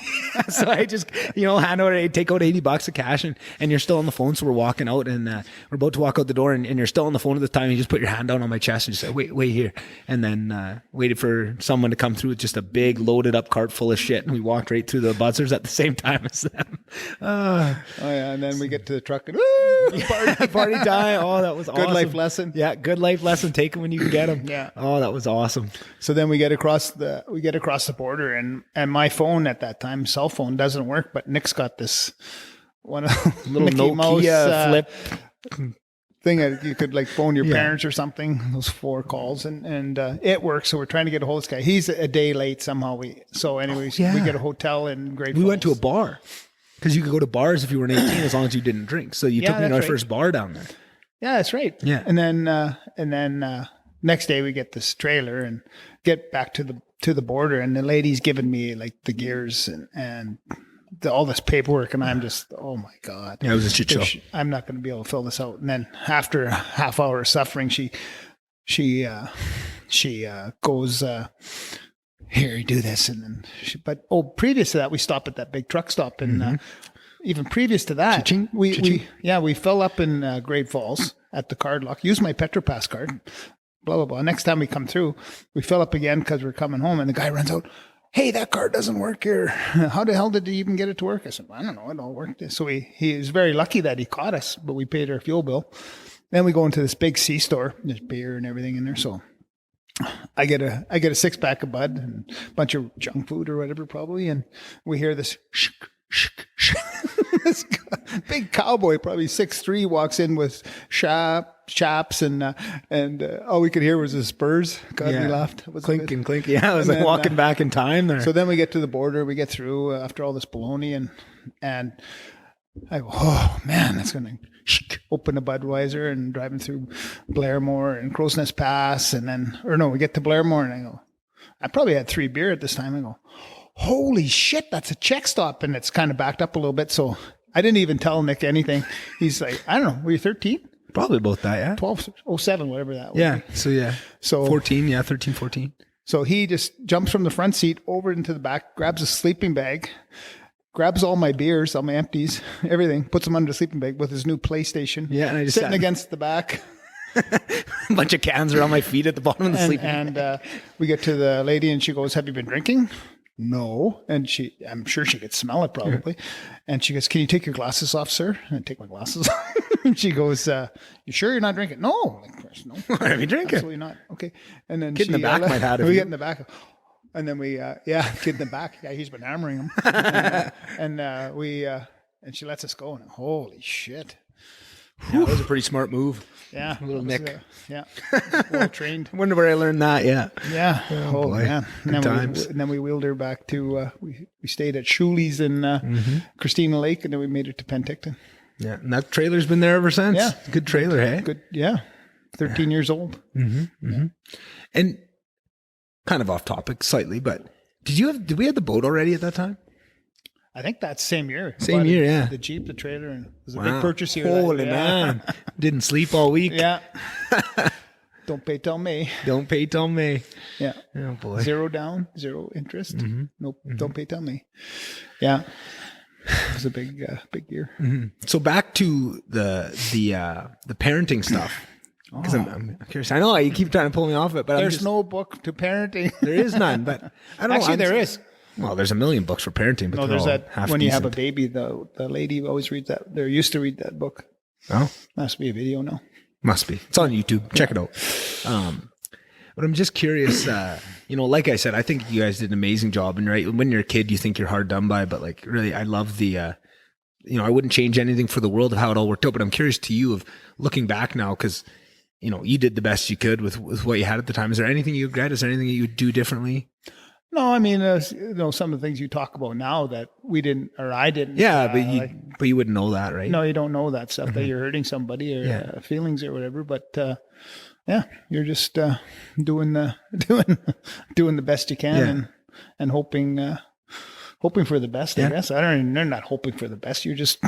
So I just, hand over, take out $80 of cash and you're still on the phone. So we're walking out and we're about to walk out the door and you're still on the phone at the time. You just put your hand down on my chest and just say, wait here. And then waited for someone to come through with just a big loaded up cart full of shit. And we walked right through the buzzers at the same time as them. Oh yeah. And then we get to the truck and woo, party time. Oh, that was awesome. Good life lesson. Yeah. Good life lesson. Take them when you can get them. Yeah. Oh, that was awesome. So then we get across the border and my phone at that time, cell phone, doesn't work, but Nick's got this one little Mickey Nokia Mouse, flip thing that you could like phone your parents or something, those 4 calls and it works. So we're trying to get a hold of this guy. He's a day late somehow. We get a hotel in Great Falls. We went to a bar because you could go to bars if you were 18 as long as you didn't drink. So you took me to our first bar down there. Yeah, that's right. Yeah. And then next day we get this trailer and get back to the border, and the lady's giving me like the gears and all this paperwork, and I'm just, oh my God. Yeah, it was a shit show. I'm not going to be able to fill this out. And then after a half hour of suffering, she goes, here, you do this. And then previous to that, we stop at that big truck stop. And even previous to that, we fill up in Great Falls at the card lock, use my Petropass card, blah, blah, blah. Next time we come through, we fill up again because we're coming home, and the guy runs out, hey, that card doesn't work here. How the hell did you even get it to work? I said, I don't know. It all worked. So he is very lucky that he caught us, but we paid our fuel bill. Then we go into this big C-store. There's beer and everything in there. So I get a 6-pack of Bud and a bunch of junk food or whatever probably. And we hear this this big cowboy, probably 6'3", walks in with chaps and all we could hear was his spurs. God, we laughed. Clink and clink. Yeah, it was like walking back in time there. So then we get to the border. We get through after all this baloney and I go, oh man, that's going to open a Budweiser and driving through Blairmore and Crow's Nest Pass. And then, we get to Blairmore and I go, I probably had 3 beer at this time. I go, holy shit, that's a check stop. And it's kind of backed up a little bit. So I didn't even tell Nick anything. He's like, I don't know, were you 13? Probably about that, yeah. 12, 07, whatever that was. Yeah, so 14, 13, 14. So he just jumps from the front seat over into the back, grabs a sleeping bag, grabs all my beers, all my empties, everything, puts them under the sleeping bag with his new PlayStation. Yeah, and I just sitting against the back. A bunch of cans are on my feet at the bottom of the sleeping bag. And we get to the lady and she goes, have you been drinking? No. And I'm sure she could smell it probably. Yeah. And she goes, can you take your glasses off, sir? And I take my glasses off. And she goes, you sure you're not drinking? No. Of course, no. Why are you drinking? Absolutely not. Okay. And then kid in the back might have it. We get in the back. And then kid in the back. Yeah, he's been hammering him. And she lets us go. And holy shit. Yeah, that was a pretty smart move. Yeah. Little Nick. Well trained. I wonder where I learned that. Yeah. Yeah. Oh man. Good times. And then we wheeled her back to, we stayed at Shuli's in Christina Lake, and then we made it to Penticton. Yeah. And that trailer's been there ever since. Yeah. Good trailer, hey? Good. Yeah. 13 years old. Mm-hmm. Mm-hmm. And kind of off topic slightly, but did we have the boat already at that time? I think that's same year. Same year, yeah. The Jeep, the trailer, and it was a big purchase here. Holy man. Didn't sleep all week. Yeah. Don't pay till May. Don't pay till May. Yeah. Oh boy. 0 down, 0 interest. Mm-hmm. Nope. Mm-hmm. Don't pay till May. Yeah. It was a big year. Mm-hmm. So back to the parenting stuff. Because I'm curious. I know you keep trying to pull me off it, but there's no book to parenting. There is none, but I don't know. Actually, there is. Well, there's a million books for parenting, but there's that when decent. You have a baby, the lady always reads that. They used to read that book. Oh, must be a video now. Must be. It's on YouTube. Check it out. But I'm just curious. Like I said, I think you guys did an amazing job. And right when you're a kid, you think you're hard done by, but like really, I love the. I wouldn't change anything for the world of how it all worked out. But I'm curious to you of looking back now because. You did the best you could with what you had at the time. Is there anything you regret? Is there anything that you would do differently? No, I mean, some of the things you talk about now that we didn't, or I didn't. Yeah, but you wouldn't know that, right? No, you don't know that stuff, that you're hurting somebody or feelings or whatever. But you're just doing the best you can and hoping for the best. I guess they're not hoping for the best. You're just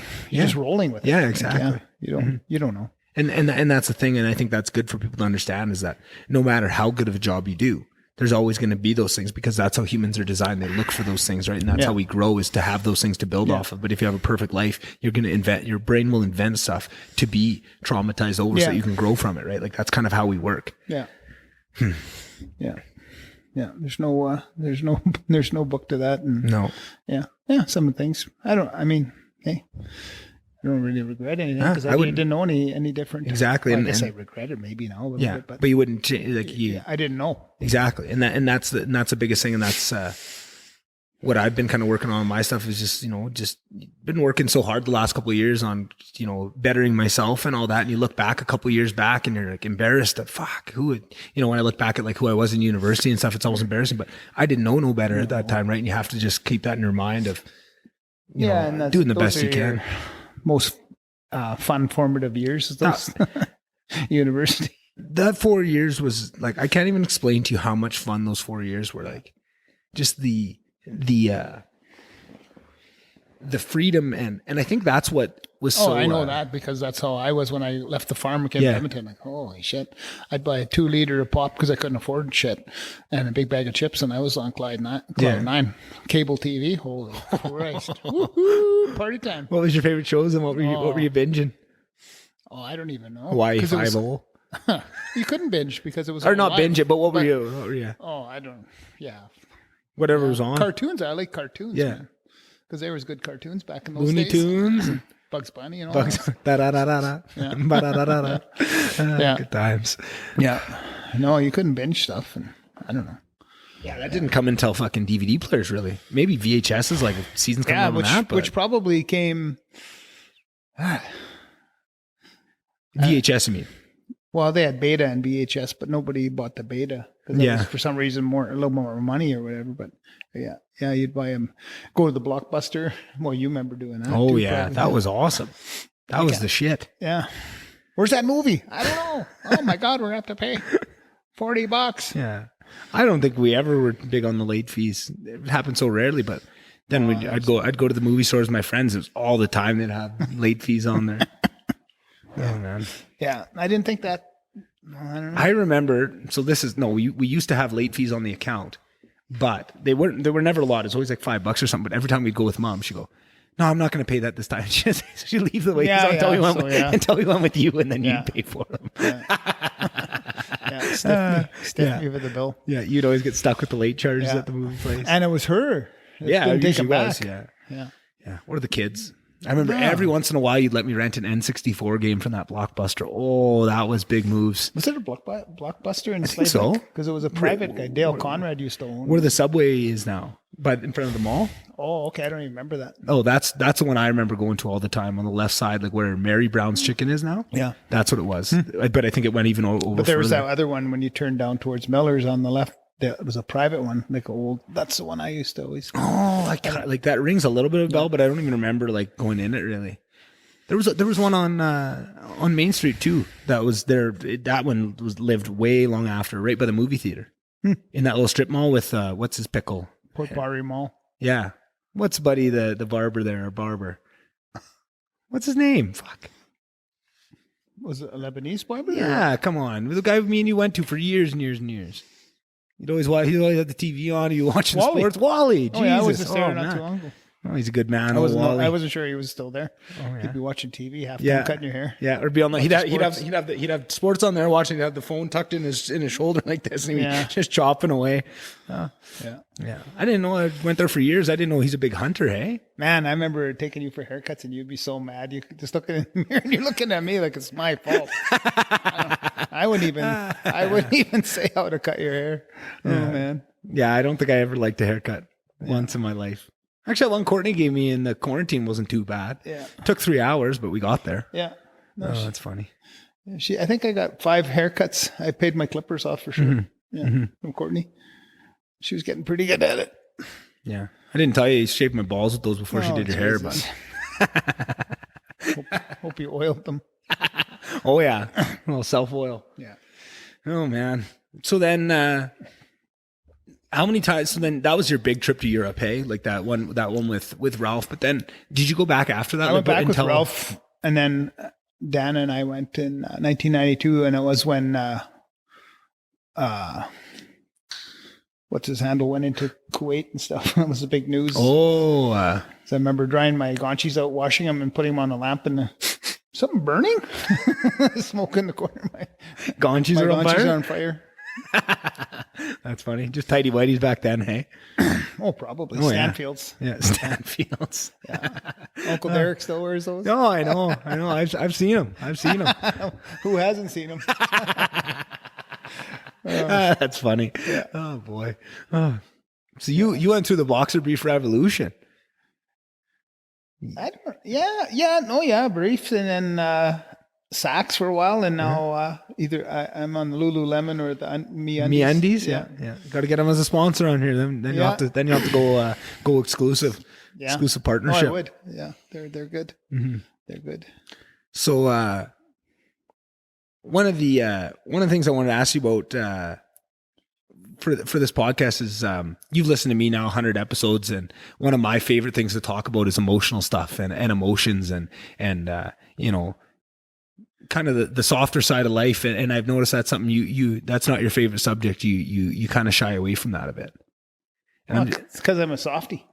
rolling with it. Yeah, exactly. You don't know. And that's the thing, and I think that's good for people to understand is that no matter how good of a job you do, there's always going to be those things because that's how humans are designed. They look for those things, right? And that's how we grow, is to have those things to build off of. But if you have a perfect life, you're going to your brain will invent stuff to be traumatized over so that you can grow from it, right? Like that's kind of how we work. Yeah. Yeah. Yeah. There's no book to that. And no. Yeah. Yeah. Some of the things hey, I don't really regret anything because I didn't know any different. Exactly. Well, I guess I regret it maybe now a little bit, but you wouldn't I didn't know. Exactly. And that's the biggest thing. And that's, what I've been kind of working on my stuff is just been working so hard the last couple of years on, bettering myself and all that. And you look back a couple of years back and you're like embarrassed that who would, when I look back at like who I was in university and stuff, it's almost embarrassing, but I didn't know no better at that time. Right. And you have to just keep that in your mind of, and doing the best you can. Most fun formative years is those university. That 4 years was like, I can't even explain to you how much fun those 4 years were. Like just the freedom and I think that's what was so. I know that because that's how I was when I left the farm and came to Edmonton. Like, holy shit! I'd buy a 2 liter of pop because I couldn't afford shit, and a big bag of chips, and I was on Clyde 9 cable TV. Holy Christ! Woohoo! Party time. What was your favorite shows and what were you binging? Oh, I don't even know. Hawaii Five-0. You couldn't binge because it was or not live. Binge it, but what were you? Oh, I don't. Yeah. Whatever was on. Cartoons. I like cartoons. Yeah. Because there was good cartoons back in those Looney days. Tunes. Bugs Bunny and all Bugs. Da-da-da-da-da. Yeah. Good times. Yeah. No, you couldn't binge stuff. And I don't know. Yeah, that didn't come until fucking DVD players, really. Maybe VHS is like seasons coming out on that. But which probably came... VHS, I mean. Well, they had beta and VHS, but nobody bought the beta. Because was for some reason a little more money or whatever. But yeah, you'd buy them. Go to the Blockbuster. Well, you remember doing that. Oh, yeah. That was awesome. That was the shit. Yeah. Where's that movie? I don't know. Oh, my God. We're going to have to pay $40. Yeah. I don't think we ever were big on the late fees. It happened so rarely, but then I'd go to the movie stores with my friends. It was all the time they'd have late fees on there. Oh, man. Yeah. I didn't think that. I don't know. I remember, so we used to have late fees on the account, but they were never a lot. It was always like $5 or something. But every time we'd go with mom, she'd go, "No, I'm not going to pay that this time." She'd leave the late fees until we went with you, and then you'd pay for them. Stiff me with the bill. Yeah, you'd always get stuck with the late charges at the movie place. And it was her. It usually was. Yeah. What are the kids? I remember every once in a while you'd let me rent an N64 game from that Blockbuster. Oh, that was big moves. Was it a Blockbuster in I think so. Because it was a private guy. Dale Conrad used to own. Where the Subway is now, but in front of the mall. Oh, okay. I don't even remember that. Oh, that's the one I remember going to all the time on the left side, like where Mary Brown's Chicken is now. Yeah. That's what it was. But I think it went even over. But there was that other one when you turned down towards Miller's on the left. It was a private one, like old. That's the one I used to always. Oh, like that rings a little bit of a bell, but I don't even remember like going in it really. There was one on Main Street too. That was there. That one lived way long after, right by the movie theater, in that little strip mall with what's his pickle? Port Barre Mall. Yeah, what's Buddy the barber there? Barber. What's his name? Fuck. Was it a Lebanese barber? Yeah, come on, the guy me and you went to for years and years and years. He always had the TV on. You watching sports? Wally. Jesus. I was just there not too long ago. Oh, he's a good man. I wasn't sure he was still there. Oh, yeah. He'd be watching TV, half time cutting your hair. Yeah, or be on the. He'd have sports on there, watching. He'd have the phone tucked in his shoulder like this, and he'd be just chopping away. Yeah. I didn't know. I went there for years. I didn't know he's a big hunter. Hey, man, I remember taking you for haircuts, and you'd be so mad. You could just look in the mirror, and you're looking at me like it's my fault. I wouldn't even say how to cut your hair. Oh man. Yeah, I don't think I ever liked a haircut once in my life. Actually, that one Courtney gave me in the quarantine wasn't too bad. Yeah. It took 3 hours, but we got there. Yeah. No, that's funny. I think I got 5 haircuts. I paid my clippers off for sure. Mm-hmm. Yeah. From Courtney. She was getting pretty good at it. Yeah. I didn't tell you you shaved my balls with those before she did your hair, but hope you oiled them. Oh yeah. A little self-oil. Yeah. Oh man. So then how many times? So then that was your big trip to Europe, hey? Like that one with Ralph. But then did you go back after that? I went back with Ralph, and then Dana and I went in 1992, and it was when what's his handle, went into Kuwait and stuff. That was the big news. Oh, so I remember drying my gonchis out, washing them, and putting them on a lamp, and something burning, smoke in the corner. My gonchis are on fire. That's funny. Just tidy whities back then, hey? Oh, probably. Stanfields. Yeah, Stanfields. Yeah. Uncle Derek still wears those. No, I know. I've seen them. Who hasn't seen them? That's funny. Yeah. Oh boy. Oh. So you went through the boxer brief revolution. Briefs, and then sacks for a while, and now either I'm on the Lululemon or the MeUndies. Yeah. Got to get them as a sponsor on here. Then you have to go exclusive. Yeah. Exclusive partnership. Oh, I would. Yeah, they're good. Mm-hmm. They're good. So one of the things I wanted to ask you about for this podcast is you've listened to me now 100 episodes, and one of my favorite things to talk about is emotional stuff and emotions and kind of the softer side of life. And I've noticed that's something you that's not your favorite subject. You kind of shy away from that a bit. And it's because I'm a softie.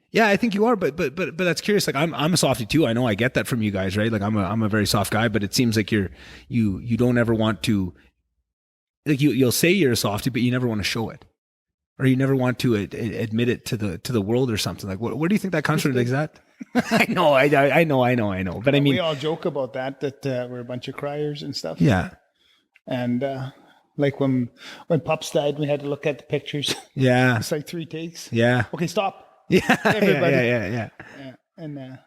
Yeah, I think you are, but that's curious. Like I'm a softie too. I know I get that from you guys, right? Like I'm a very soft guy, but it seems like you don't ever want to, like you'll say you're a softie, but you never want to show it, or you never want to admit it to the world or something. Like where do you think that comes from? Is that? I know. But I mean, we all joke about that we're a bunch of criers and stuff. Yeah. And like when Pups died, we had to look at the pictures. Yeah. It's like 3 takes. Yeah. Okay, stop. Yeah. Everybody. Yeah. And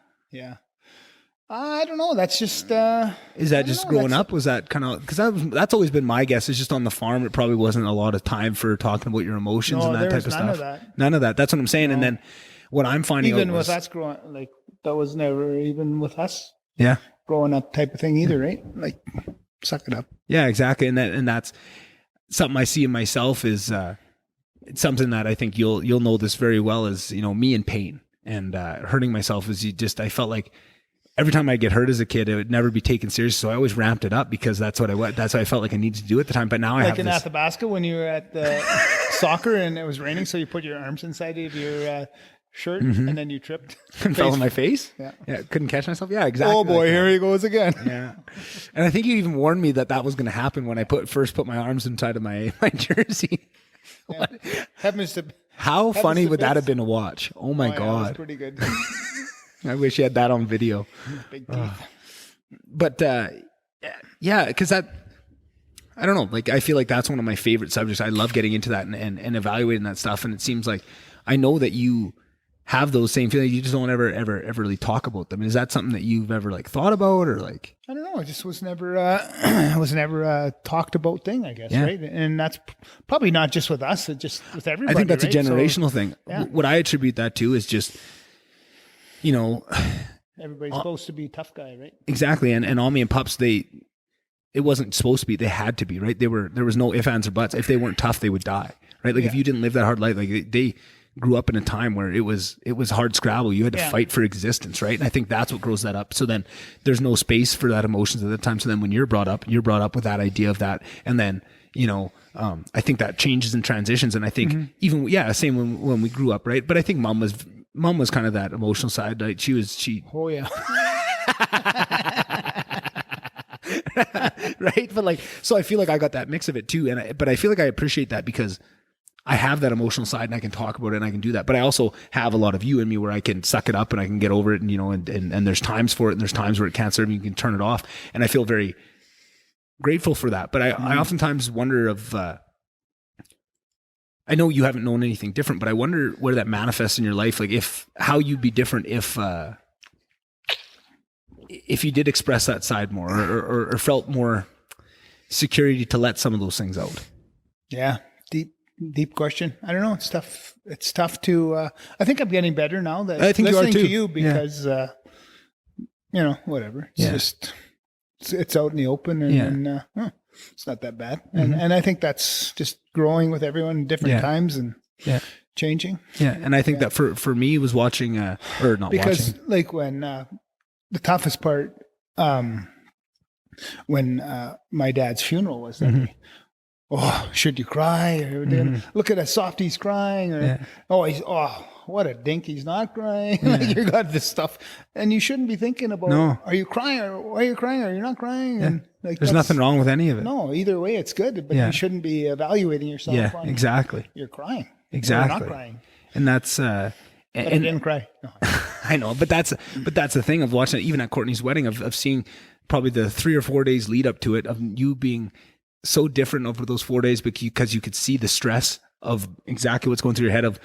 I don't know. That's just. Is that just growing up? Was that kind of because that's always been my guess? It's just on the farm. It probably wasn't a lot of time for talking about your emotions and that type of stuff. None of that. That's what I'm saying. No. And then what I'm finding even with us growing, like that was never even with us. Yeah. Growing up type of thing either, right? Like suck it up. Yeah, exactly. And that's something I see in myself is it's something that I think you'll know this very well is, me in pain and hurting myself is I felt like every time I get hurt as a kid, it would never be taken seriously. So I always ramped it up because that's what I felt like I needed to do at the time. But now I have like in Athabasca when you were at the soccer and it was raining, so you put your arms inside of your shirt and then you tripped and fell on my face. Yeah, couldn't catch myself. Yeah, exactly. Oh boy, here he goes again. Yeah, and I think you even warned me that was going to happen when I first put my arms inside of my jersey. Yeah. How funny would that have been to watch? Oh my God. Yeah, that was pretty good. I wish you had that on video. Big teeth. But yeah, because I don't know. Like I feel like that's one of my favorite subjects. I love getting into that and evaluating that stuff. And it seems like I know that you have those same feelings. You just don't ever really talk about them. Is that something that you've ever like thought about or like? I don't know. It just was never a talked about thing, I guess. Yeah. Right. And that's probably not just with us. It's just with everybody. I think that's right? a generational thing. Yeah. What I attribute that to is just, everybody's supposed to be a tough guy, right? Exactly. And Almi and Pups, it wasn't supposed to be, they had to be, right? There was no ifs, ands, or buts. If they weren't tough, they would die, right? Like if you didn't live that hard life, like they grew up in a time where it was hard scrabble. You had to fight for existence, right? And I think that's what grows that up. So then there's no space for that emotions at that time. So then when you're brought up with that idea of that. And then, I think that changes and transitions. And I think same when we grew up, right? But I think mom was kind of that emotional side. Like Oh yeah. Right. But like, so I feel like I got that mix of it too. But I feel like I appreciate that because I have that emotional side and I can talk about it and I can do that. But I also have a lot of you in me where I can suck it up and I can get over it. And there's times for it and there's times where it can't serve me. You can turn it off. And I feel very grateful for that. But I oftentimes wonder I know you haven't known anything different, but I wonder where that manifests in your life. Like how you'd be different if you did express that side more or felt more security to let some of those things out. Yeah. Deep question. I don't know. It's tough. It's tough to, I think I'm getting better now that I think listening you are too. To you because, whatever. It's just, it's out in the open and it's not that bad. And I think that's just growing with everyone in different times and changing. Yeah. And I think that for me was watching, because like when, the toughest part, when my dad's funeral was that day, oh, should you cry? Or look at a soft, he's crying. Or what a dink, he's not crying. Like you got this stuff, and you shouldn't be thinking about, are you crying? Or why are you crying? Are you not crying? Yeah. And like, there's nothing wrong with any of it. No, either way, it's good, but you shouldn't be evaluating yourself. Yeah, on, exactly. You're crying. Exactly. Or you're not crying. And that's, but I didn't cry. No. I know, but that's the thing of watching it, even at Courtney's wedding, of seeing probably the 3 or 4 days lead up to it, of you being so different over those 4 days because you could see the stress of exactly what's going through your head, of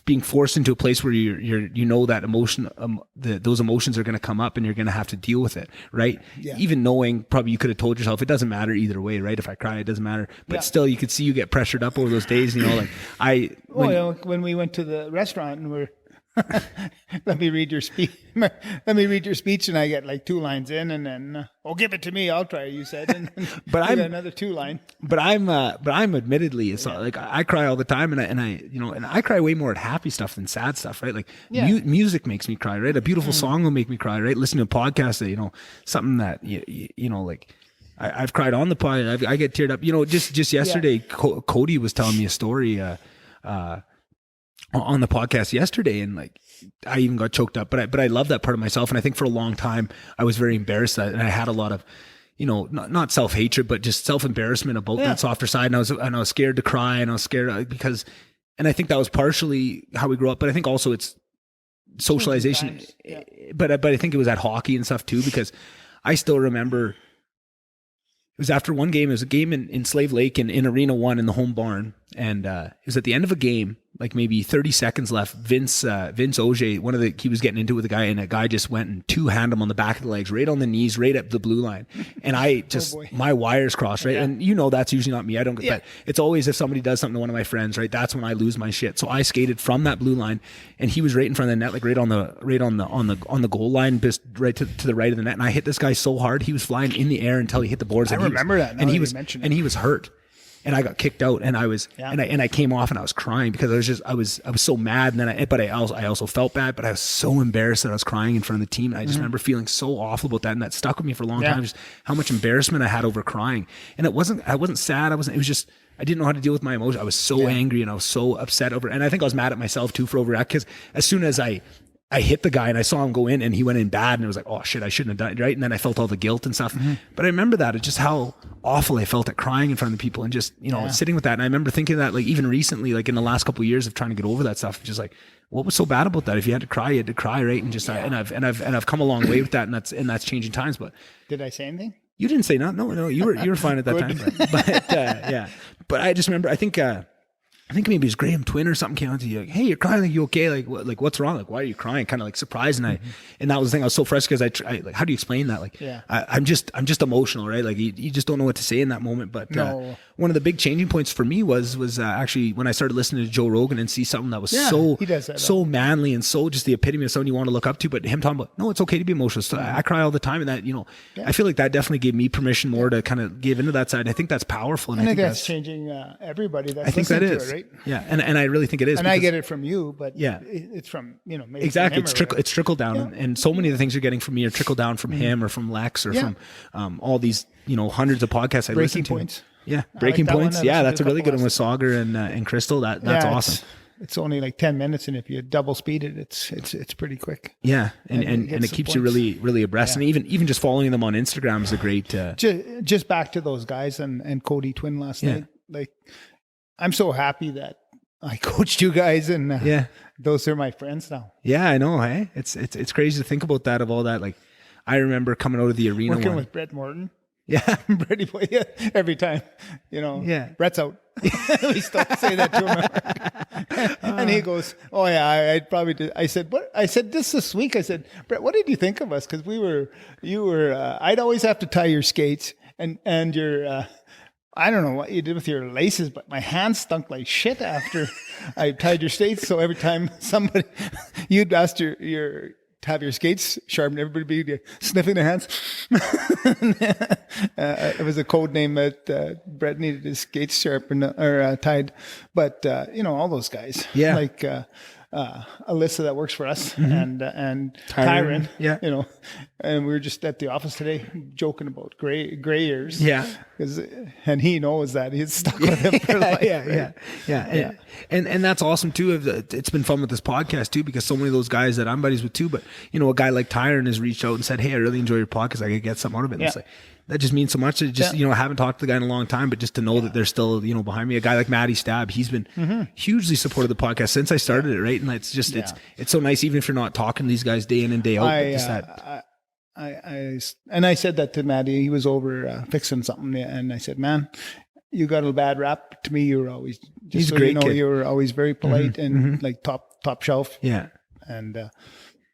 being forced into a place where you know that emotion, those emotions are going to come up and you're going to have to deal with it, right? Yeah. Even knowing probably you could have told yourself it doesn't matter either way, right? If I cry, it doesn't matter. But still, you could see you get pressured up over those days. You know, like when we went to the restaurant and we're let me read your speech. Let me read your speech, and I get like 2 lines in, and then give it to me. I'll try. You said, and but I'm another 2 line. But I'm admittedly, it's like I cry all the time, and I cry way more at happy stuff than sad stuff, right? Like music makes me cry, right? A beautiful song will make me cry, right? Listening to a podcast that something that like. I've cried on the pod. I get teared up. Just yesterday, Cody was telling me a story. On the podcast yesterday, and like I even got choked up, but I love that part of myself, and I think for a long time I was very embarrassed that, and I had a lot of not self-hatred, but just self-embarrassment about that softer side, and I was scared to cry, and I was scared because, and I think that was partially how we grew up, but I think also it's socialization, but I think it was at hockey and stuff too, because I still remember it was after one game. It was a game in Slave Lake in Arena 1 in the home barn, and it was at the end of a game, like maybe 30 seconds left. Vince Auger, he was getting into it with a guy, and a guy just went and 2-handed him on the back of the legs, right on the knees, right up the blue line. And I just, my wires crossed, right? Yeah. And that's usually not me. I don't get but it's always if somebody does something to one of my friends, right? That's when I lose my shit. So I skated from that blue line, and he was right in front of the net, like right on the goal line, just right to the right of the net. And I hit this guy so hard, he was flying in the air until he hit the boards. I remember that. And he was hurt. And I got kicked out, and I came off, and I was crying because I was so mad. And then I also felt bad, but I was so embarrassed that I was crying in front of the team. And I just remember feeling so awful about that, and that stuck with me for a long time. Just how much embarrassment I had over crying, and I wasn't sad. It was just I didn't know how to deal with my emotions. I was so angry, and I was so upset over it. And I think I was mad at myself too for overreacting, because as soon as I hit the guy and I saw him go in and he went in bad, and it was like, oh shit, I shouldn't have done it, right? And then I felt all the guilt and stuff. But I remember that, it's just how awful I felt at crying in front of the people and just, sitting with that. And I remember thinking that, like, even recently, like in the last couple of years of trying to get over that stuff, just like, what was so bad about that? If you had to cry, you had to cry, right? And just, and I've come a long way with that, and that's changing times. But did I say anything? You didn't say no, you were fine at that time. But but I just remember, I think maybe it was Graham Twin or something came on to you, like, hey, you're crying, like, you okay? Like what's wrong? Like, why are you crying? Kind of like surprised. And and that was the thing. I was so frustrated because I like, how do you explain that? Like, I'm just emotional, right? Like you just don't know what to say in that moment. But one of the big changing points for me was actually when I started listening to Joe Rogan and see something that was so manly and so just the epitome of someone you want to look up to. But him talking about, no, it's okay to be emotional. So I cry all the time, and that, I feel like that definitely gave me permission more to kind of give into that side. I think that's powerful. And I think that's changing everybody. I think that is. Right? Yeah, and I really think it is. And I get it from you, but it's from maybe exactly. It's trickled down, and so many of the things you're getting from me are trickled down from him or from Lex or from all these hundreds of podcasts I listen to. Points. Yeah, Breaking Points. Yeah, that's a really good one with Sauger and Crystal. That's awesome. It's only like 10 minutes, and if you double speed it, it's pretty quick. Yeah, and it keeps you really abreast, and even just following them on Instagram is a great. Just back to those guys and Cody Twin last night. Like, I'm so happy that I coached you guys, and those are my friends now. Yeah, I know. Hey, it's crazy to think about that, of all that. Like, I remember coming out of the arena working with Brett Morton. Yeah, Brady boy. Yeah, every time, Brett's out. We still say that to him, and he goes, "Oh yeah, I'd probably do." I said, "What?" I said, "This week." I said, "Brett, what did you think of us?" Because you were. I'd always have to tie your skates, and your. I don't know what you did with your laces, but my hands stunk like shit after I tied your skates. So every time you'd ask to have your skates sharpened, everybody be sniffing their hands. It was a code name that Brett needed his skates sharpened or tied. But all those guys, Alyssa that works for us and Tyron, you know, and we were just at the office today joking about gray ears. Yeah. And he knows that he's stuck with him for life. Yeah. And that's awesome too. It's been fun with this podcast too, because so many of those guys that I'm buddies with too, but you know, a guy like Tyron has reached out and said, "Hey, I really enjoy your podcast. I could get something out of it." And it's like, that just means so much. It just, you know, I haven't talked to the guy in a long time, but just to know that they're still, you know, behind me. A guy like Matty Stab, he's been hugely supportive of the podcast since I started it, right? And it's just, it's so nice, even if you're not talking to these guys day in and day out. I said that to Matty. He was over fixing something, and I said, "Man, you got a bad rap. To me, you were always just he's a great kid. You were always very polite and like top shelf." Yeah, and.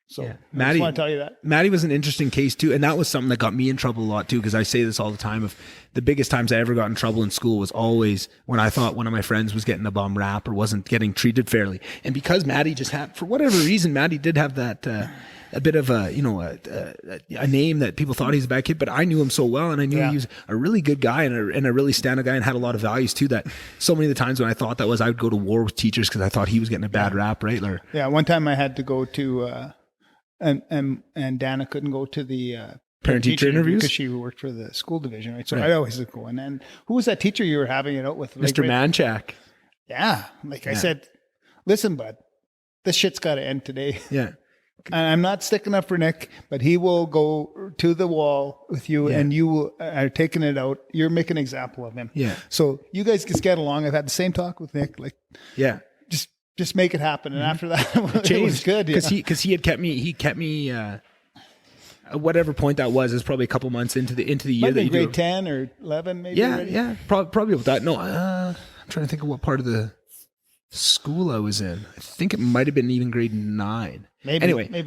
So I Matty, just want to tell you that. Matty was an interesting case too. And that was something that got me in trouble a lot too. Cause I say this all the time, of the biggest times I ever got in trouble in school was always when I thought one of my friends was getting a bum rap or wasn't getting treated fairly. And because Matty just had, for whatever reason, Matty did have that, a bit of a, you know, a name that people thought he's a bad kid, but I knew him so well, and I knew he was a really good guy and a really stand-up guy and had a lot of values too, that so many of the times when I thought that was, I would go to war with teachers because I thought he was getting a bad rap, right? Or, one time I had to go to, and Dana couldn't go to the parent-teacher interviews because she worked for the school division, right? So I always would go in. And who was that teacher you were having it out with? Mr. Manchak. Yeah. I said, "Listen, bud, this shit's got to end today." Yeah. And I'm not sticking up for Nick, but he will go to the wall with you and you are taking it out. You're making an example of him. Yeah. So you guys just get along. I've had the same talk with Nick. Like, just make it happen. And after that, it was good. Because he kept me, whatever point that was probably a couple months into the year that you grade 10 or 11, maybe. Yeah. Probably with that. No, I'm trying to think of what part of the school I was in. I think it might have been even grade 9. Maybe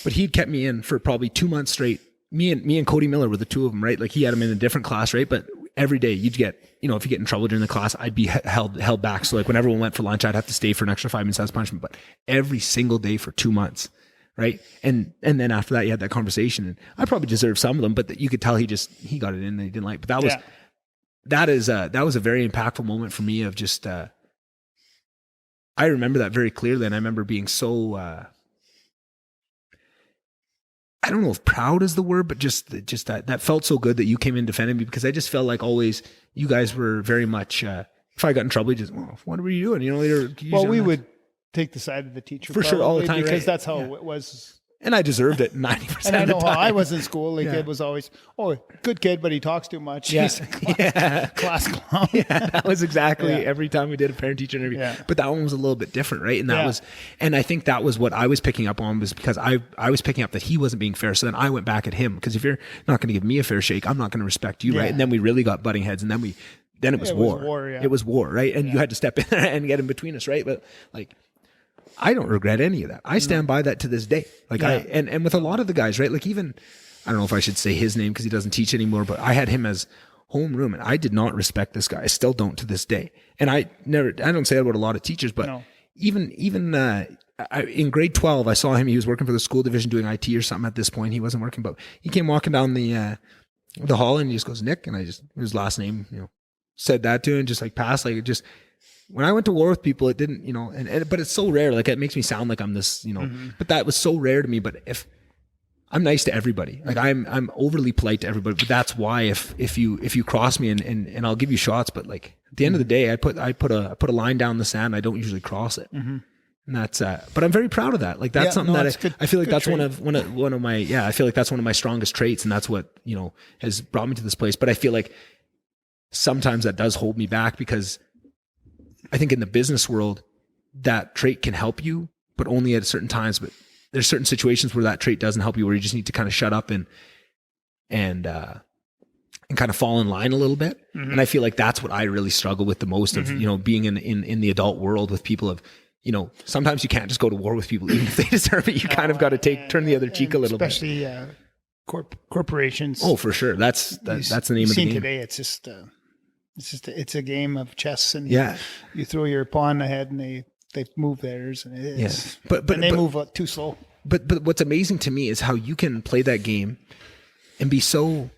but he'd kept me in for probably 2 months straight. Me and Cody Miller were the two of them, right? Like he had him in a different class, right? But every day you'd get, you know, if you get in trouble during the class, I'd be held back. So like when everyone went for lunch, I'd have to stay for an extra 5 minutes as punishment, but every single day for 2 months. Right. And then after that, you had that conversation, and I probably deserved some of them, but you could tell he got it in and he didn't like, but that was a very impactful moment for me of just, I remember that very clearly. And I remember being so, I don't know if proud is the word, but just that felt so good that you came in defending me, because I just felt like always you guys were very much, if I got in trouble, you just, well, what were you doing? You know, we would take the side of the teacher for sure all the time, because that's how it was. And I deserved it 90% and I know of the time. How I was in school. Like it was always, good kid, but he talks too much. Yeah. He's a class clown. Yeah, that was exactly every time we did a parent-teacher interview. Yeah. But that one was a little bit different, right? And that was, and I think that was what I was picking up on, was because I was picking up that he wasn't being fair. So then I went back at him, because if you're not going to give me a fair shake, I'm not going to respect you, right? And then we really got butting heads, and then it was war. It was war, right? And you had to step in there and get in between us, right? But like, I don't regret any of that. I stand by that to this day. Like and with a lot of the guys, right? Like even, I don't know if I should say his name because he doesn't teach anymore, but I had him as homeroom, and I did not respect this guy. I still don't to this day. And I don't say that about a lot of teachers, but even in grade 12, I saw him. He was working for the school division doing IT or something at this point. He wasn't working, but he came walking down the hall, and he just goes, "Nick," and his last name, said that to him, just like passed, like it just. When I went to war with people, it didn't, but it's so rare. Like it makes me sound like I'm this, but that was so rare to me. But if I'm nice to everybody, like I'm overly polite to everybody, but that's why if you cross me and I'll give you shots, but like at the end of the day, I put a line down the sand. I don't usually cross it. And that's, but I'm very proud of that. Like that's something that I feel like that's one of my, I feel like that's one of my strongest traits. And that's what, has brought me to this place. But I feel like sometimes that does hold me back, because I think in the business world, that trait can help you, but only at certain times. But there's certain situations where that trait doesn't help you, where you just need to kind of shut up and kind of fall in line a little bit. And I feel like that's what I really struggle with the most of, being in the adult world with people of, sometimes you can't just go to war with people, even if they deserve it. You kind of got to turn the other cheek a little bit. Especially corporations. Oh, for sure. That's the name of the game. Today, it's just... It's a game of chess, and you throw your pawn ahead, and they move theirs, and it is. But they move too slow. But what's amazing to me is how you can play that game and be so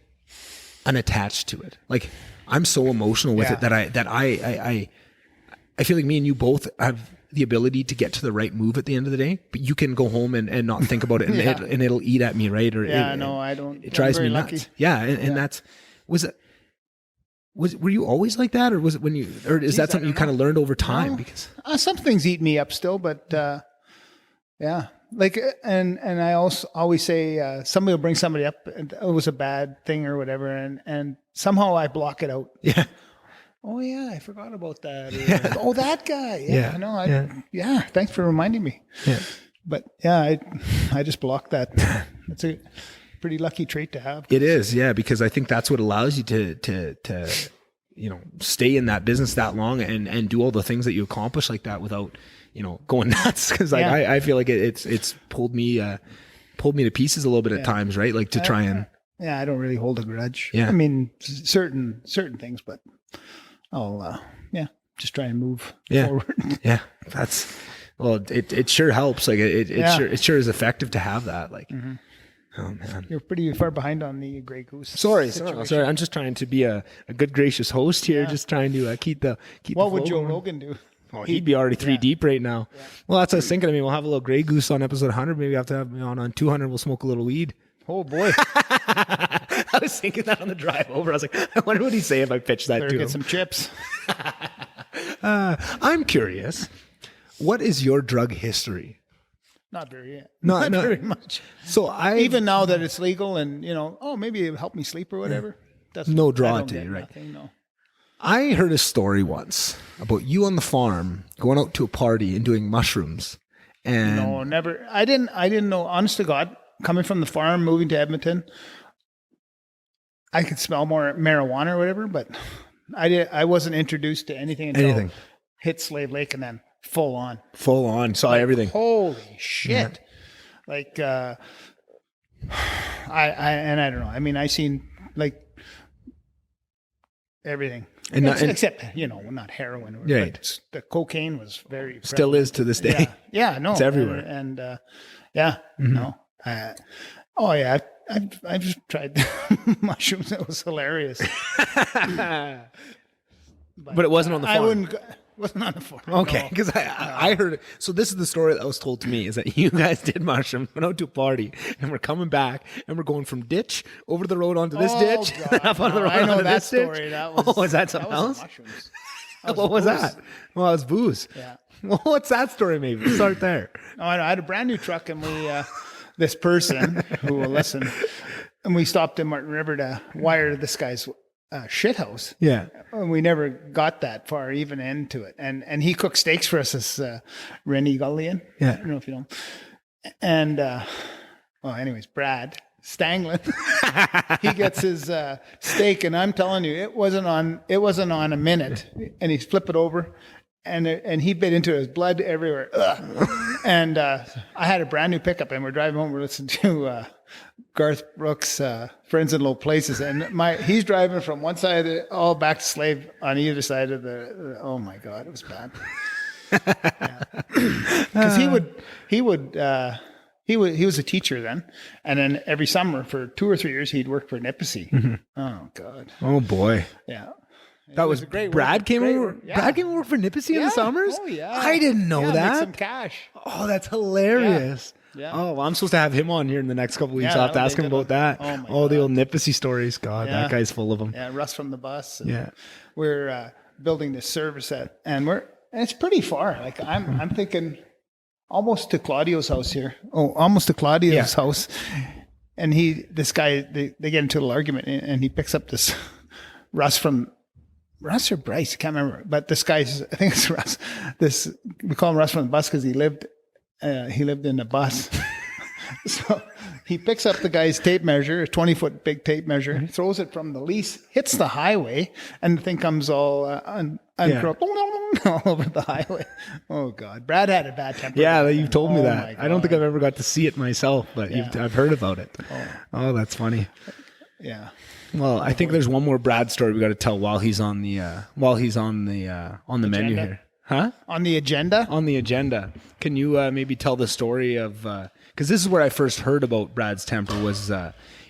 unattached to it. Like I'm so emotional with it that I feel like me and you both have the ability to get to the right move at the end of the day, but you can go home and not think about it and it'll eat at me, right? Or I don't. It drives me nuts. Lucky. Yeah, and that's were you always like that, or was it when you, or is that something you kind of learned over time? No. Because some things eat me up still, but yeah, like and I also always say somebody will bring somebody up, and it was a bad thing or whatever, and somehow I block it out. Yeah. Oh yeah, I forgot about that. Or, oh, that guy. Yeah. No, thanks for reminding me. Yeah. But yeah, I just block that. It's a pretty lucky trait to have. It is, yeah, because I think that's what allows you to stay in that business that long and do all the things that you accomplish like that without going nuts. Because like I feel like it's pulled me to pieces a little bit at times, right? Like to try and I don't really hold a grudge. Yeah, I mean certain things, but I'll just try and move forward. Yeah, it sure helps. Like it sure is effective to have that. Like. Mm-hmm. Oh man, you're pretty far behind on the Grey Goose. Sorry. I'm just trying to be a good, gracious host here. Just trying to keep the. What would Joe Rogan do? Oh, he'd be already three deep right now. Yeah. Well, that's what I was thinking. I mean, we'll have a little Grey Goose on episode 100. Maybe have to have on 200. We'll smoke a little weed. Oh boy, I was thinking that on the drive over. I was like, I wonder what he'd say if I pitched that to him. Get some chips. I'm curious. What is your drug history? Not very, not very much. So even now that it's legal and maybe it helped me sleep or whatever. That's no draw to you, right? Nothing, no. I heard a story once about you on the farm going out to a party and doing mushrooms. And no, never. I didn't know. Honest to God, coming from the farm, moving to Edmonton, I could smell more marijuana or whatever, but I wasn't introduced to anything until hit Slave Lake and then full on saw everything. Holy shit. Like I don't know, I mean, I seen like everything except not heroin, right. But the cocaine was very still prevalent. Is to this day. No, it's everywhere. And I've just tried mushrooms. It was hilarious. But it wasn't on the farm. Wasn't on the farm. Okay, because I heard it. So this is the story that was told to me, is that you guys did mushrooms, went out to a party, and we're coming back, and we're going from ditch over the road onto this ditch, and up on the road onto this story. Ditch. Is that something else? Mushrooms. What was that? Well, it was booze. Yeah. Well, what's that story? Maybe start there. I had a brand new truck, and we this person who will listen, and we stopped in Martin River to wire this guy's shit house. Yeah. And we never got that far even into it. And he cooked steaks for us, this Rennie Gullion. Yeah. I don't know if you know him. And anyways, Brad Stanglin, he gets his steak, and I'm telling you, it wasn't on a minute. And he's flip it over, and he bit into his blood everywhere. And I had a brand new pickup, and we're driving home. We're listening to Garth Brooks' Friends in Low Places, and he's driving from one side of all back to Slave on either side of the oh my God, it was bad. Because he was a teacher then, and then every summer for 2 or 3 years he'd work for Nipissey. Mm-hmm. Oh God. Oh boy. Yeah. That was great. Brad came over. Brad came over for Nipissey in the summers. Oh yeah. I didn't know that. Make some cash. Oh, that's hilarious. Yeah. Oh, well, I'm supposed to have him on here in the next couple of weeks. I'll have to ask him about that. Oh, the old Nipissey stories. God, that guy's full of them. Yeah, Russ from the bus. Yeah. We're building this service and it's pretty far. Like I'm thinking almost to Claudio's house here. Oh, almost to Claudio's house. And this guy, they get into a little argument, and he picks up this Russ or Bryce, I can't remember. But this guy's, I think it's Russ. We call him Russ from the bus because he lived in a bus. So he picks up the guy's tape measure, a 20-foot big tape measure, throws it from the lease, hits the highway, and the thing comes all uncurled all over the highway. Oh, God. Brad had a bad temper. Yeah, you've told me that. I don't think I've ever got to see it myself, but I've heard about it. Oh, that's funny. Yeah. Well, I think there's one more Brad story we got to tell while he's on the menu here. Huh? On the agenda? On the agenda. Can you maybe tell the story of, because this is where I first heard about Brad's temper, was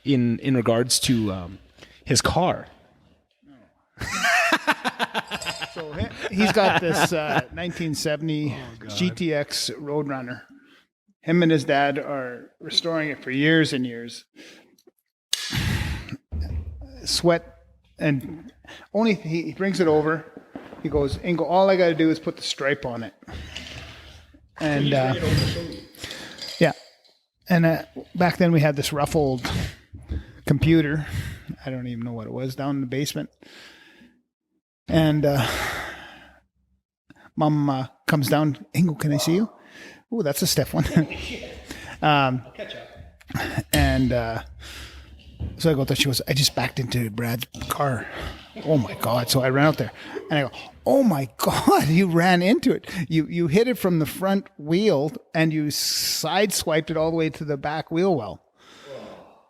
in regards to his car. So he's got this 1970 GTX Roadrunner. Him and his dad are restoring it for years and years. Sweat, and only he brings it over. He goes, Ingo, all I got to do is put the stripe on it. And yeah, and back then we had this rough old computer. I don't even know what it was, down in the basement. And Mom comes down. Ingo, can I see you? Oh, that's a stiff one. I'll catch up. And so I go there. She goes, I just backed into Brad's car. Oh my God. So I ran out there and I go, oh my God, you ran into it. You hit it from the front wheel and you sideswiped it all the way to the back wheel well.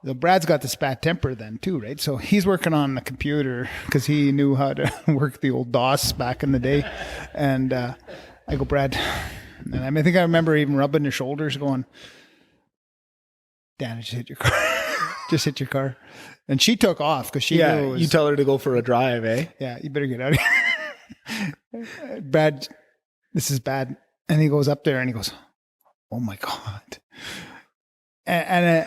So Brad's got this bad temper then too, right? So he's working on the computer because he knew how to work the old DOS back in the day. And I go, Brad, and I think I remember even rubbing his shoulders going, Dan, I just hit your car. Just hit your car. And she took off because she knew it was, you tell her to go for a drive, eh? Yeah, you better get out of here. Brad, this is bad. And he goes up there and he goes, oh my God. And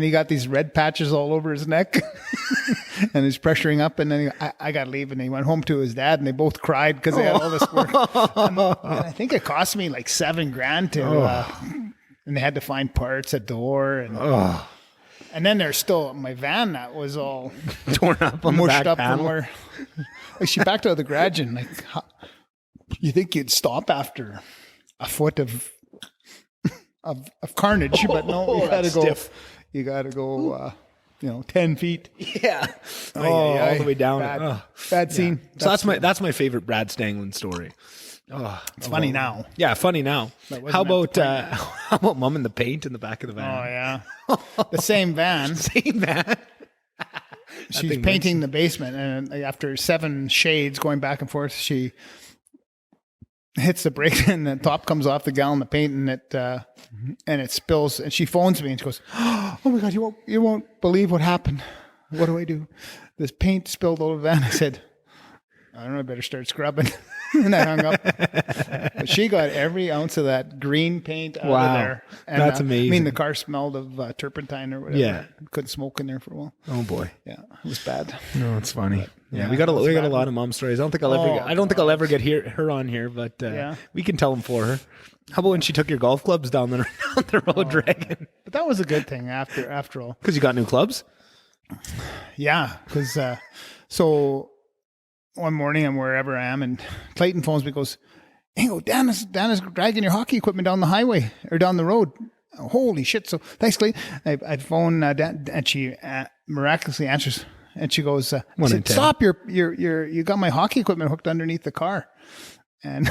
he got these red patches all over his neck and he's pressuring up. And then I got to leave. And he went home to his dad and they both cried because they had all this work. And I think it cost me like $7,000 to, and they had to find parts, a door. And then there's still my van that was all torn up on the back up panel. from where like she backed out of the garage and like, you think you'd stop after a foot of carnage, but no, you gotta go. Stiff. You gotta go. 10 feet. Yeah. All the way down. Bad scene. So that's my favorite Brad Stanglin story. Oh, it's funny now. Yeah, funny now. How about Mom in the paint in the back of the van? Oh yeah, the same van. Same van. She's painting the basement, and after 7 shades going back and forth, she hits the brake, and the top comes off the gallon of paint, and it spills. And she phones me, and she goes, "Oh my God, you won't believe what happened. What do I do? This paint spilled all over the van." I said, I don't know, I better start scrubbing. And I hung up. But she got every ounce of that green paint out of there. And, that's amazing. I mean, the car smelled of turpentine or whatever. Yeah. Couldn't smoke in there for a while. Oh boy. Yeah, it was bad. No, it's funny. Yeah, we got a lot of mom stories. I don't think I'll ever get her on here, but we can tell them for her. How about when she took your golf clubs down the road dragging? But that was a good thing after all. Because you got new clubs? Yeah, because so one morning I'm wherever I am, and Clayton phones me, goes, Ingo, Dan is dragging your hockey equipment down the highway or down the road. Holy shit. So thanks, Clayton. I'd phone Dan, and she miraculously answers, and she goes, stop, you got my hockey equipment hooked underneath the car. And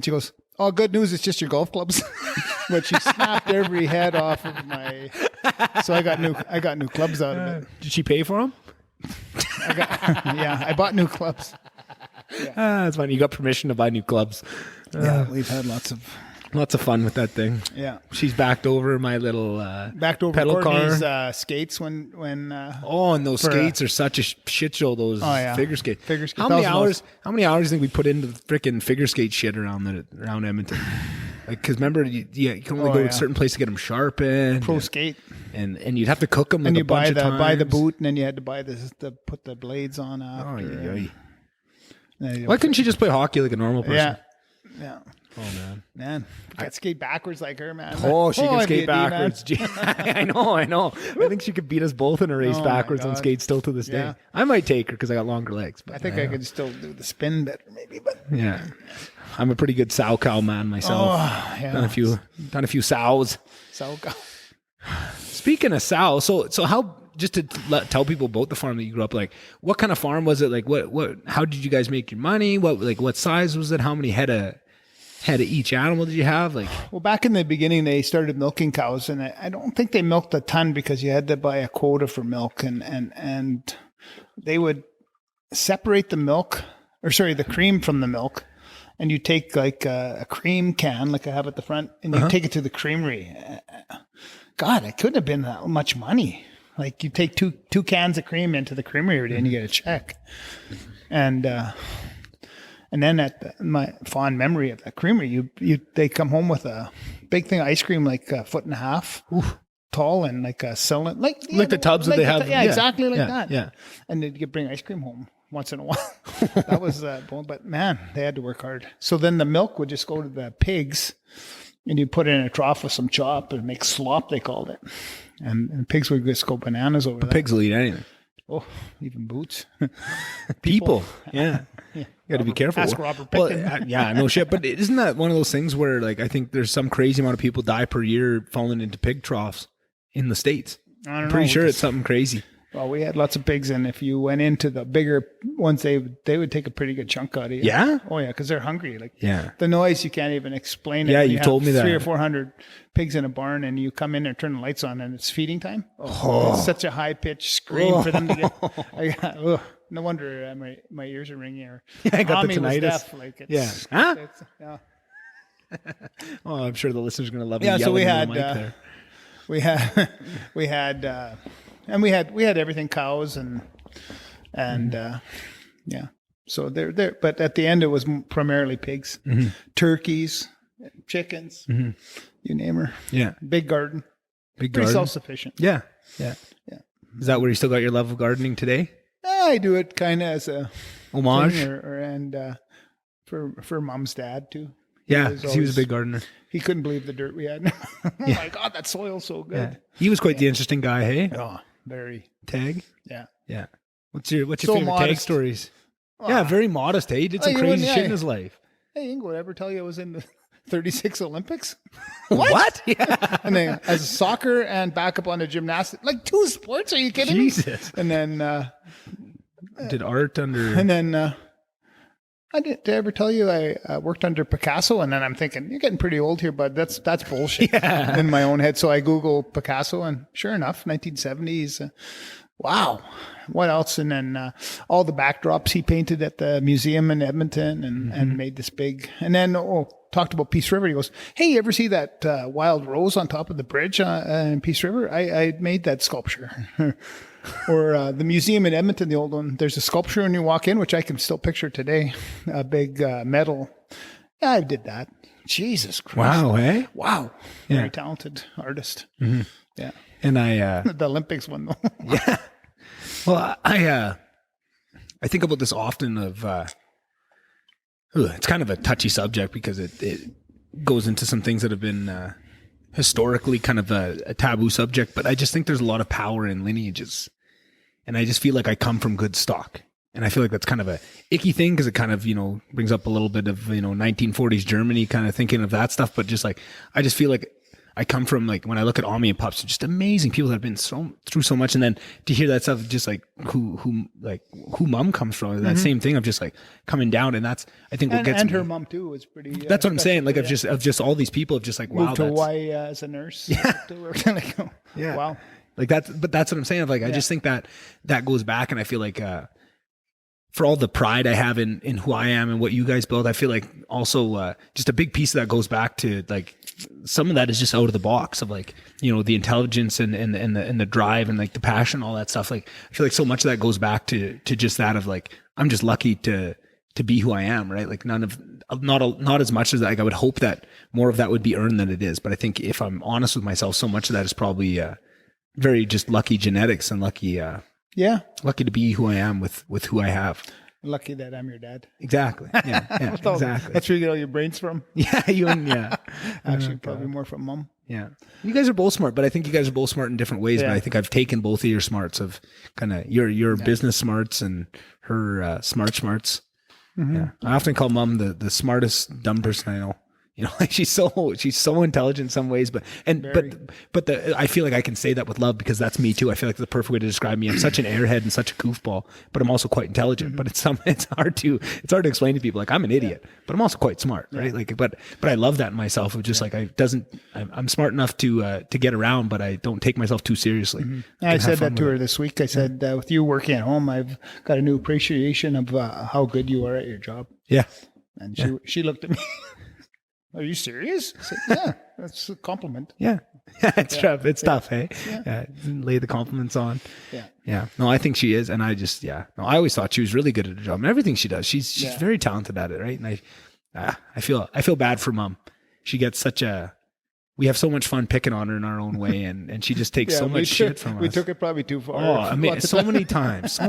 she goes, oh, good news, it's just your golf clubs. But she snapped every head off of my, so I got new clubs out of it. Did she pay for them? I bought new clubs. Yeah. That's funny. You got permission to buy new clubs. Yeah, we've had lots of fun with that thing. Yeah, she's backed over my little pedal car skates when and those skates are such a shit show. Those figure skates. How many hours do you think we put into the freaking figure skate shit around Edmonton? Because remember, you can only go to a certain place to get them sharpened. Pro skate. And you'd have to cook them. And like you buy the boot, and then you had to buy put the blades on. Why couldn't she just play hockey like a normal person? Yeah. Oh man, I can't skate backwards like her, man. Oh, she can skate backwards. I know. I think she could beat us both in a race backwards on skates still to this day. I might take her because I got longer legs. But I think I could still do the spin better, maybe. But yeah, I'm a pretty good sow cow man myself. Oh, yeah. Done a few sows. Sow cow. Speaking of sow, so how? Just to tell people about the farm that you grew up, like what kind of farm was it? Like what? How did you guys make your money? What size was it? How many head of each animal did you have? Well, back in the beginning, they started milking cows, and I don't think they milked a ton because you had to buy a quota for milk, and they would separate the cream from the milk, and you take like a cream can, like I have at the front, and you take it to the creamery. God, it couldn't have been that much money. Like you take two cans of cream into the creamery every day and you get a check. And And then my fond memory of the creamery, they come home with a big thing of ice cream, like a foot and a half tall, and like a cylinder, like the tubs that they have. Exactly like that. Yeah. And they'd bring ice cream home once in a while. That was, but man, they had to work hard. So then the milk would just go to the pigs, and you put it in a trough with some chop and make slop, they called it. And pigs would just go bananas over that. Pigs will eat anything. Oh, even boots. People. Yeah. You got to be careful. Ask Robert Pickton. Well, yeah, no shit. But isn't that one of those things where, like, I think there's some crazy amount of people die per year falling into pig troughs in the States? I'm pretty sure it's something crazy. Well, we had lots of pigs, and if you went into the bigger ones, they would take a pretty good chunk out of you. Yeah? Oh, yeah, because they're hungry. Like, yeah. The noise, you can't even explain it. Yeah, you told me that. 300 or 400 pigs in a barn, and you come in and turn the lights on, and it's feeding time. Oh. It's such a high-pitched scream for them to get. No wonder my ears are ringing. Or I got Mommy the tinnitus. Was deaf. Like, it's, Huh? Yeah. Oh, I'm sure the listeners are going to love me. Yeah, so we had, there. we had, and we had everything, cows and yeah. So they're, but at the end it was primarily pigs, turkeys, chickens, you name her. Yeah. Big garden. Pretty self-sufficient. Yeah. Yeah. Yeah. Is that where you still got your love of gardening today? I do it kind of as a homage, and for Mom's dad too. Yeah, because he was a big gardener. He couldn't believe the dirt we had. Oh my God, that soil's so good. Yeah. He was quite the interesting guy, hey? Oh, very. Tag? Yeah. Yeah. What's your favorite tag stories? Yeah, very modest, hey? He did some crazy shit in his life. Hey, Ingo, did I ever tell you I was in the 36 Olympics? What? Yeah. And then as soccer and backup on the gymnastics, like 2 sports, are you kidding me? Jesus. And then did art under and then did I ever tell you I worked under Picasso? And then I'm thinking, you're getting pretty old here, bud. That's bullshit in my own head. So I Google Picasso, and sure enough, 1970s. Wow. What else? And then all the backdrops he painted at the museum in Edmonton and made this big. And then talked about Peace River. He goes, hey, you ever see that wild rose on top of the bridge in Peace River? I made that sculpture. Or the museum in Edmonton, the old one, there's a sculpture when you walk in, which I can still picture today, a big metal. Yeah, I did that. Jesus Christ. Wow, eh? Wow. Yeah. Very talented artist. Mm-hmm. Yeah. And I... the Olympics one, though. Yeah. Well, I think about this often of... it's kind of a touchy subject because it goes into some things that have been... historically kind of a taboo subject, but I just think there's a lot of power in lineages. And I just feel like I come from good stock. And I feel like that's kind of a icky thing because it kind of, brings up a little bit of, 1940s Germany kind of thinking of that stuff. But just like, I just feel like I come from, like, when I look at Ami and Pups, they're just amazing people that have been through so much. And then to hear that stuff, just like who Mom comes from, that same thing of just like coming down. And that's, I think what gets and me. her mom too was pretty. That's what I'm saying. Like of just all these people of just like, wow. Moved to Hawaii as a nurse. Yeah. Yeah. Wow. Like that's what I'm saying. Of like, I just think that goes back. And I feel like, for all the pride I have in who I am and what you guys build, I feel like also just a big piece of that goes back to like some of that is just out of the box of like, the intelligence and the drive and like the passion, all that stuff. Like I feel like so much of that goes back to just that of like, I'm just lucky to be who I am, right? Like not as much as like I would hope that more of that would be earned than it is. But I think if I'm honest with myself, so much of that is probably very just lucky genetics and lucky to be who I am with who I have. Lucky that I'm your dad. Exactly. Yeah, exactly. That's where you get all your brains from. Yeah, Actually, probably more from Mom. Yeah. You guys are both smart, but I think you guys are both smart in different ways. Yeah. But I think I've taken both of your smarts of kind of your business smarts and her smarts. Mm-hmm. Yeah. I often call Mom the smartest dumb person I know. Like she's so intelligent in some ways, but I feel like I can say that with love because that's me too. I feel like the perfect way to describe me. I'm such an airhead and such a goofball, but I'm also quite intelligent. But it's hard to explain to people. Like I'm an idiot, but I'm also quite smart, right? Like, but I love that in myself. Of just like I'm smart enough to get around, but I don't take myself too seriously. Mm-hmm. I said that to her this week. I said, with you working at home, I've got a new appreciation of how good you are at your job. Yeah, and she looked at me. Are you serious? I said, yeah, that's a compliment. Yeah. It's tough. It's tough, hey? Yeah. Lay the compliments on. Yeah. Yeah. No, I think she is. And I just, no, I always thought she was really good at her job and everything she does. She's very talented at it, right? And I feel bad for Mom. She gets we have so much fun picking on her in our own way, and she just takes so much shit from us. We took it probably too far. Oh, I mean, so many times.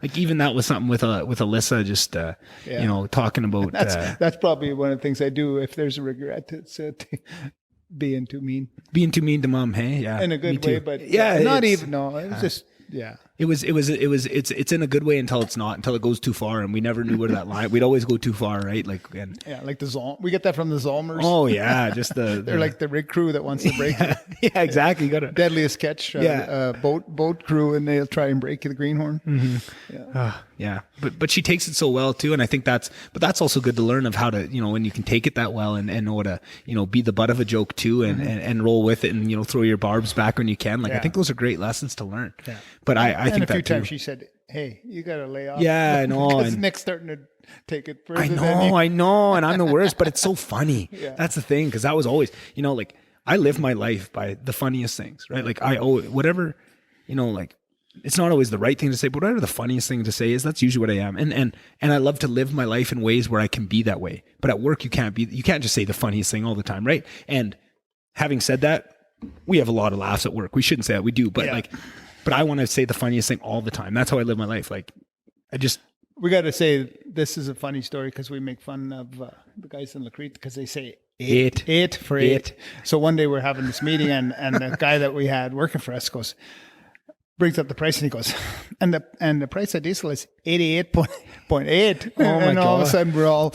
Like even that was something with Alyssa, just talking about. That's probably one of the things I do if there's a regret. It's being too mean. Being too mean to Mom, hey, yeah, in a good way, but not even. No, it was just. Yeah. It's in a good way until it's not, until it goes too far, and we never knew where that line. We'd always go too far, right? Like like the we get that from the Zalmers. Oh yeah, just they're like the rig crew that wants to break it. Yeah, exactly. You got a deadliest catch. Boat crew, and they'll try and break the greenhorn. Mm-hmm. Yeah. But she takes it so well too, and I think that's also good to learn of how to, when you can take it that well and know to, be the butt of a joke too, and roll with it, and throw your barbs back when you can. Like I think those are great lessons to learn. Yeah. But I think a few times she said, "Hey, you got to lay off." Yeah, I know. Because Nick's starting to take it further. I know, and I'm the worst. But it's so funny. That's the thing, because that was always, like I live my life by the funniest things, right? Like I owe whatever, like it's not always the right thing to say, but whatever the funniest thing to say is, that's usually what I am. And I love to live my life in ways where I can be that way. But at work, you can't just say the funniest thing all the time, right? And having said that, we have a lot of laughs at work. We shouldn't say that, we do, but but I want to say the funniest thing all the time. That's how I live my life. Like we got to say this is a funny story because we make fun of the guys in Lacrete because they say eight for eight. So one day we're having this meeting and the guy that we had working for us brings up the price and he goes, and the price of diesel is 88.8. Oh my and all God. of a sudden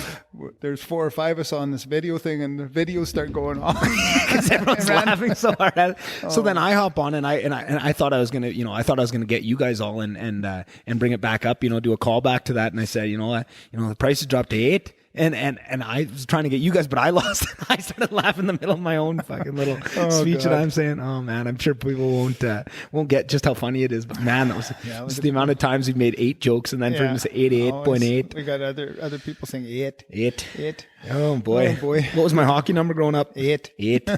there's 4 or 5 of us on this video thing and the videos start going off because everyone's laughing so hard at it. So then I hop on and I thought I was gonna get you guys all and bring it back up, do a callback to that, and I said, the price has dropped to 8. And I was trying to get you guys, but I lost. I started laughing in the middle of my own fucking little speech that I'm saying. Oh man, I'm sure people won't get just how funny it is. But man, that was just the amount of times we've made 8 jokes, and then for him to say 88.8. We got other people saying 8. Oh boy. What was my hockey number growing up? 8.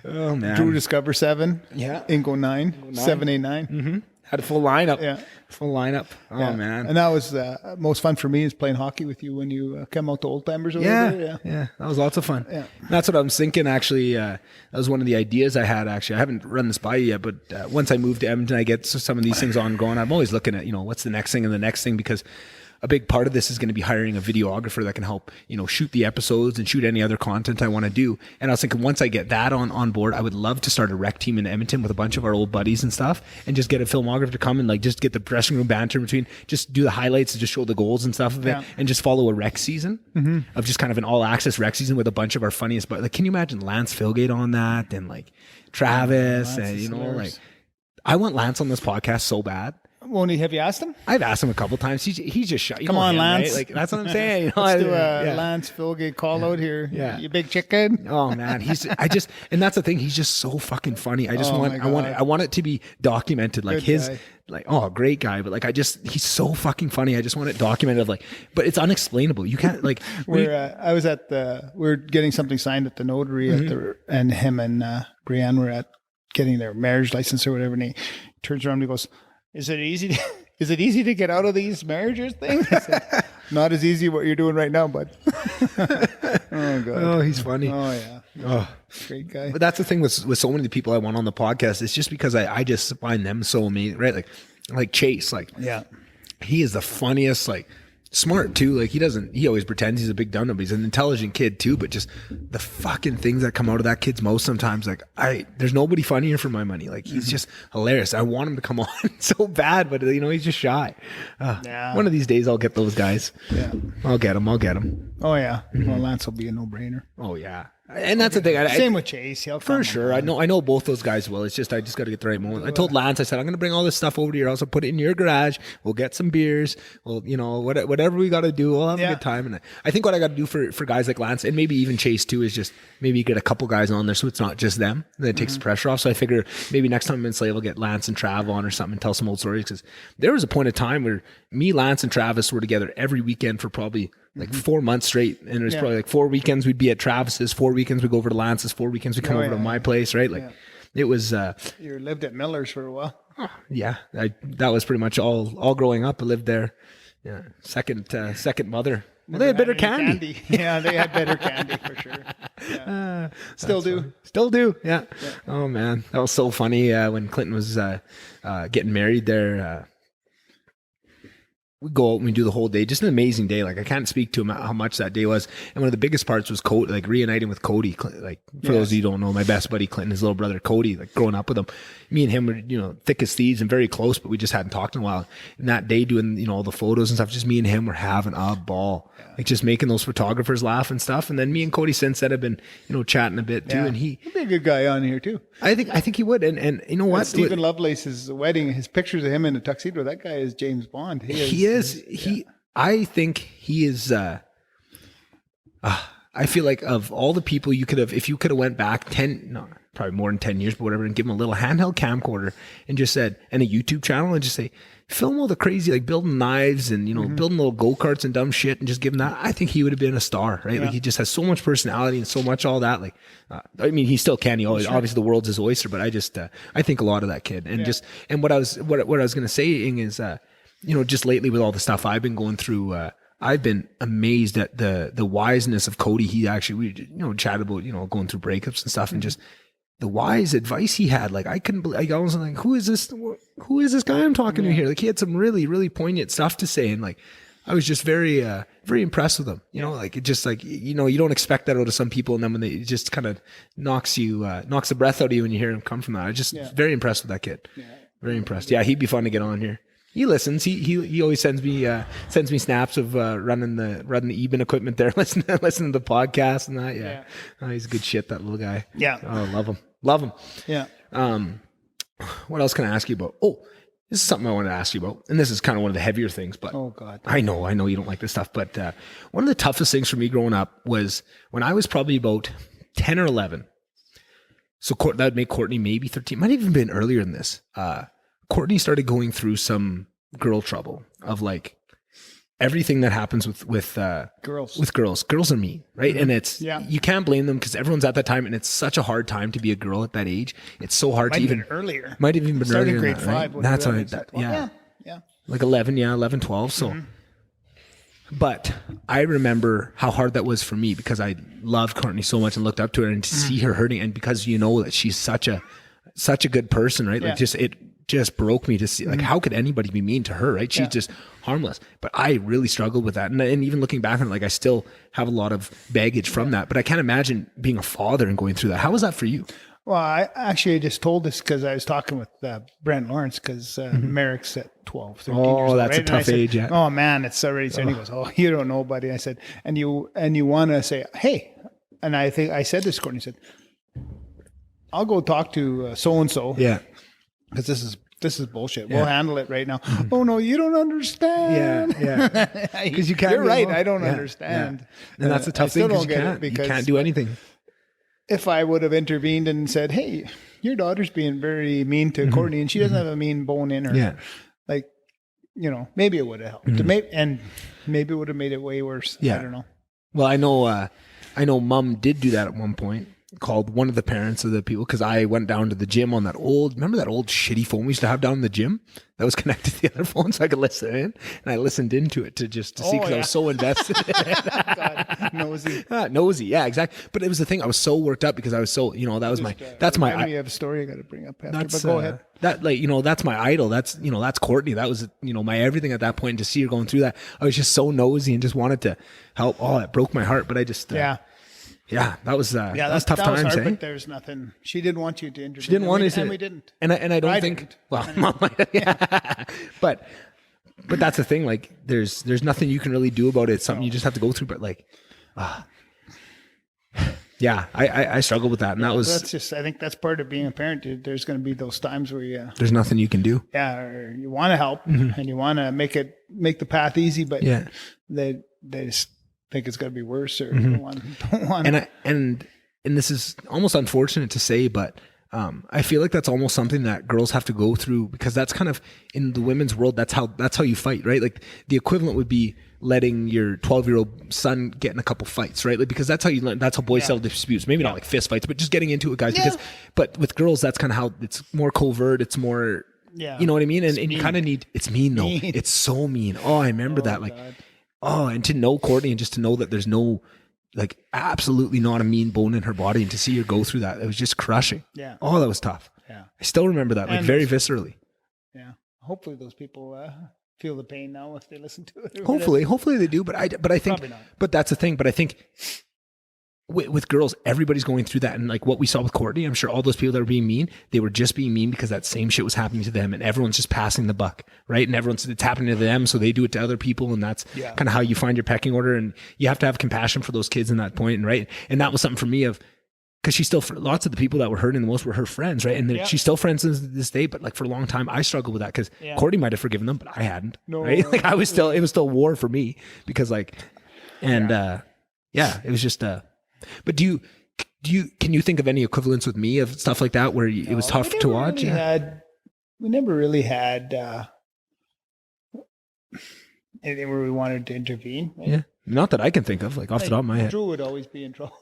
Oh man. Drew Discover 7. Yeah. Ingo 9. 789. Mm-hmm. Had a full lineup. Yeah. Full lineup. Oh man. And that was most fun for me is playing hockey with you when you come out to Old Timers over there. Yeah. That was lots of fun. Yeah. That's what I was thinking actually. That was one of the ideas I had actually. I haven't run this by you yet, but once I move to Edmonton, I get some of these things ongoing. I'm always looking at, what's the next thing and the next thing, because a big part of this is going to be hiring a videographer that can help, shoot the episodes and shoot any other content I want to do. And I was thinking, once I get that on board, I would love to start a rec team in Edmonton with a bunch of our old buddies and stuff, and just get a filmographer to come and just get the dressing room banter in between, just do the highlights and just show the goals and stuff of it, and just follow a rec season of just kind of an all access rec season with a bunch of our funniest, but like, can you imagine Lance Philgate on that, and like Travis, and I want Lance on this podcast so bad. Have you asked him? I've asked him a couple times. He's just shy. Come on, Lance. Right? Like, that's what I'm saying. Let's do a Lance Philgate call out here. Yeah. You big chicken. Oh man, and that's the thing. He's just so fucking funny. I want it to be documented. Like great guy. But like, he's so fucking funny. I just want it documented. But it's unexplainable. You can't like. We're getting something signed at the notary and him and Brianne were at getting their marriage license or whatever, and he turns around and he goes, Is it easy to get out of these marriages things? Said, not as easy what you're doing right now, bud. Oh god. Oh, he's funny. Oh yeah. Oh, great guy. But that's the thing with so many people I want on the podcast. It's just because I just find them so amazing, right? Like Chase, he is the funniest, smart too. Like he always pretends he's a big dumb, but he's an intelligent kid too. But just the fucking things that come out of that kid's mouth sometimes, there's nobody funnier for my money. Like he's just hilarious. I want him to come on so bad, but he's just shy. One of these days I'll get those guys. Yeah, I'll get him. Oh yeah. Well, Lance will be a no-brainer. Oh yeah. And that's the thing. Same with Chase. For sure. I know both those guys will. It's just, I just got to get the right moment. I told Lance, I said, I'm going to bring all this stuff over to your house. I'll put it in your garage. We'll get some beers. We'll, whatever we got to do, we'll have a good time. And I think what I got to do for guys like Lance and maybe even Chase too, is just maybe get a couple guys on there so it's not just them. And then it takes the pressure off. So I figure maybe next time I'm in Slave, I'll get Lance and Trav on or something and tell some old stories. Because there was a point of time where me, Lance, and Travis were together every weekend for probably like 4 months straight. And it was probably like 4 weekends we'd be at Travis's, 4 weekends we'd go over to Lance's, 4 weekends we'd come over to my place, right? Like it was... you lived at Miller's for a while. Yeah, that was pretty much all growing up. I lived there. Yeah, second mother. Well, they had better candy. Yeah, they had better candy for sure. Yeah. Still do. Funny. Still do. Yeah. Oh man, that was so funny when Clinton was getting married there. We go out and we do the whole day. Just an amazing day. Like I can't speak to him how much that day was. And one of the biggest parts was Cody, like reuniting with Cody. Like for those of you who don't know, my best buddy Clinton, his little brother Cody, like growing up with him. Me and him were, thick as thieves and very close, but we just hadn't talked in a while. And that day doing, all the photos and stuff, just me and him were having a ball. Like just making those photographers laugh and stuff. And then me and Cody since then have been, chatting a bit too. And he'd be a good guy on here too. I think he would. And you know what? Stephen Lovelace's wedding, his pictures of him in a tuxedo, that guy is James Bond. I think he is, I feel like of all the people you could have, if you could have went back probably more than 10 years, but whatever, and give him a little handheld camcorder and just said, and a YouTube channel and just say, film all the crazy, like building knives and, building little go-karts and dumb shit and just give him that. I think he would have been a star, right? Yeah. Like he just has so much personality and so much all that. Like, he still can. Obviously the world's his oyster, but I think a lot of that kid. And and what I was going to say is, just lately with all the stuff I've been going through, I've been amazed at the wiseness of Cody. He actually, we, chatted about, going through breakups and stuff and just the wise advice he had. Like I couldn't believe, I was like, who is this guy I'm talking to here? Like he had some really, really poignant stuff to say. And like, I was just very, very impressed with him, like it just like, you don't expect that out of some people. And then when it just kind of knocks the breath out of you when you hear him come from that. I just very impressed with that kid. Yeah. Very impressed. Yeah. He'd be fun to get on here. He listens. He always sends me snaps of running the Eben equipment there, listening to the podcast and that. Yeah. Oh, he's good shit, that little guy. Yeah. Oh, love him. Yeah. What else can I ask you about? Oh, this is something I want to ask you about, and this is kind of one of the heavier things. But oh god, I know you don't like this stuff. But one of the toughest things for me growing up was when I was probably about 10 or 11. So that would make Courtney maybe 13. Might have even been earlier than this. Courtney started going through some girl trouble of like everything that happens with girls. With girls. Girls are mean, right? Mm-hmm. And it's you can't blame them because everyone's at that time, and it's such a hard time to be a girl at that age. It's so hard to even earlier. Might have even been earlier. Grade 5. Right? That's yeah, like 11, 12. So, but I remember how hard that was for me because I loved Courtney so much and looked up to her, and to see her hurting, and because that she's such a good person, right? Like it just broke me to see, like, how could anybody be mean to her, right? She's just harmless. But I really struggled with that. And even looking back on it, like, I still have a lot of baggage from that. But I can't imagine being a father and going through that. How was that for you? Well, I actually just told this because I was talking with Brent Lawrence because Merrick's at 12, 13 years old. Oh, that's a tough age, yeah. Oh, man, it's already. So he goes, oh, you don't know, buddy. I said, and you want to say, hey, and I think I said this, Courtney said, I'll go talk to so-and-so. Yeah. Because this is bullshit. We'll handle it right now. Oh no, you don't understand. Yeah. Because you can't. You're right. I don't understand. Yeah. And that's a tough thing because you can't do anything. If I would have intervened and said, "Hey, your daughter's being very mean to Courtney, and she doesn't have a mean bone in her," like, maybe it would have helped. And maybe it would have made it way worse. Yeah. I don't know. Well, I know. Mom did do that at one point. Called one of the parents of the people because I went down to the gym on remember that old shitty phone we used to have down in the gym that was connected to the other phone so I could listen in, and I listened into it to see because I was so invested. God, nosy. Nosy, yeah, exactly. But it was the thing, I was so worked up because I was so, that was you have a story I got to bring up after, but go ahead. That, like, that's my idol. That's Courtney. That was, my everything at that point. To see her going through that, I was just so nosy and just wanted to help. Oh, it broke my heart, but I just, yeah, that was tough times. That was hard, but there's nothing. She didn't want you to intervene. She didn't want to, and we didn't. And I don't think. Didn't. Well, Mom might. Yeah. But that's the thing. Like, there's nothing you can really do about it. It's something you just have to go through. But like, I struggled with that, and that's just. I think that's part of being a parent. There's going to be those times where there's nothing you can do. Yeah, or you want to help and you want to make the path easy, but they just think it's going to be worse, or don't want. And this is almost unfortunate to say, but I feel like that's almost something that girls have to go through, because that's kind of in the women's world. That's how you fight, right? Like the equivalent would be letting your 12-year-old son get in a couple fights, right? Like, because that's how you learn. That's how boys settle disputes. Maybe not like fist fights, but just getting into it with guys. But with girls, that's kind of how it's more covert. It's more, you know what I mean? And you kind of need, it's mean though. It's so mean. Oh, I remember that. Like, God. And to know Courtney and just to know that there's no, like, absolutely not a mean bone in her body, and to see her go through that, it was just crushing. Yeah. Oh, that was tough. Yeah. I still remember that, like, and very viscerally. Yeah. Hopefully those people feel the pain now if they listen to it. Hopefully they do, but I think, Probably not. but that's the thing. But I think with girls, everybody's going through that. And like what we saw with Courtney, I'm sure all those people that were being mean, they were just being mean because that same shit was happening to them, and everyone's just passing the buck, right? And it's happening to them, so they do it to other people, and that's kind of how you find your pecking order. And you have to have compassion for those kids in that point, and right. And that was something for me because she's still, lots of the people that were hurting the most were her friends, right? And she's still friends to this day, but like for a long time, I struggled with that because Courtney might have forgiven them, but I hadn't, right? Like it was still war for me because like, and it was just, but can you think of any equivalents with me of stuff like that where it was tough to watch? We never really had anything where we wanted to intervene. Right? Yeah. Not that I can think of, like off the top of my head. Drew would always be in trouble.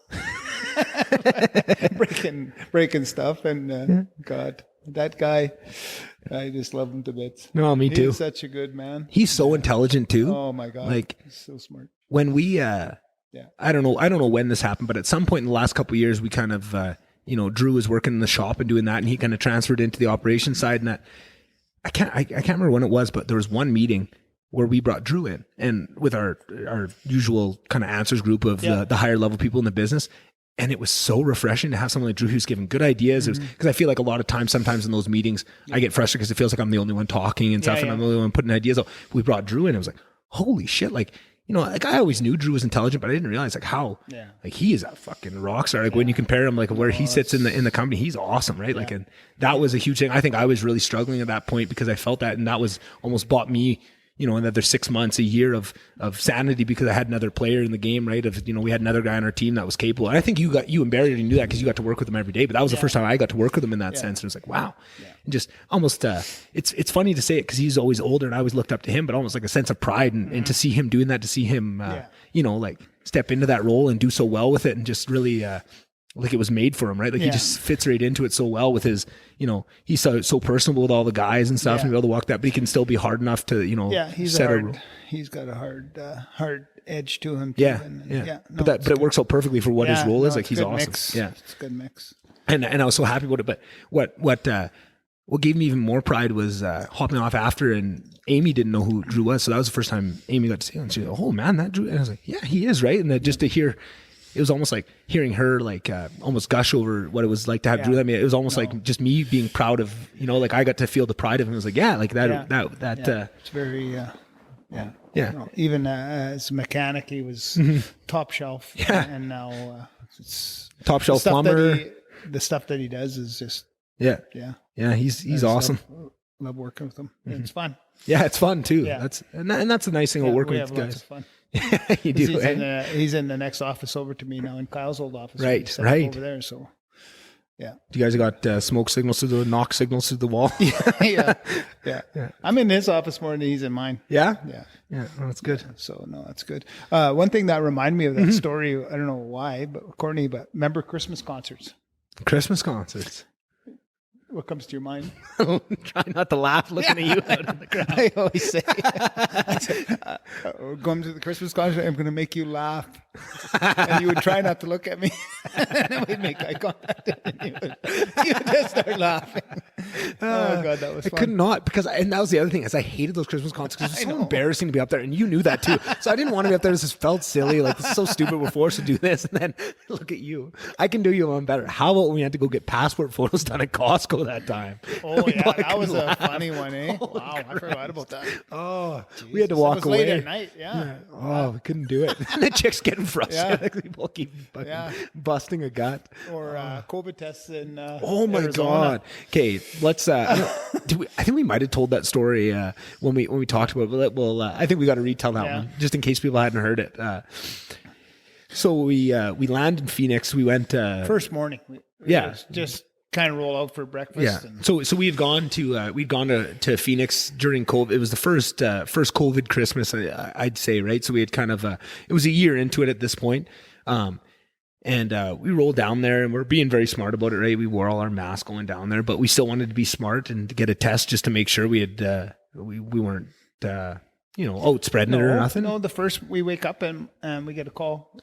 breaking stuff, and God, that guy, I just love him to bits. No, me too. He's such a good man. He's so intelligent too. Oh my God, like he's so smart. When we, I don't know when this happened, but at some point in the last couple of years, we kind of, Drew was working in the shop and doing that, and he kind of transferred into the operations side. And that I can't remember when it was, but there was one meeting where we brought Drew in, and with our usual kind of answers group of the higher level people in the business. And it was so refreshing to have someone like Drew who's giving good ideas. Because I feel like a lot of times, sometimes in those meetings, I get frustrated because it feels like I'm the only one talking and stuff, and I'm the only one putting ideas out. We brought Drew in. I was like, holy shit. Like, like I always knew Drew was intelligent, but I didn't realize like how, like he is a fucking rock star. Like when you compare him, like where he sits in the company, he's awesome, right? Like, and that was a huge thing. I think I was really struggling at that point because I felt that, and that was almost bought me, another 6 months, a year of sanity, because I had another player in the game, right? We had another guy on our team that was capable. And I think you and Barry knew that because you got to work with him every day, but that was the first time I got to work with him in that sense. And it was like, wow. And just almost, it's funny to say it because he's always older and I always looked up to him, but almost like a sense of pride and to see him doing that, to see him, like step into that role and do so well with it, and just really, like it was made for him, right? Like he just fits right into it so well with his, he's so personable with all the guys and stuff, and be able to walk that, but he can still be hard enough to, he's got a hard edge to him. But it works out perfectly for what his role is. Like he's awesome. Mix. Yeah. It's a good mix. And I was so happy about it. But what gave me even more pride was hopping off after, and Amy didn't know who Drew was. So that was the first time Amy got to see him. And she was like, oh man, that Drew. And I was like, yeah, he is, right? And just to hear, it was almost like hearing her like almost gush over what it was like to have Drew. I mean, it was almost like just me being proud of, like I got to feel the pride of him. It was like, like that. It's very, even as a mechanic, he was top shelf. Yeah. And now it's top shelf plumber. The stuff that he does is just, he's awesome. Love working with him. Mm-hmm. It's fun. Yeah, it's fun too. Yeah. That's a nice thing about working with guys. Lots of fun. Yeah, you do. He's in the next office over to me now, in Kyle's old office. Right. Over there. So, yeah. Do you guys got smoke signals through knock signals through the wall? yeah. I'm in his office more than he's in mine. Yeah. Yeah. Yeah. Well, that's good. So no, that's good. One thing that reminded me of that story, I don't know why, but Courtney, remember Christmas concerts? Christmas concerts. What comes to your mind? Try not to laugh looking at you out on the ground. I always say, we're going to the Christmas concert, I'm going to make you laugh. And you would try not to look at me. And then we'd make eye contact. And you would just start laughing. Oh, God, that was fun. I could not, and that was the other thing, is I hated those Christmas concerts because it was so embarrassing to be up there. And you knew that too. So I didn't want to be up there. It just felt silly. Like, this is so stupid. We're forced to do this. And then look at you. I can do you one better. How about when we had to go get passport photos done at Costco that time? Oh, yeah, that was a funny one, eh? Wow, I forgot about that. Oh, Jesus. We had to walk away. Late at night, yeah. Oh, we couldn't do it. And the chick's getting frustrated. Like, people keep busting a gut. Or COVID tests in oh my Arizona. God. Okay, let's. I think we might have told that story when we talked about it. But I think we got to retell that one just in case people hadn't heard it. So we landed in Phoenix. We went first morning. kind of roll out for breakfast. Yeah. And So we had gone to Phoenix during COVID. It was the first COVID Christmas, I'd say, right? So we had kind of it was a year into it at this point. And we rolled down there, and we're being very smart about it, right? We wore all our masks going down there, but we still wanted to be smart and to get a test just to make sure we had we weren't out spreading it or nothing. No, the first we wake up and we get a call.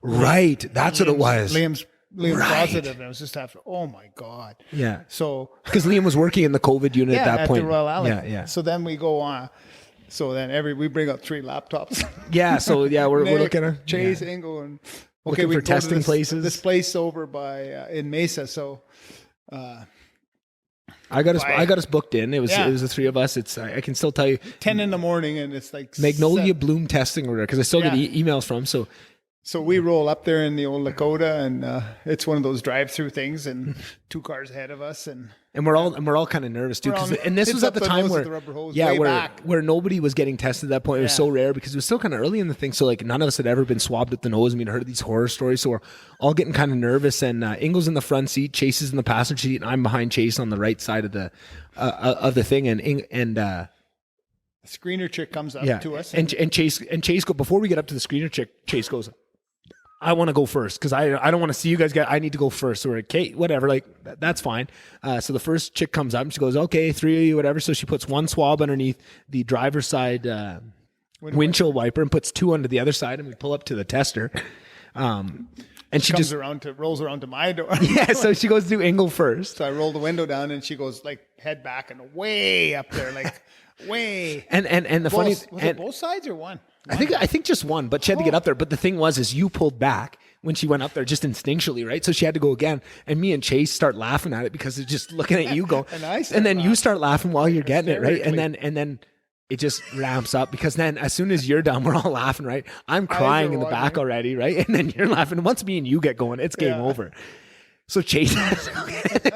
Right, that's what it was. Liam's Right. positive, and it was just after. Oh my God! Yeah. So Because Liam was working in the COVID unit at that at point. the Royal Alley. Yeah. So then we go on. So then we bring up 3 laptops. Yeah. So yeah, we're looking at Chase, Ingo, and Looking we for go to testing places. This place over by in Mesa. So I got us booked in. It was the 3 of us. It's I can still tell you 10 in the morning, and it's like Magnolia Bloom testing order because I still get emails from. So we roll up there in the old Lakota, and it's one of those drive-through things, and 2 cars ahead of us, and we're all kind of nervous too. And this was at the time where nobody was getting tested at that point. It was so rare because it was still kind of early in the thing. So like none of us had ever been swabbed at the nose. I mean, I heard these horror stories, so we're all getting kind of nervous. And Ingo's in the front seat, Chase is in the passenger seat, and I'm behind Chase on the right side of the thing. And a screener chick comes up to us, and Chase go before we get up to the screener chick. Chase goes, I want to go first because I don't want to see you guys I need to go first. So we're like, okay, whatever, like that's fine. So the first chick comes up and she goes, okay, 3 of you, whatever. So she puts 1 swab underneath the driver's side windshield wiper and puts 2 under the other side, and we pull up to the tester. And she rolls around to my door. Yeah, so she goes to Ingo first. So I roll the window down, and she goes like head back and way up there, like way. And the both, funny was it both sides or one? I think just one, but she had to get up there. But the thing was you pulled back when she went up there just instinctually, right? So she had to go again. And me and Chase start laughing at it because it's just looking at you go. and then you start laughing while you're getting it, right? And then it just ramps up because then as soon as you're done, we're all laughing, right? I'm crying in the back already, right? And then you're laughing. And once me and you get going, it's game over. So Chase,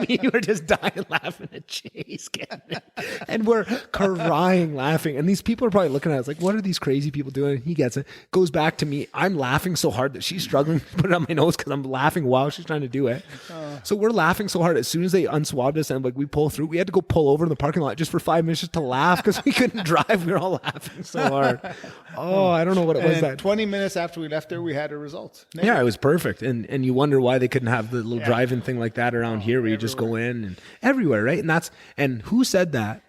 you were just dying laughing at Chase getting it. And we're crying laughing. And these people are probably looking at us like, what are these crazy people doing? And he gets it. Goes back to me. I'm laughing so hard that she's struggling to put it on my nose because I'm laughing while she's trying to do it. So we're laughing so hard. As soon as they unswabbed us and like we pull through, we had to go pull over in the parking lot just for 5 minutes just to laugh because we couldn't drive. We were all laughing so hard. Oh, I don't know what it was. That 20 minutes after we left there, we had our results. Yeah, it was perfect. And you wonder why they couldn't have the little drive-in thing like that around here where you just go in and everywhere, right? And who said that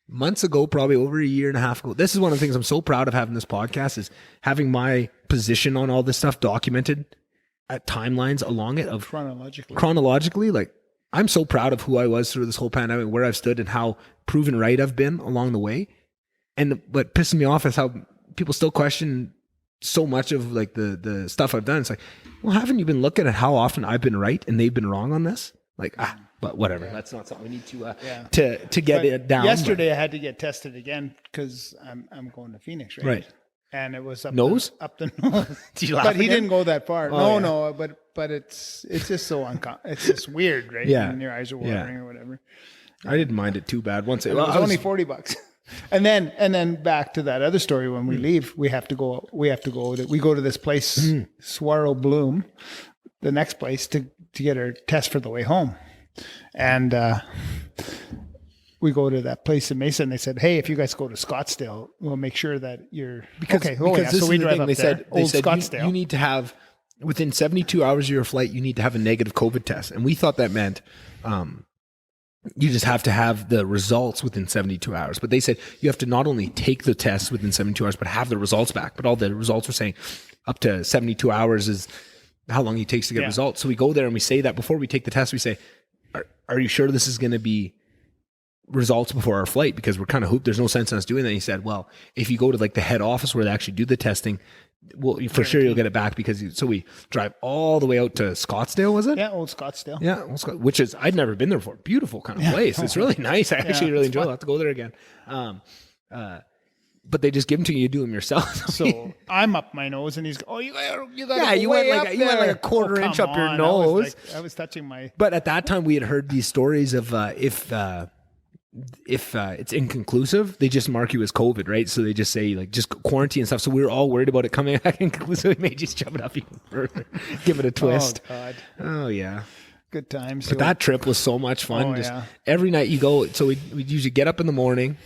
months ago, probably over a year and a half ago? This is one of the things I'm so proud of having this podcast is having my position on all this stuff documented at timelines along it of chronologically. Like I'm so proud of who I was through this whole pandemic, where I've stood and how proven right I've been along the way. And what pisses me off is how people still question so much of like the stuff I've done. It's like, well, haven't you been looking at how often I've been right and they've been wrong on this? Like, but whatever. Yeah. That's not something we need to get it down. Yesterday I had to get tested again because I'm going to Phoenix, right? Right. And it was up the nose. Did you laugh but he again? didn't go that far. No, but it's just so it's just weird, right? Yeah. And your eyes are watering or whatever. I didn't mind it too bad. Once it was only $40. And then back to that other story. When we leave, we go to this place, Swirl Bloom, the next place to get our test for the way home. And we go to that place in Mesa, and they said, "Hey, if you guys go to Scottsdale, we'll make sure that you're okay." So we drive up there. They said Scottsdale. You need to have within 72 hours of your flight, you need to have a negative COVID test, and we thought that meant. You just have to have the results within 72 hours. But they said you have to not only take the test within 72 hours, but have the results back. But all the results were saying up to 72 hours is how long it takes to get results. So we go there and we say that before we take the test, we say, are you sure this is going to be results before our flight? Because we're kind of hooped. There's no sense in us doing that. And he said, well, if you go to like the head office where they actually do the testing, well, for sure you'll get it back so we drive all the way out to Scottsdale, was it? Yeah, old Scottsdale. Yeah, which is, I'd never been there before. Beautiful kind of place. It's really nice. I actually really enjoy it. I'll have to go there again. But they just give them to you, you do them yourself. So I'm up my nose and he's, you got you went like a quarter inch up your nose. I was touching my. But at that time we had heard these stories of if it's inconclusive, they just mark you as COVID, right? So they just say like just quarantine and stuff. So we were all worried about it coming back inconclusive. We may just shove it up even further, give it a twist. Oh God. Oh yeah. Good times. But that trip was so much fun. Oh, Just yeah. every night you go. So we'd usually get up in the morning,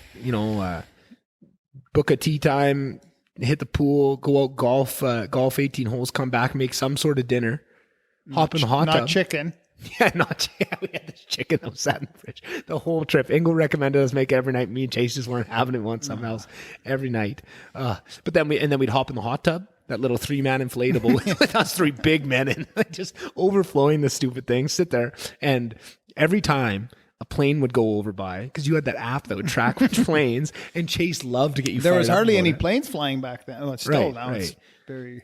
book a tea time, hit the pool, go out golf 18 holes, come back, make some sort of dinner, hop in the hot tub. Not chicken. Yeah, we had this chicken that was sat in the fridge the whole trip. Ingo recommended us make it every night. Me and Chase just weren't having it. We want something else every night. But then we'd hop in the hot tub, that little 3-man inflatable with us 3 big men in, just overflowing the stupid thing. Sit there, and every time a plane would go over by, because you had that app that would track which planes, and Chase loved to get you. There was hardly any it. planes flying back then. Oh, it's still now. Right. It's very.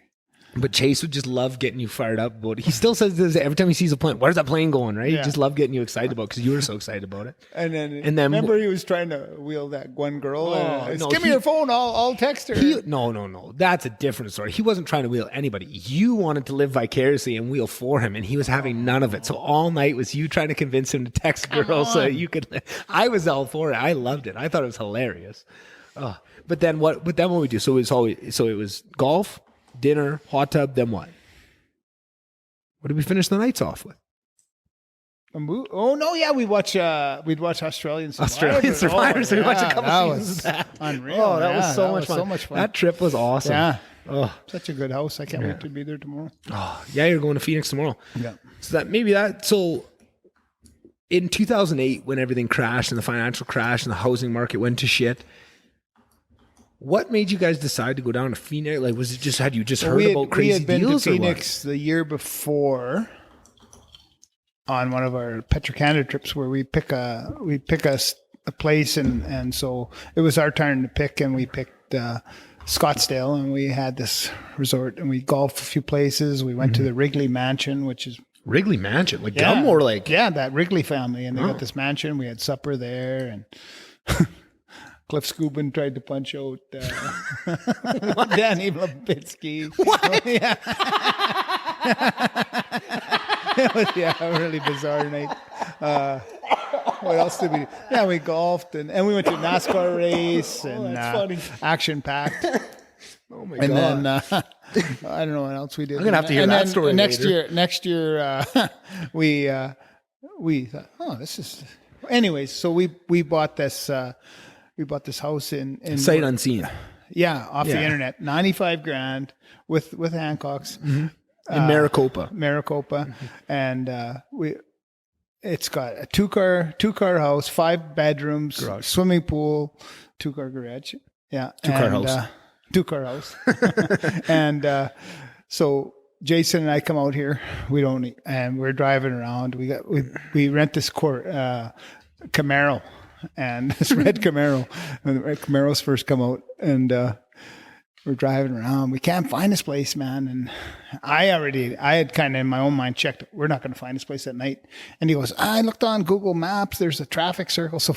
But Chase would just love getting you fired up about it. He still says this every time he sees a plane. Where's that plane going? Right? Yeah. He just loved getting you excited about it because you were so excited about it. And then remember he was trying to wheel that one girl. Give me your phone. I'll text her. No. That's a different story. He wasn't trying to wheel anybody. You wanted to live vicariously and wheel for him, and he was having none of it. So all night was you trying to convince him to text girls so that you could. I was all for it. I loved it. I thought it was hilarious. But then what we do? So it was golf, dinner, hot tub. Then what? What did we finish the nights off with? Oh no, yeah, we'd watch Australian Survivors. So we watched a couple seasons of that. Unreal. Oh, that was so much fun. That trip was awesome. Yeah. Oh, such a good house. I can't wait to be there tomorrow. Oh, yeah, you're going to Phoenix tomorrow. Yeah. So in 2008, when everything crashed and the financial crash and the housing market went to shit, what made you guys decide to go down to Phoenix? Like, was it just, had you just heard about crazy deals? We had been to Phoenix the year before on one of our Petro-Canada trips where we pick a place, and so it was our turn to pick, and we picked Scottsdale, and we had this resort, and we golfed a few places. We went to the Wrigley Mansion, which is Wrigley Mansion, like Gilmore, like that Wrigley family, and they got this mansion. We had supper there, and Cliff Scubin tried to punch out Danny Lubitsky. What? Yeah. It was a really bizarre night. What else did we do? Yeah, we golfed and we went to a NASCAR race and action packed. Oh my God. And then I don't know what else we did. I'm gonna have to hear that story next later. Next year, we thought, this is. Anyways, so we bought this. We bought this house in sight unseen. Yeah, off the internet, $95,000 with Hancock's in Maricopa, and it's got a two car house, 5 bedrooms, garage. Swimming pool, 2-car garage, two-car house, and so Jason and I come out here. And we're driving around. We rent this Camaro. And this red Camaro, when the red Camaros first come out, and we're driving around. We can't find this place, man. And I had kind of in my own mind checked, we're not going to find this place at night. And he goes, I looked on Google Maps. There's a traffic circle. So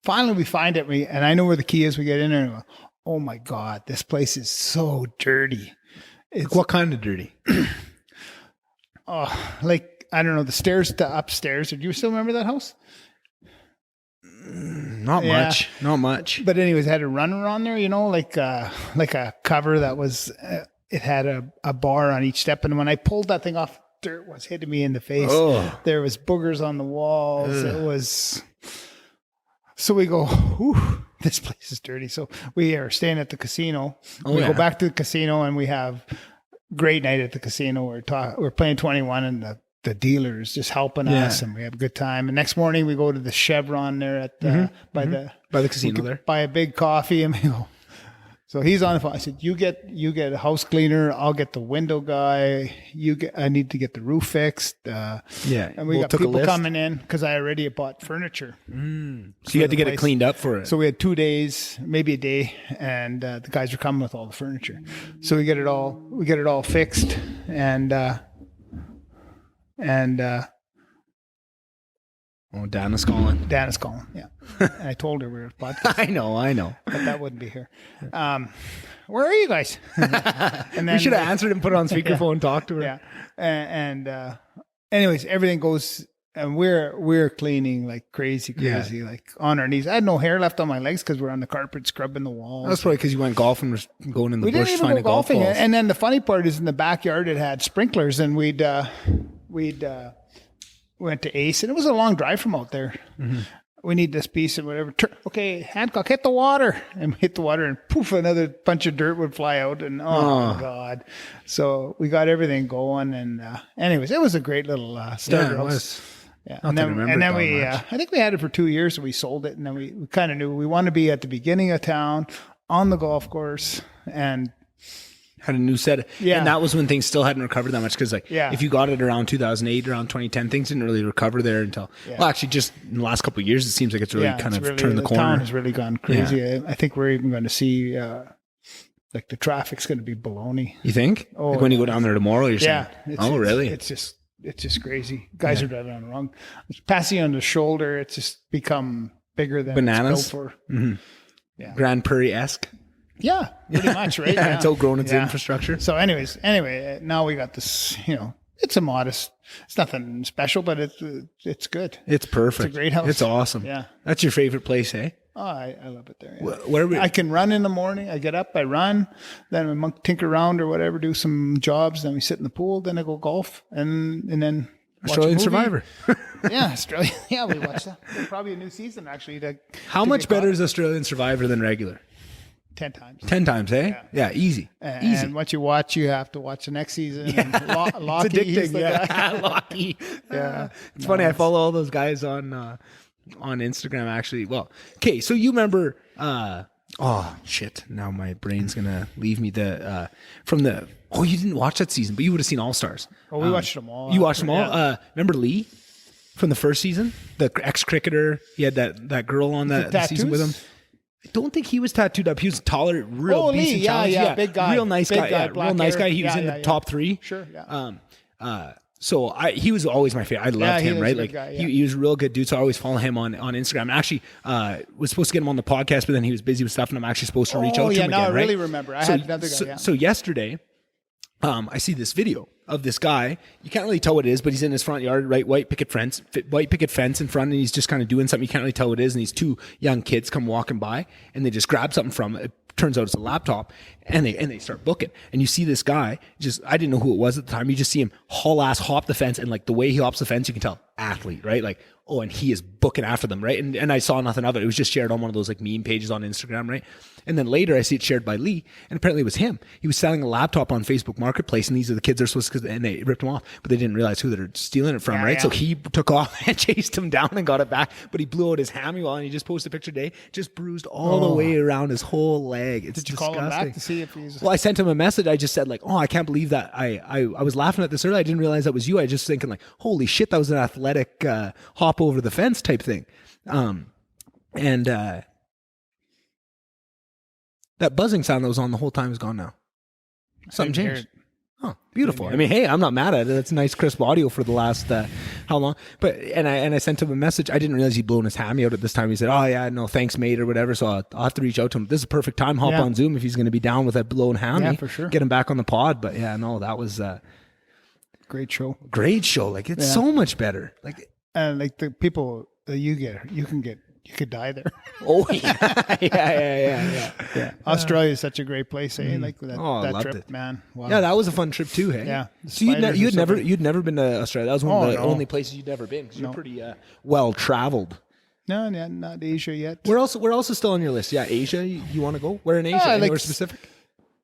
finally we find it. And I know where the key is. We get in there and go, oh my God, this place is so dirty. What kind of dirty? I don't know, the stairs to upstairs. Do you still remember that house? Not much. But anyways, it had a runner on there, like a cover that was, it had a bar on each step. And when I pulled that thing off, dirt was hitting me in the face. Oh. There was boogers on the walls. Ugh. It was, so we go, whew, this place is dirty. So we are staying at the casino. We go back to the casino and we have great night at the casino. We're playing 21 and the dealers just helping us, and we have a good time. And next morning we go to the Chevron there at by the casino there. Buy a big coffee, and we go. So he's on the phone. I said, "You get a house cleaner. I'll get the window guy. I need to get the roof fixed." And we got people coming in because I already bought furniture. So you had to get it cleaned up for it. So we had 2 days, maybe a day, and the guys are coming with all the furniture. So we get it all fixed, and Dan is calling. Yeah. And I told her we were podcast. I know. But that wouldn't be here. Where are you guys? And then we should have answered and put it on speakerphone and talked to her. Yeah. And anyways, everything goes, and we're cleaning like crazy, like on our knees. I had no hair left on my legs because we're on the carpet scrubbing the walls. That's probably because you went golfing or going in the bush finding golf balls. And then the funny part is in the backyard it had sprinklers, and we'd went to Ace, and it was a long drive from out there. Mm-hmm. We need this piece and whatever. Okay, Hancock, hit the water. And we hit the water, and poof, another bunch of dirt would fly out. And my God. So we got everything going. And anyways, it was a great little starter. Yeah, it was. Yeah. And then we, I think we had it for 2 years, and we sold it. And then we kind of knew we wanted to be at the beginning of town on the golf course, and had a new set. Yeah. And that was when things still hadn't recovered that much. Because if you got it around 2008, around 2010, things didn't really recover there until, well, actually just in the last couple of years, it seems like it's really turned the corner. The town has really gone crazy. Yeah. I think we're even going to see, like the traffic's going to be baloney. You think? Oh, like when you go down there tomorrow, you're saying? Really? It's just crazy. Guys are driving on the wrong. It's passing on the shoulder. It's just become bigger than bananas. It's built for. Mm-hmm. Yeah. Grand Prairie-esque. Yeah, pretty much, right? Yeah. It's outgrown its infrastructure. So anyway, now we got this, it's it's nothing special, but it's good. It's perfect. It's a great house. It's awesome. Yeah. That's your favorite place, eh? Oh, I love it there. Yeah. I can run in the morning. I get up, I run, then we tinker around or whatever, do some jobs, then we sit in the pool, then I go golf, and then Australian Survivor. Yeah, Australia. Yeah, we watch that. There's probably a new season, actually. How much better is Australian Survivor than regular? 10 times. 10 times, eh? Yeah, easy. Easy. And what you watch, you have to watch the next season. Yeah. Lockie, it's addicting. Lockie. Yeah. It's funny. I follow all those guys on Instagram, actually. Well, okay. So you remember, oh, shit. Now my brain's going to leave me you didn't watch that season, but you would have seen All-Stars. Oh, we watched them all. You watched them all? Yeah. Remember Lee from the first season? The ex-cricketer. He had that girl on that season with him. I don't think he was tattooed up. He was taller, real decent. Yeah, big guy, real nice big guy. Real nice guy. He was in the top 3. Sure. Yeah. So he was always my favorite. I loved him. Right, like guy, he was a real good dude. So I always follow him on Instagram. And actually, was supposed to get him on the podcast, but then he was busy with stuff, and I'm actually supposed to reach out to him again. I really remember. I had another guy. So yesterday, I see this video of this guy. You can't really tell what it is, but he's in his front yard, right? White picket fence in front, and he's just kind of doing something. You can't really tell what it is. And these 2 young kids come walking by, and they just grab something from it. Turns out it's a laptop, and they start booking. And you see this guy, I didn't know who it was at the time. You just see him hop the fence, and like the way he hops the fence, you can tell athlete, right? Like, oh, and he is booking after them, right? And I saw nothing of it. It was just shared on one of those like meme pages on Instagram, right? And then later I see it shared by Lee, and apparently it was him. He was selling a laptop on Facebook Marketplace, and these are the kids they're supposed to, and they ripped him off, but they didn't realize who they're stealing it from, right? Yeah. So he took off and chased him down and got it back, but he blew out his hammy wall, and he just posted a picture today, just bruised all the way around his whole leg. It's Did you disgusting. Call him back to see if he's... Well, I sent him a message. I just said like, oh, I can't believe that. I was laughing at this earlier. I didn't realize that was you. I just thinking like, holy shit, that was an athletic hop over the fence type thing. That buzzing sound that was on the whole time is gone now. Something changed. Oh, beautiful. I mean, hey, I'm not mad at it. That's nice, crisp audio for the last how long? But and I sent him a message. I didn't realize he'd blown his hammy out at this time. He said, "Oh yeah, no, thanks, mate," or whatever. So I'll have to reach out to him. This is a perfect time. Hop on Zoom if he's going to be down with that blown hammy. Yeah, for sure. Get him back on the pod. But yeah, no, that was great show. Great show. Like it's so much better. Like and like the people that you could die there. Oh yeah. Australia is such a great place, eh? Like that trip, it. Man. Wow. Yeah, that was a fun trip too, hey? Yeah. So you'd never been to Australia. That was one of the only places you'd never been because you're pretty well traveled. No, not Asia yet. We're also still on your list. Yeah, Asia. You want to go? Where in Asia? Anywhere specific?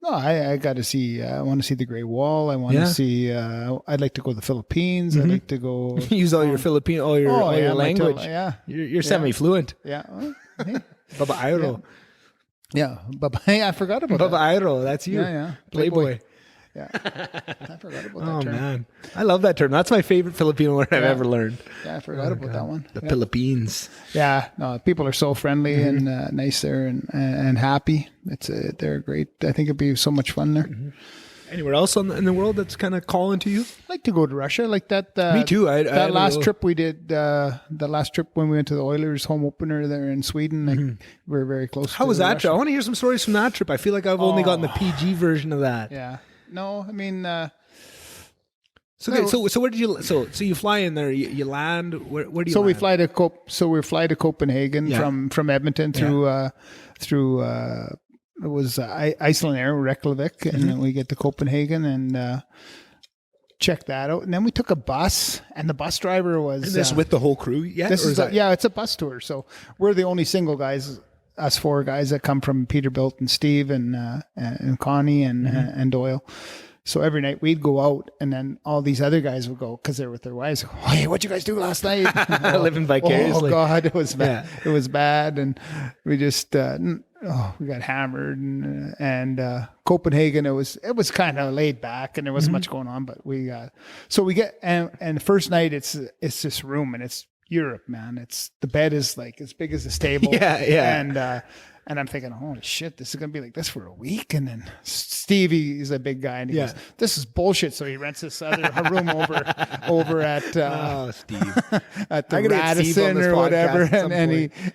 No, I got to see. I want to see the Great Wall. I want to see. I'd like to go to the Philippines. I'd like to go. Use all your Filipino, all your language. Yeah, you're semi-fluent. Yeah. Hey. Baba Airo. Yeah, Hey, I forgot about Baba that. Airo. That's you. Yeah. Playboy. Yeah, I forgot about that term. Man, I love that term. That's my favorite Filipino word I've ever learned. Yeah, I forgot about that one. The Philippines. Yeah, no, people are so friendly and nice there and happy. They're great. I think it'd be so much fun there. Mm-hmm. Anywhere else in the world that's kind of calling to you? I'd like to go to Russia, like that. Me too. That last trip we did, the last trip when we went to the Oilers home opener there in Sweden, like, we were very close. How was that trip? I want to hear some stories from that trip. I feel like I've only gotten the PG version of that. Yeah. No, I mean. So where did you? So you fly in there. You land. Where do you? So land? we fly to Copenhagen from Edmonton through. It was Iceland Air, Reykjavik, and then we get to Copenhagen and check that out. And then we took a bus, and the bus driver was... Is this with the whole crew yet? It's a bus tour. So we're the only single guys, us 4 guys that come from Peterbilt and Steve and Connie and Doyle. So every night we'd go out, and then all these other guys would go, because they're with their wives. Oh, hey, what'd you guys do last night? Living vicariously. Oh God, it was bad. Yeah. It was bad, and we just we got hammered. And Copenhagen, it was kind of laid back, and there wasn't much going on. But we get and the first night it's this room, and it's Europe, man. It's the bed is like as big as a stable. Yeah. And I'm thinking, holy shit, this is going to be like this for a week. And then Stevie is a big guy, and he goes, this is bullshit. So he rents this other room over at Steve at the Radisson or whatever.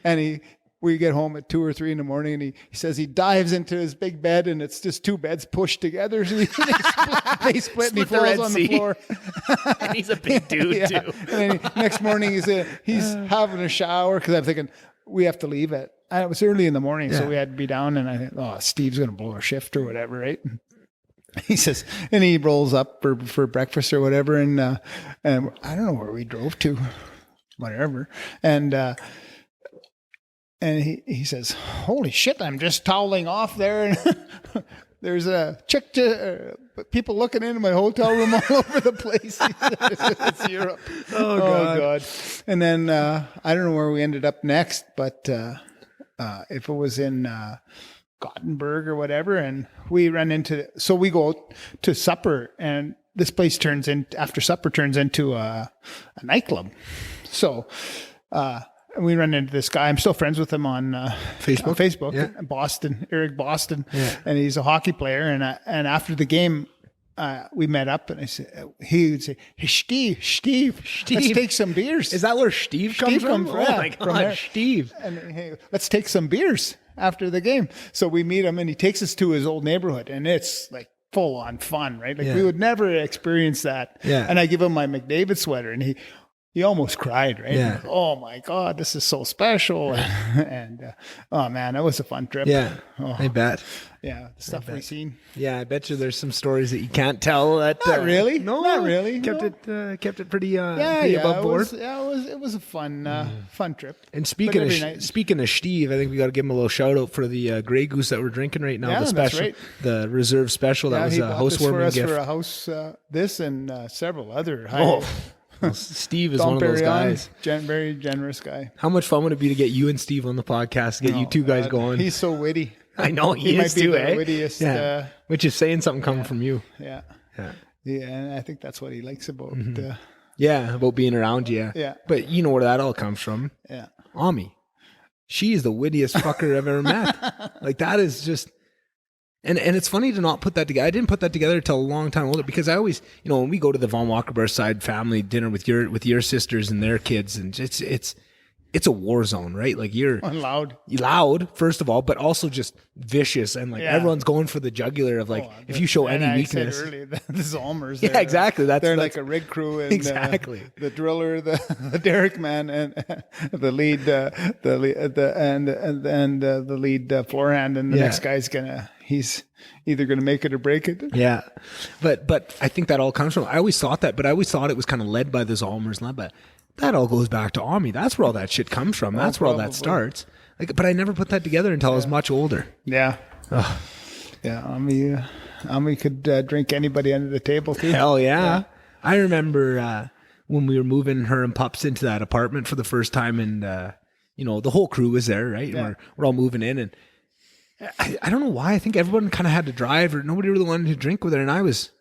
And we get home at 2 or 3 in the morning, and he says he dives into his big bed, and it's just 2 beds pushed together. So they split and he falls on the floor. And he's a big dude too. And then next morning he's having a shower, because I'm thinking we have to leave it. It was early in the morning, so we had to be down, and I think, Steve's going to blow a shift or whatever, right? He says, and he rolls up for breakfast or whatever, and I don't know where we drove to, whatever, and he says, holy shit, I'm just toweling off there, and there's a chick, people looking into my hotel room all over the place. It's Europe. Oh God. And then I don't know where we ended up next, but if it was in Gothenburg or whatever, and we run into, so we go to supper, and this place after supper turns into a nightclub. So we run into this guy. I'm still friends with him on Facebook. Boston, Eric Boston, and he's a hockey player. And after the game, we met up, and he would say, "Hey, Steve, let's take some beers." Is that where Steve comes from? Oh my God, Steve! And hey, let's take some beers after the game. So we meet him, and he takes us to his old neighborhood, and it's like full on fun, right? Like we would never experience that. Yeah. And I give him my McDavid sweater, and he almost cried, right? Yeah. Goes, oh my God, this is so special. And oh man, that was a fun trip. Yeah. I bet. Yeah. The stuff we've seen. Yeah. I bet you there's some stories that you can't tell. Not really. No, not really. Kept it pretty pretty above board. It was a fun trip. And speaking of Steve, I think we got to give him a little shout out for the Grey Goose that we're drinking right now. Yeah, the special, that's right. The reserve special. That was a housewarming gift for a house. This and several other. Well, Steve is one of those guys. Very generous guy. How much fun would it be to get you and Steve on the podcast, get you two guys going? He's so witty. I know he is might too, be the wittiest. Yeah. Which is saying something coming from you. Yeah. Yeah. Yeah, and I think that's what he likes about. About being around you. Yeah. But you know where that all comes from. Yeah. Ami. She is the wittiest fucker I've ever met. Like that is just. And it's funny to not put that together. I didn't put that together until a long time older, because I always, when we go to the von Wackerbarth side family dinner with your sisters and their kids, and it's a war zone, right? Like you're loud, first of all, but also just vicious, and like everyone's going for the jugular of like if you show any weakness. I said earlier, the Zalmers. Yeah, exactly. They're like a rig crew, and exactly the driller, the Derek man, and the lead, the lead floor hand, and the next guy's he's either going to make it or break it. Yeah. But I think that all comes from, I always thought that, but I always thought it was kind of led by the Zalmers, but that all goes back to Ami. That's where all that shit comes from. That's where all that starts. Like, but I never put that together until I was much older. Yeah. Yeah. Ami could drink anybody under the table too. Hell yeah. I remember when we were moving her and Pups into that apartment for the first time, and the whole crew was there, right? Yeah. And we're all moving in, and I don't know why. I think everyone kind of had to drive, or nobody really wanted to drink with her. And I was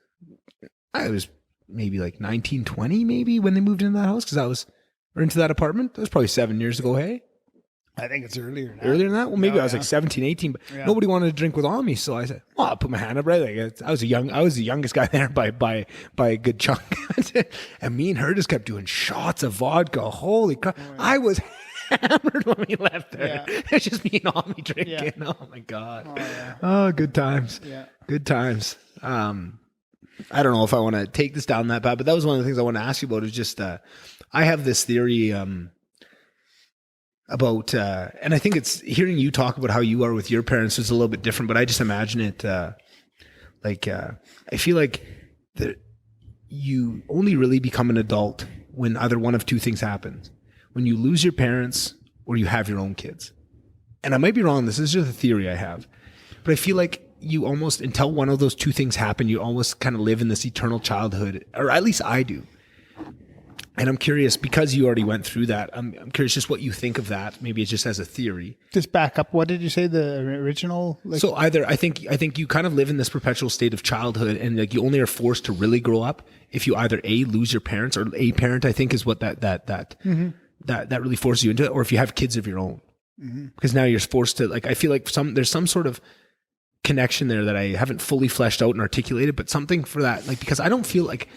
maybe like 19, 20 maybe when they moved into that house, or into that apartment. That was probably 7 years ago. Hey, I think it's earlier now. Earlier than that? Well, maybe I was like 17, 18, but nobody wanted to drink with me. So I said, well, I'll put my hand up, right? Like I was the youngest guy there by a good chunk. And me and her just kept doing shots of vodka. Holy crap. Oh, I was hammered when we left there. Yeah. It's just me and Ami drinking. Yeah. Oh my God. Oh, good times. Yeah. Good times. I don't know if I want to take this down that path, but that was one of the things I want to ask you about, is just, I have this theory, about, and I think it's hearing you talk about how you are with your parents is a little bit different, but I just imagine it, I feel like you only really become an adult when either one of two things happens. When you lose your parents or you have your own kids. And I might be wrong. This is just a theory I have. But I feel like you almost, until one of those two things happen, you almost kind of live in this eternal childhood, or at least I do. And I'm curious, because you already went through that, I'm curious just what you think of that. Maybe it's just as a theory. Just back up. What did you say? The original? So either I think you kind of live in this perpetual state of childhood, and like you only are forced to really grow up if you either A, lose your parents, or a parent, I think, is what that really forces you into it, or if you have kids of your own. Mm-hmm. Because now you're forced to, like, I feel like there's some sort of connection there that I haven't fully fleshed out and articulated, but something for that, like, because I don't feel like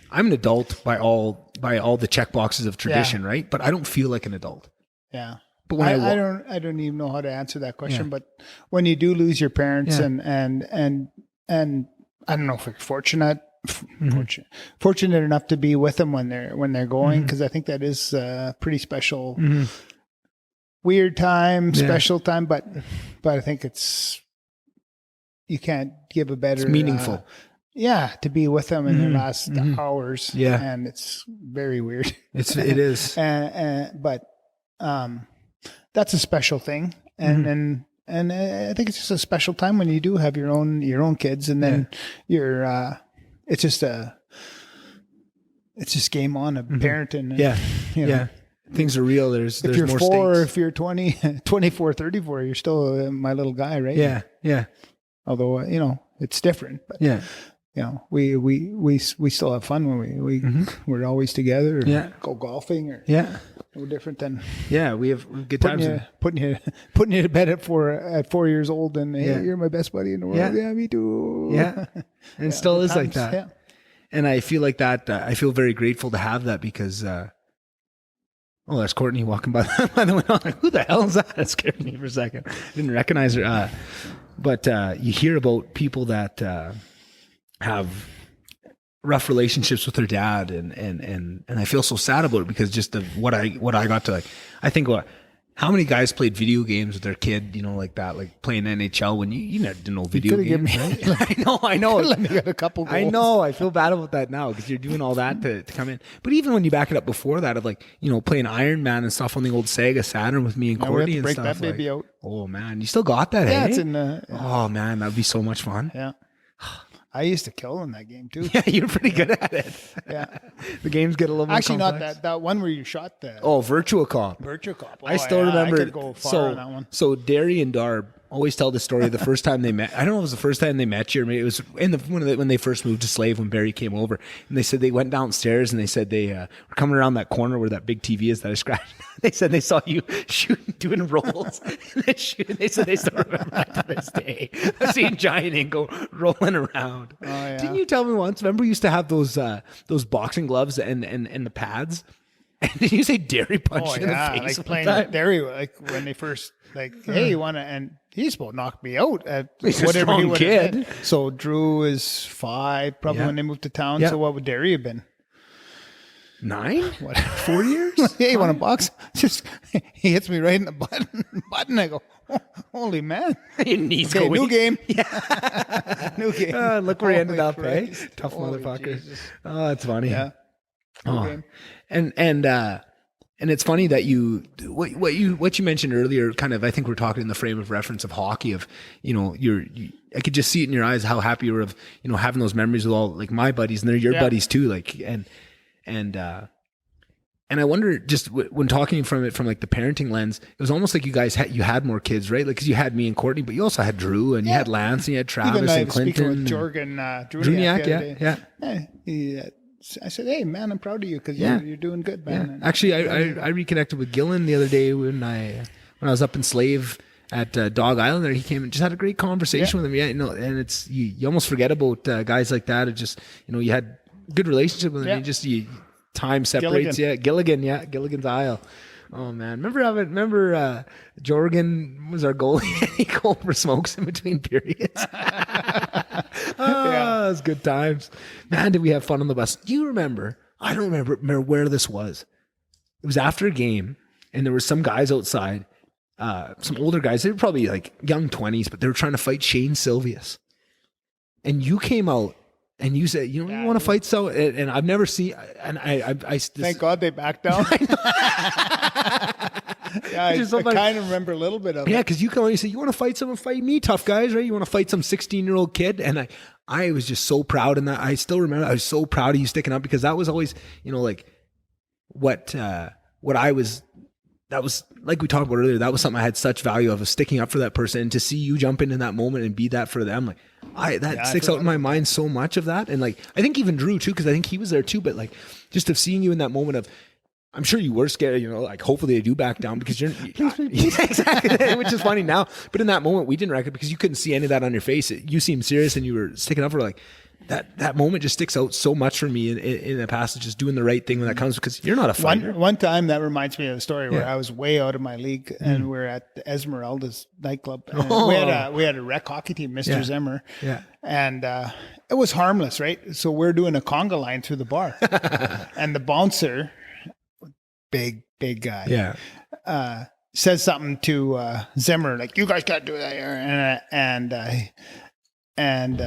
I'm an adult by all the check boxes of tradition, right? But I don't feel like an adult. Yeah. But when I don't even know how to answer that question. Yeah. But when you do lose your parents, and I don't know if you're fortunate enough to be with them when they're going, because I think that is a pretty special, weird time, special time. But I think you can't give a better. It's meaningful. To be with them in their last hours. Yeah. And it's very weird. It is. But that's a special thing. And I think it's just a special time when you do have your own kids, and then it's just game on of parenting. And, things are real. There's if you're more 4, stakes. if you're 20, 24, 34, you're still my little guy, right? Yeah. Although, it's different, but we still have fun when we're always together. Or go golfing or no different than we have good times. Putting you to bed at 4 years old, and hey, you're my best buddy in the world. Yeah, me too. Yeah, and it still is like that. Yeah. And I feel like that. I feel very grateful to have that because. That's Courtney walking by the window. I'm like, who the hell is that? It scared me for a second. Didn't recognize her. But you hear about people that have rough relationships with their dad, and I feel so sad about it because just of what I got to, like, I think how many guys played video games with their kid, like that, like playing NHL when you never did no video games, right? I know. Let me get a couple goals. I know. I feel bad about that now because you're doing all that to come in. But even when you back it up before that, of like, playing Iron Man and stuff on the old Sega Saturn with me and Courtney and break stuff. That baby out. Oh man, you still got that? Yeah, hey? it's in the. Oh man, that'd be so much fun. Yeah. I used to kill in that game too. Yeah, you're pretty good at it. Yeah. The games get a little more actually complex. Not that one where you shot the Virtual Cop. Virtual Cop. I still remember. I could go far on that one. So Derry and Darb always tell the story of the first time they met. I don't know if it was the first time they met you, or maybe it was when they first moved to Slave when Barry came over. And they said they went downstairs and they said they were coming around that corner where that big TV is that I scratched. They said they saw you doing rolls. And they said they still remember that to this day. Seeing Giant Ingo rolling around. Oh, yeah. Didn't you tell me once? Remember, we used to have those boxing gloves and the pads. And did you say Derry punched you in the face? Like playing with Derry, like when they first, like, hey, you want to, and he's supposed to knock me out at he's whatever he would have been. So Drew is 5, probably when they moved to town. Yeah. So what would Derry have been? 9? What? 4 years? Hey, you want to box? Just he hits me right in the button. I go, oh, holy man! Your knees okay, go new weak. game. Yeah, new game. Look where he ended up, eh? Tough motherfucker. Jesus. Oh, that's funny. Yeah. Oh. And it's funny that what you mentioned earlier, kind of, I think we're talking in the frame of reference of hockey, of, I could just see it in your eyes how happy you were of, having those memories with all, like, my buddies, and they're your buddies too, like, and I wonder, just when talking from like the parenting lens, it was almost like you guys had more kids, right? Like, because you had me and Courtney, but you also had Drew, and you had Lance, and you had Travis, and Clinton, with Jorgen Druniak. Yeah. I said, hey man, I'm proud of you because you're doing good, man. Yeah. Actually, I reconnected with Gillen the other day when I was up in Slave at Dog Island. There, he came and just had a great conversation with him. Yeah, and it's you almost forget about guys like that. It just, you had good relationship with him. You time separates. Gilligan. Gilligan's Isle. Oh man, remember Jorgen was our goalie. He called for smokes in between periods. It was good times. Man, did we have fun on the bus. Do you remember? I don't remember where this was. It was after a game, and there were some guys outside, some older guys. They were probably like young 20s, but they were trying to fight Shane Silvius. And you came out And you said, you want to fight? So, and I've never seen, and I thank God they backed down. Yeah, I kind of remember a little bit of it. Yeah, because you come and you say, you want to fight someone? Fight me, tough guys, right? You want to fight some 16-year-old kid? And I was just so proud. And I still remember, I was so proud of you sticking up, because that was always, like what I was, that was, like we talked about earlier, that was something I had such value of sticking up for that person. And to see you jump in that moment and be that for them, like, that sticks out in my mind so much of that. And like, I think even Drew too, because I think he was there too, but like, just of seeing you in that moment of, I'm sure you were scared, like hopefully they do back down, because you're please. Exactly, which is funny now. But in that moment, we didn't reckon, because you couldn't see any of that on your face. You seemed serious and you were sticking up for like that moment just sticks out so much for me in the past, just doing the right thing when that comes, because you're not a fighter. One time that reminds me of a story where I was way out of my league and we're at the Esmeralda's nightclub. And we had a rec hockey team, Mr. Zimmer. Yeah. And it was harmless, right? So we're doing a conga line through the bar. And the bouncer, big guy, says something to Zimmer, like, you guys can't do that here. And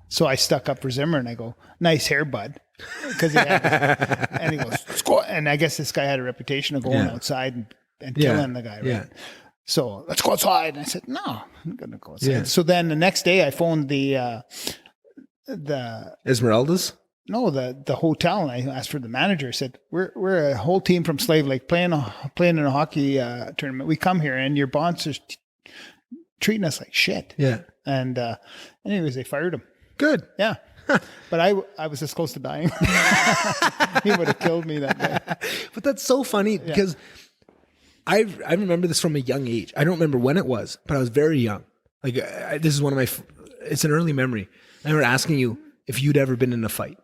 so I stuck up for Zimmer and I go, nice hair, bud. Because he had, and he goes, score. And I guess this guy had a reputation of going outside and killing the guy, right? Yeah. So let's go outside. And I said, no, I'm going to go outside. Yeah. So then the next day I phoned the Esmeralda's? No, the hotel, and I asked for the manager. I said, we're a whole team from Slave Lake playing in a hockey tournament. We come here and your bouncer's treating us like shit. Yeah. And anyways, they fired him. Good. Yeah. But I was this close to dying. He would have killed me that day. But that's so funny because I remember this from a young age. I don't remember when it was, but I was very young. Like this is one of my, it's an early memory. I remember asking you if you'd ever been in a fight.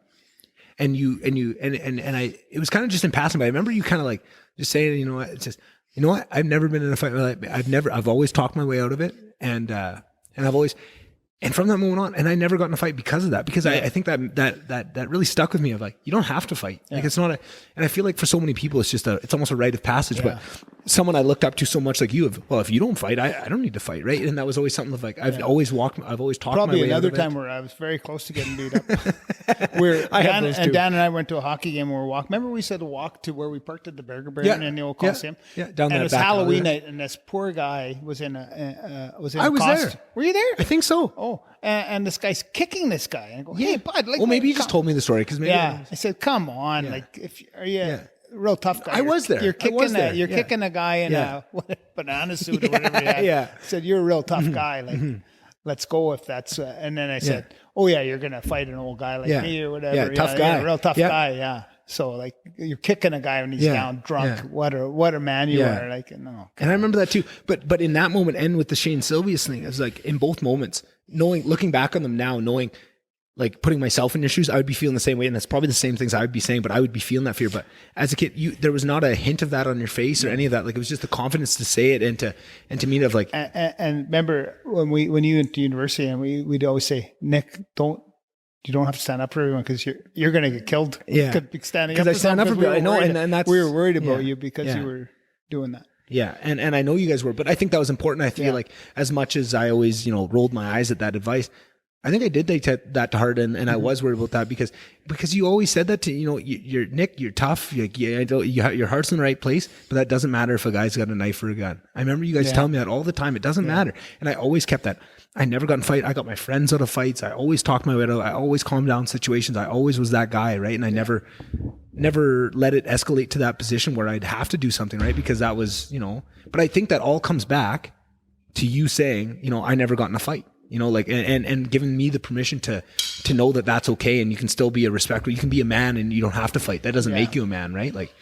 And it was kind of just in passing, but I remember you kind of like just saying, it's just, I've never been in a fight. I've always talked my way out of it. And I've always, and from that moment on, and I never got in a fight because of that, because I think that really stuck with me of like, you don't have to fight. Like it's not and I feel like for so many people, it's just it's almost a rite of passage, but someone I looked up to so much like you if you don't fight, I don't need to fight. Right. And that was always something of like, I've always talked probably my way another time where I was very close to getting beat up. Dan and I went to a hockky game where we walked. Remember we said to walk to where we parked at the Burger Baron in the old Coliseum? Yeah. Down and that it was Halloween night, and this poor guy was in I was there. Were you there? I think so. Oh, and this guy's kicking this guy. And I go, hey, bud. Like, well, maybe you just told me the story because maybe. Yeah. I said, come on. Like, are you a real tough guy? I was there. You're kicking a guy in a banana suit or whatever he had. I said, you're a real tough guy. Like, let's go if that's. And then I said, oh, yeah, you're going to fight an old guy like me or whatever. Yeah, tough guy. Real tough guy, yeah. So like you're kicking a guy when he's down drunk. Yeah. What a man you are. Like no. And I remember that too. But in that moment and with the Shane Sylvius thing, it was like in both moments, looking back on them now, knowing like putting myself in your shoes, I would be feeling the same way. And that's probably the same things I would be saying, but I would be feeling that fear. But as a kid, there was not a hint of that on your face or any of that. Like it was just the confidence to say it and to mean of like. And remember when you went to university and we'd always say, Nick, you don't have to stand up for everyone because you're going to get killed. Yeah, could be standing up. Because I stand up for people. I know, and that's we were worried about you because you were doing that. Yeah, and I know you guys were, but I think that was important. I feel like as much as I always rolled my eyes at that advice, I think I did take that to heart, and I was worried about that because you always said that to you're Nick, you're tough, your heart's in the right place, but that doesn't matter if a guy's got a knife or a gun. I remember you guys telling me that all the time. It doesn't matter, and I always kept that. I never got in fight. I got my friends out of fights. I always talked my way out. I always calmed down situations. I always was that guy, right? And I never let it escalate to that position where I'd have to do something, right? Because that was, but I think that all comes back to you saying, I never got in a fight, and giving me the permission to know that that's okay. And you can still be a respectful, you can be a man and you don't have to fight. That doesn't make you a man, right? Like,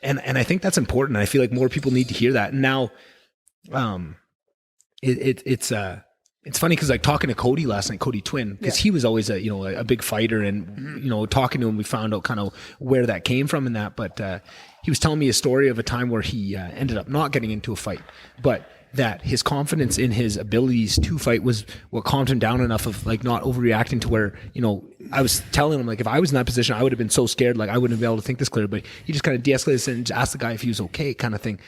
and I think that's important. I feel like more people need to hear that. And now, it's funny because like talking to Cody last night, Cody Twin, because he was always a big fighter, and talking to him, we found out kind of where that came from and that. But he was telling me a story of a time where he ended up not getting into a fight, but that his confidence in his abilities to fight was what calmed him down enough of like not overreacting to where I was telling him like if I was in that position, I would have been so scared, like I wouldn't be able to think this clear. But he just kind of de-escalated and just asked the guy if he was okay, kind of thing.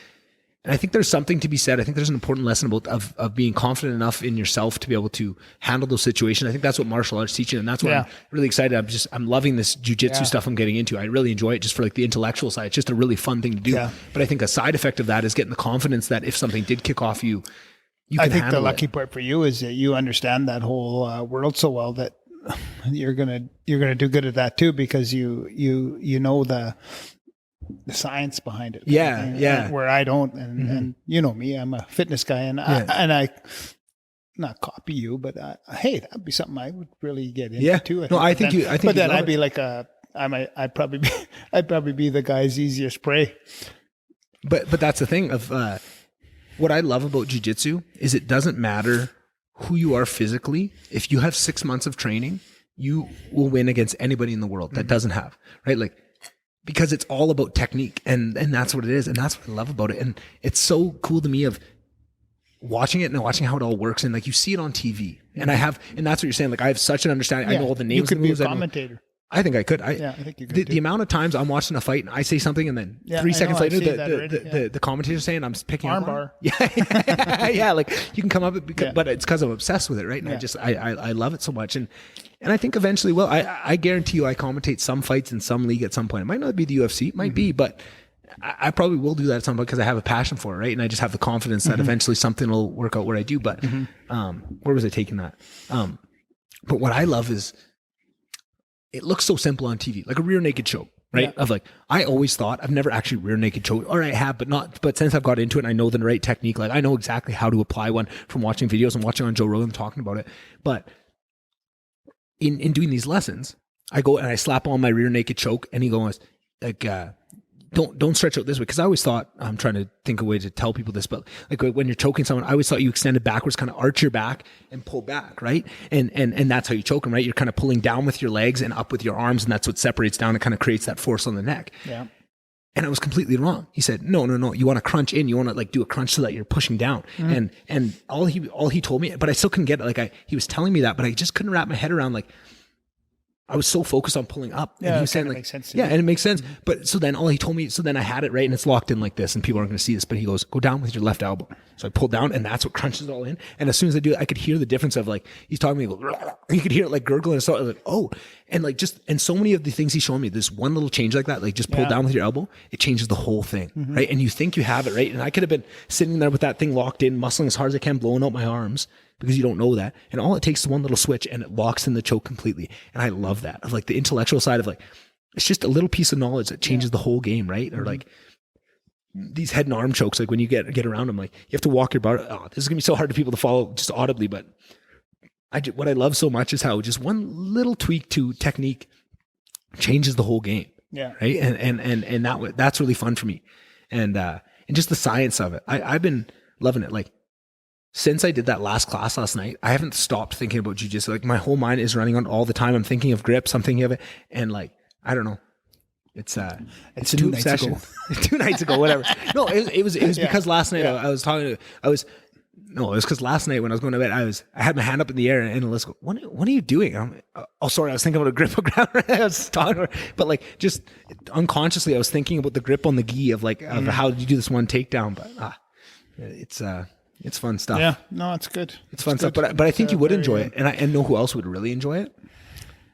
And I think there's something to be said. I think there's an important lesson about of being confident enough in yourself to be able to handle those situations. I think that's what martial arts teaches, and that's what I'm really excited. I'm loving this jiu-jitsu stuff I'm getting into. I really enjoy it just for like the intellectual side. It's just a really fun thing to do. Yeah. But I think a side effect of that is getting the confidence that if something did kick off you can I think handle the lucky part for you is that you understand that whole world so well that you're gonna do good at that too, because you know the science behind it. Yeah. Where I don't, and you know me, I'm a fitness guy, and I not copy you, but hey, that'd be something I would really get into too. I think but then I'd be like I'd probably be the guy's easiest prey. But that's the thing of what I love about jiu-jitsu is it doesn't matter who you are physically. If you have 6 months of training, you will win against anybody in the world that doesn't have, right? Like, because it's all about technique, and that's what it is. And that's what I love about it. And it's so cool to me of watching it and watching how it all works. And like, you see it on TV, and that's what you're saying. Like, I have such an understanding. I know all the names. You could be a commentator. I think I could. I think you could. The amount of times I'm watching a fight and I say something, and then 3 seconds later, the commentator's saying I'm picking up armbar. Yeah. Like, you can come up with, but it's because I'm obsessed with it, right? And I love it so much, and I think eventually, I guarantee you, I commentate some fights in some league at some point. It might not be the UFC, it might be, but I probably will do that at some point because I have a passion for it, right? And I just have the confidence that eventually something will work out where I do. But where was I taking that? But what I love is, it looks so simple on TV, like a rear naked choke, right? Of like, I always thought, I've never actually rear naked choked, or I have, but since I've got into it and I know the right technique, like I know exactly how to apply one from watching videos and watching on Joe Rogan talking about it. But in doing these lessons, I go and I slap on my rear naked choke, and he goes like, don't stretch out this way. Cause I always thought, I'm trying to think of a way to tell people this, but like when you're choking someone, I always thought you extended backwards, kind of arch your back and pull back. Right. And that's how you choke them, right? You're kind of pulling down with your legs and up with your arms. And that's what separates down and kind of creates that force on the neck. Yeah. And I was completely wrong. He said, no. You want to crunch in. You want to like do a crunch so that you're pushing down. And all he told me, but I still couldn't get it. Like he was telling me that, but I just couldn't wrap my head around, like, I was so focused on pulling up. Yeah, and he was saying, like, makes sense and it makes sense. But so then all he told me, so then I had it right, and it's locked in like this, and people aren't going to see this, but he goes, go down with your left elbow. So I pulled down, and that's what crunches it all in. And as soon as I do it, I could hear the difference of, like, he's talking to me, you could hear it like gurgling, and so like, oh, and like just, and so many of the things he's showing me, this one little change like that, like just pull down with your elbow, it changes the whole thing, right? And you think you have it, right? And I could have been sitting there with that thing locked in, muscling as hard as I can, blowing out my arms, because you don't know that. And all it takes is one little switch, and it locks in the choke completely. And I love that, of like the intellectual side of like, it's just a little piece of knowledge that changes the whole game, right? Or like these head and arm chokes, like when you get around them, like you have to walk your body. Oh, this is gonna be so hard to people to follow just audibly, but what I love so much is how just one little tweak to technique changes the whole game. Yeah. Right. And that's really fun for me. And just the science of it. I've been loving it. Like, since I did that last class last night, I haven't stopped thinking about jiu-jitsu. Like, my whole mind is running on all the time. I'm thinking of grips. I'm thinking of it. And like, I don't know. It's a new obsession. 2 nights ago, whatever. No, it was because last night it was because last night when I was going to bed, I had my hand up in the air, and Alyssa go, what are you doing? I'm like, oh, sorry. I was thinking about a grip around. I was talking, but like just unconsciously, I was thinking about the grip on the gi of like, of how did you do this one takedown? But it's fun stuff. Yeah, no, it's good. It's fun stuff, but I think you would enjoy it, and I know who else would really enjoy it.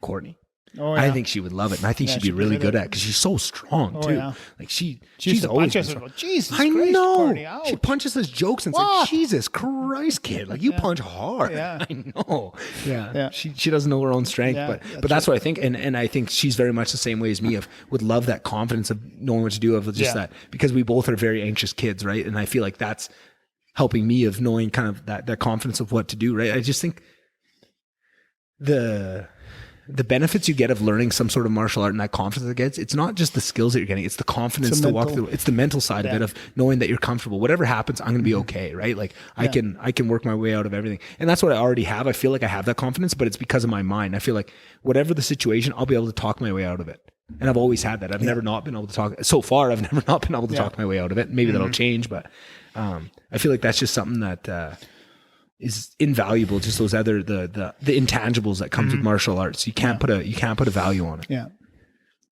Courtney. Oh, yeah. I think she would love it, and I think she'd be really good at it because she's so strong too. Yeah. Like she's always been strong. Jesus I Christ, know. Courtney, She punches us jokes and says, "Jesus Christ, kid! Like you punch hard." Yeah. I know. Yeah. She doesn't know her own strength, but that's what I think, and I think she's very much the same way as me. Would love that confidence of knowing what to do. Of just that, because we both are very anxious kids, right? And I feel like that's helping me of knowing kind of that confidence of what to do, right? I just think the benefits you get of learning some sort of martial art and that confidence it gets, it's not just the skills that you're getting, it's the confidence to walk through. It's the mental side of it, of knowing that you're comfortable. Whatever happens, I'm going to be okay, right? Like I can work my way out of everything. And that's what I already have. I feel like I have that confidence, but it's because of my mind. I feel like whatever the situation, I'll be able to talk my way out of it. And I've always had that. I've never not been able to talk. So far, I've never not been able to talk my way out of it. Maybe that'll change, but I feel like that's just something that is invaluable. Just those other the intangibles that comes with martial arts. You can't put a value on it. Yeah.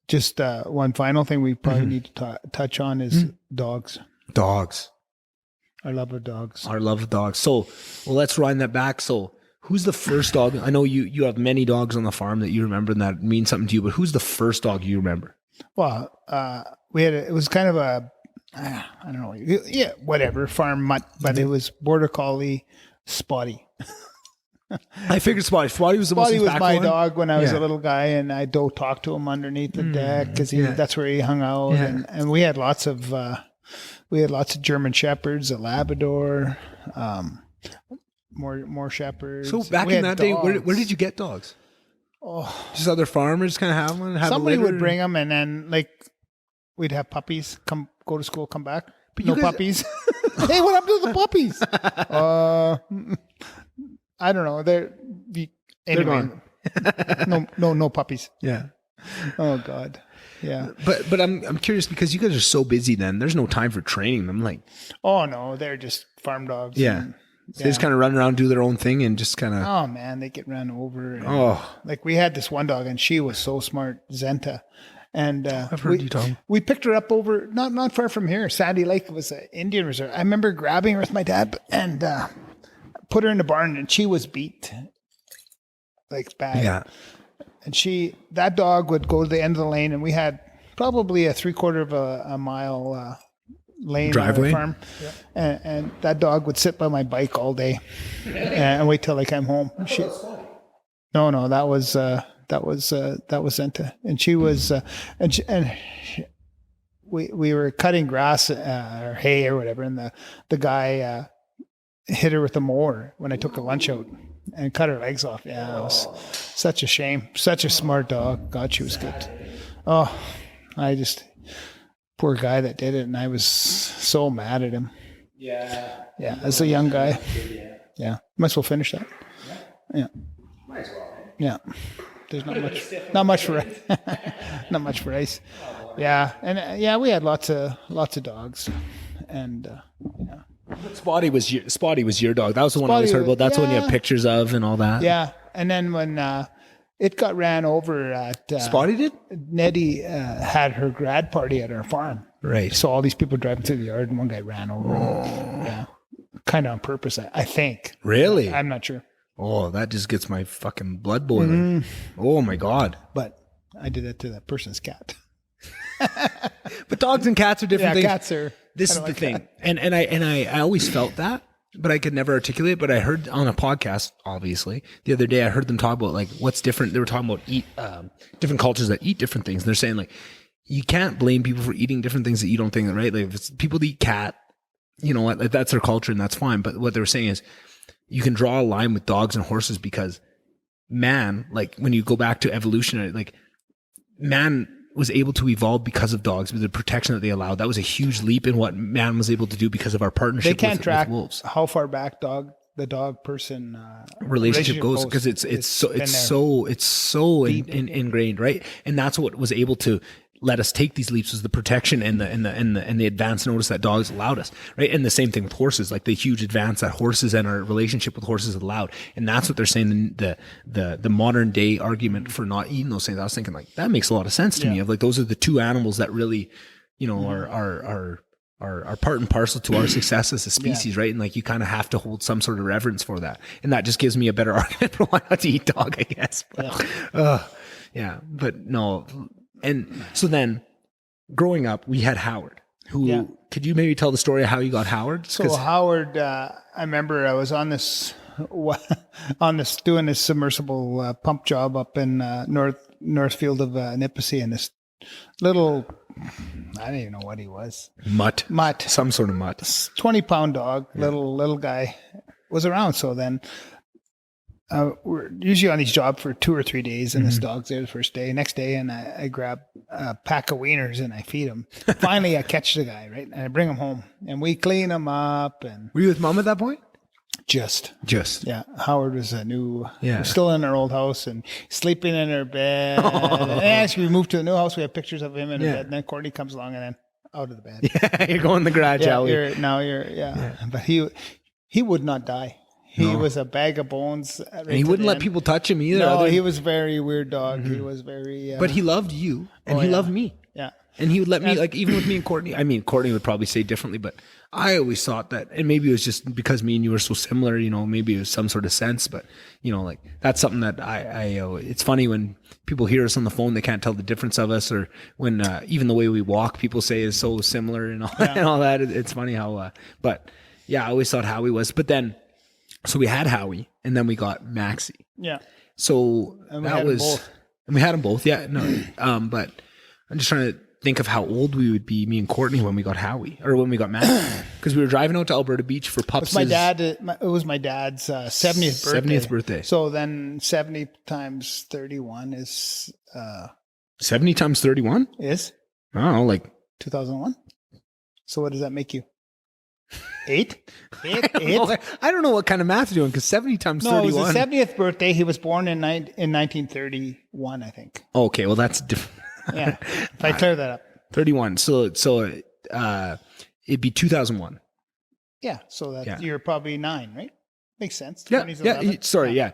Just one final thing we probably need to touch on is dogs. Dogs. Our love of dogs. Our love of dogs. So, well, let's wind that back. So, who's the first dog? I know you have many dogs on the farm that you remember and that mean something to you, but who's the first dog you remember? Well, it was kind of a, I don't know, yeah, whatever, farm mutt, but it was Border Collie Spotty. I figured Spotty. Spotty was the most impactful. Spotty was my dog when I was a little guy, and I'd go talk to him underneath the deck because that's where he hung out. Yeah. And we had lots of German Shepherds, a Labrador, more shepherds. So back in that day, where did you get dogs? Oh, just other farmers kind of have one. Somebody would bring them, and then we'd have puppies go to school, come back. But no puppies. Hey, what happened to the puppies? I don't know. They're gone. no puppies. Yeah. Oh God. Yeah. But I'm curious because you guys are so busy. Then there's no time for training them. Like, oh no, they're just farm dogs. Yeah. So they just kind of run around, do their own thing, and just kind of. Oh man, they get run over. Like we had this one dog, and she was so smart, Zenta. And I've heard you talk. We picked her up over not far from here. Sandy Lake was an Indian reserve. I remember grabbing her with my dad and put her in the barn, and she was beat like bad. Yeah. And that dog would go to the end of the lane, and we had probably a 3/4 of a mile lane driveway farm. Yeah. And that dog would sit by my bike all day and wait till I came home. No, that was Zenta, and she was we were cutting grass or hay or whatever, and the guy hit her with a mower when I took her lunch out and cut her legs off. Yeah, it was such a shame. Such a smart dog. God, she was good. Oh, poor guy that did it, and I was so mad at him. Yeah, as a young guy. Yeah, might as well finish that. Yeah, might as well. Yeah. There's not much for ice. Yeah, and we had lots of dogs, and yeah. Spotty was your dog. That was the one I always heard about. That's the one you have pictures of and all that. Yeah, and then when it got ran over at Spotty did. Nettie had her grad party at our farm. Right. So all these people driving through the yard, and one guy ran over. Yeah, kind of on purpose, I think. Really? I'm not sure. Oh, that just gets my fucking blood boiling. Oh my God. But I did that to that person's cat. But dogs and cats are different things. Cats are. This is the thing. And I always felt that, but I could never articulate it. But I heard on a podcast, obviously, the other day, I heard them talk about like what's different. They were talking about different cultures that eat different things. And they're saying like, you can't blame people for eating different things that you don't think are right. Like if it's people that eat cat, you know what, like, that's their culture and that's fine. But what they were saying is, you can draw a line with dogs and horses because man, like when you go back to evolution, like man was able to evolve because of dogs, with the protection that they allowed. That was a huge leap in what man was able to do because of our partnership. They can't track with wolves. How far back the dog person relationship goes because it's so ingrained, right? And that's what was able to let us take these leaps, was the protection and the advance notice that dogs allowed us, right? And the same thing with horses, like the huge advance that horses and our relationship with horses allowed. And that's what they're saying. The modern day argument for not eating those things. I was thinking like, that makes a lot of sense to me. Of like, those are the two animals that really, you know, are part and parcel to our success as a species, right? And like, you kind of have to hold some sort of reverence for that. And that just gives me a better argument for why not to eat dog, I guess. But, but no. And so then growing up, we had Howard, who could you maybe tell the story of how you got Howard? So Howard, I remember I was on this doing this submersible pump job up in Northfield of Nipissing, and this little, I don't even know what he was. Mutt. Some sort of mutt. 20-pound dog, little guy was around. So then we're usually on these jobs for 2 or 3 days, and this dog's there the first day. Next day, and I grab a pack of wieners and I feed him. Finally, I catch the guy, right? And I bring him home, and we clean him up. And were you with Mom at that point? Just. Yeah. Howard was we're still in our old house and sleeping in her bed. And as we moved to the new house, we have pictures of him in her bed. And then Courtney comes along and then out of the bed. Yeah, you're going in the garage, But he would not die. He was a bag of bones. And he wouldn't let people touch him either. No, he was a very weird dog. He was very... but he loved you, and he loved me. Yeah. And he would let me, like, even with me and Courtney, I mean, Courtney would probably say differently, but I always thought that, and maybe it was just because me and you were so similar, you know, maybe it was some sort of sense, but, you know, like, that's something that it's funny when people hear us on the phone, they can't tell the difference of us, or when, even the way we walk, people say is so similar and all, and all that. It's funny how, but yeah, I always thought Howie was, but then, so we had Howie, and then we got Maxie. Yeah. So and we had them both. Yeah, no, but I'm just trying to think of how old we would be, me and Courtney, when we got Howie, or when we got Matt, because we were driving out to Alberta Beach for pups. It was my dad's 70th birthday. 70th birthday. So then 70 times 31 is 70 times 31 is I don't know, like 2001. So what does that make you? 8? I don't know what kind of math you're doing, because 70 times 31. No, it was his 70th birthday. He was born in 1931, I think. Okay, well that's different. Yeah, if I clear that up. 31. So it'd be 2001. Yeah, so that you're probably 9, right? Makes sense. Yeah, yeah.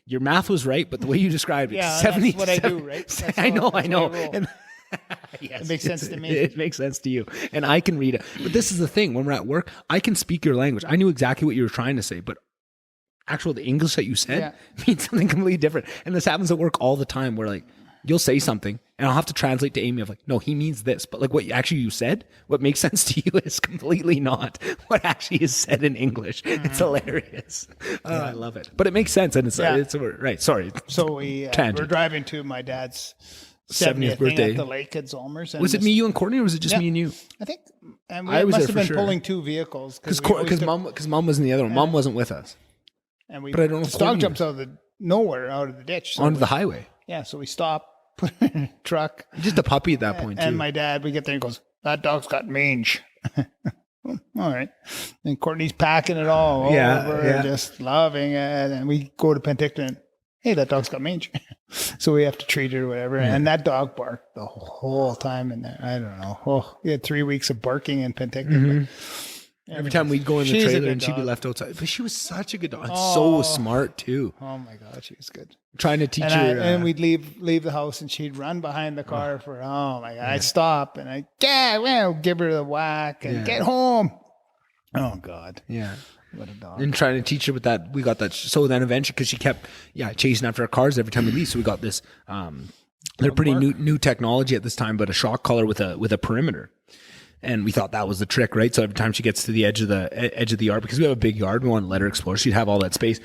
Your math was right, but the way you described it, 70. That's what I do, right? I know. And, yes, it makes sense to me. It makes sense to you, and I can read it. But this is the thing: when we're at work, I can speak your language. I knew exactly what you were trying to say, but the English that you said means something completely different. And this happens at work all the time, where like you'll say something, and I'll have to translate to Amy of like, no, he means this, but like what actually you said, what makes sense to you is completely not what actually is said in English. It's hilarious. I love it, but it makes sense, and it's right. Sorry. So we're driving to my dad's 70th birthday at the lake at Zolmer's. Was it me, you, and Courtney, or was it just me and you? I think, and we must have been pulling 2 vehicles because mom was in the other one. Mom wasn't with us, and but I don't know. The dog jumps out of the ditch onto the highway. Yeah, so we stop, put it in a truck. Just a puppy at that point, too. And my dad, we get there and goes, "That dog's got mange." All right. And Courtney's packing it all over, just loving it. And we go to Penticton. Hey, that dog's got mange. So we have to treat it or whatever. Yeah. And that dog barked the whole time in there. I don't know. Oh, we had 3 weeks of barking in Penticton. Mm-hmm. Every time we'd go in the trailer and she'd be left outside. But she was such a good dog. So smart, too. Oh, my God. She was good. Trying to teach her. And we'd leave the house and she'd run behind the car for, oh, my God. I'd stop and I'd give her the whack and get home. Oh, God. Yeah. What a dog. And trying to teach her with that, we got that. So then eventually, because she kept, chasing after our cars every time we leave. So we got this, they're pretty new technology at this time, but a shock collar with a perimeter. And we thought that was the trick, right? So every time she gets to the edge of the yard, because we have a big yard, we want to let her explore. She'd have all that space.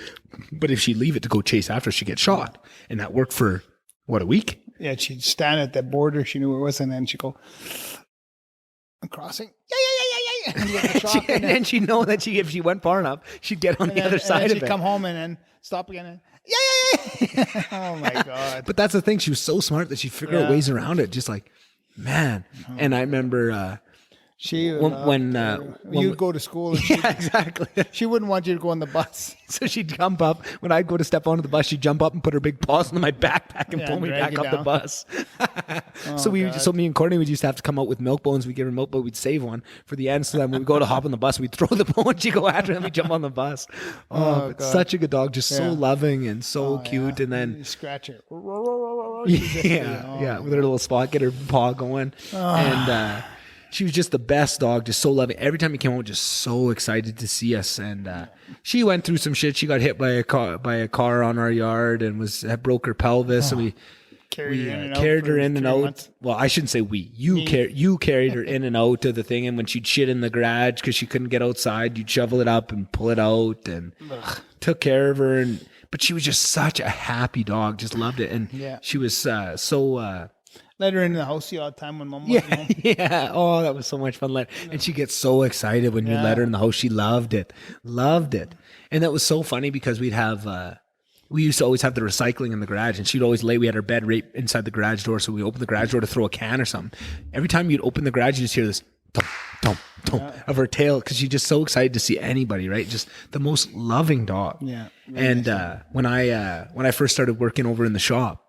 But if she'd leave it to go chase after, she'd get shot. And that worked for, a week? Yeah, she'd stand at the border. She knew where it was. And then she'd go, I'm crossing. And then she'd know that if she went far enough, she'd get on the other side of it. She'd come home and then stop again. And, oh, my God. But that's the thing. She was so smart that she'd figure out ways around it. Just like, man. And I remember... when you'd go to school, and exactly. She wouldn't want you to go on the bus, so she'd jump up. When I'd go to step onto the bus, she'd jump up and put her big paws on my backpack and pull me back up the bus. So me and Courtney would used to have to come out with milk bones. We'd give her milk bone. We'd save one for the end. So then when we go to hop on the bus, we'd throw the bone. She'd go after him. We'd jump on the bus. Such a good dog, just so loving and so cute. And then you scratch her. With her little spot, get her paw going, and. She was just the best dog, just so loving. Every time he came home, just so excited to see us. And she went through some shit. She got hit by a car on our yard and broke her pelvis. And we carried her in and out. Months. Well, I shouldn't say we. You carried her in and out of the thing. And when she'd shit in the garage because she couldn't get outside, you'd shovel it up and pull it out and took care of her. But she was just such a happy dog. Just loved it. And she was so... Let her into the house the odd time when Mom wasn't home. Yeah. Oh, that was so much fun. And she gets so excited when you let her in the house. She loved it. And that was so funny because we used to always have the recycling in the garage, and she'd always we had her bed right inside the garage door. So we opened the garage door to throw a can or something. Every time you'd open the garage, you just hear this thump, of her tail, because she's just so excited to see anybody, right? Just the most loving dog. Yeah. Really and when I first started working over in the shop,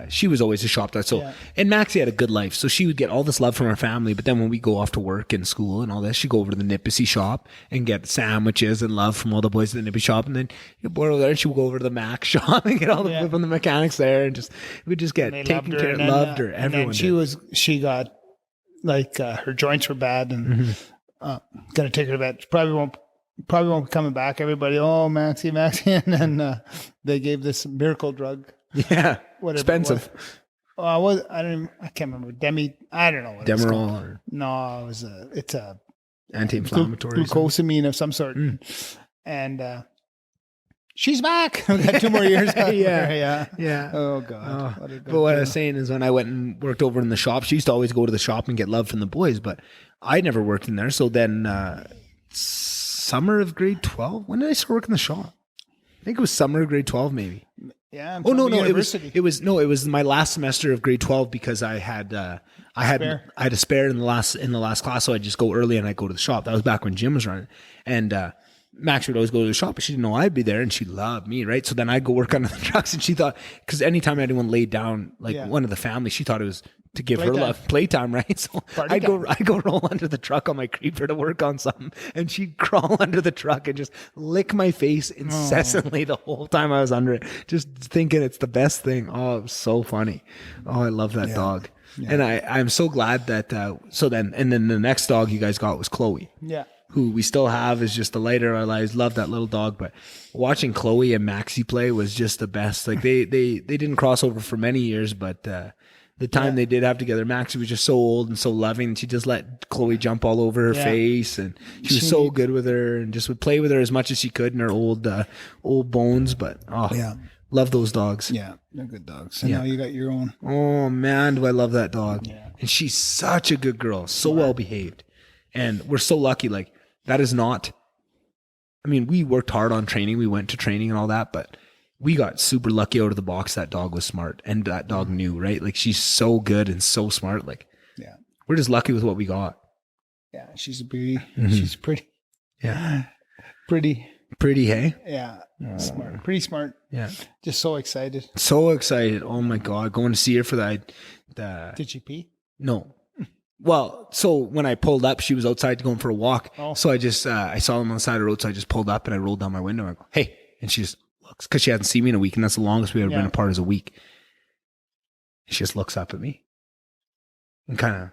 she was always a shop dog. So, and Maxie had a good life. So she would get all this love from her family. But then when we go off to work and school and all this, she'd go over to the Nipissy shop and get sandwiches and love from all the boys at the Nipissy shop. And then you'd go over there and she would go over to the Mac shop and get all the from the mechanics there. And we'd just get taken care of, loved her. Everyone she got like her joints were bad, and got to take her to vet. Probably won't be coming back. Everybody, oh, Maxie, and then they gave this miracle drug. Yeah, Whatever expensive. I can't remember. I don't know what Demerol or no, it's a anti-inflammatory. Glucosamine of some sort. And she's back. We got 2 more years. Yeah. Oh God. But what I was saying is when I went and worked over in the shop, she used to always go to the shop and get love from the boys, but I never worked in there. So then summer of grade 12, when did I start working in the shop? I think it was summer of grade 12 maybe. Yeah. Oh no, it was my last semester of grade 12 because I had a spare in the last class, so I'd just go early and I'd go to the shop. That was back when Jim was running, and Max would always go to the shop, but she didn't know I'd be there, and she loved me, right? So then I'd go work under the trucks, and she thought, because anytime anyone laid down, one of the family, she thought it was to give her love, playtime, right? So I'd go roll under the truck on my creeper to work on something, and she'd crawl under the truck and just lick my face incessantly the whole time I was under it, just thinking it's the best thing. Oh, it was so funny. Oh, I love that dog. Yeah. And I'm so glad that, and then the next dog you guys got was Chloe. Yeah. Who we still have is just the light of our lives. Love that little dog, but watching Chloe and Maxie play was just the best. Like they didn't cross over for many years, but the time they did have together, Maxie was just so old and so loving. She just let Chloe jump all over her face, and she was so good with her and just would play with her as much as she could in her old bones. But love those dogs. Yeah, they're good dogs. And now you got your own. Oh man, do I love that dog? Yeah. And she's such a good girl, so well behaved, and we're so lucky. Like. That is not, I mean, we worked hard on training. We went to training and all that, but we got super lucky out of the box. That dog was smart, and that dog knew, right? Like, she's so good and so smart. Like, we're just lucky with what we got. Yeah. She's a beauty. She's pretty. Yeah. Pretty, hey? Yeah. Smart. Pretty smart. Yeah. Just so excited. So excited. Oh my God. Going to see her for that. Did she pee? No. Well, so when I pulled up, she was outside going for a walk. Oh. So I just, I saw them on the side of the road. So I just pulled up and I rolled down my window. And I go, hey. And she just looks, because she hasn't seen me in a week. And that's the longest we've ever been apart, is a week. She just looks up at me and kind of,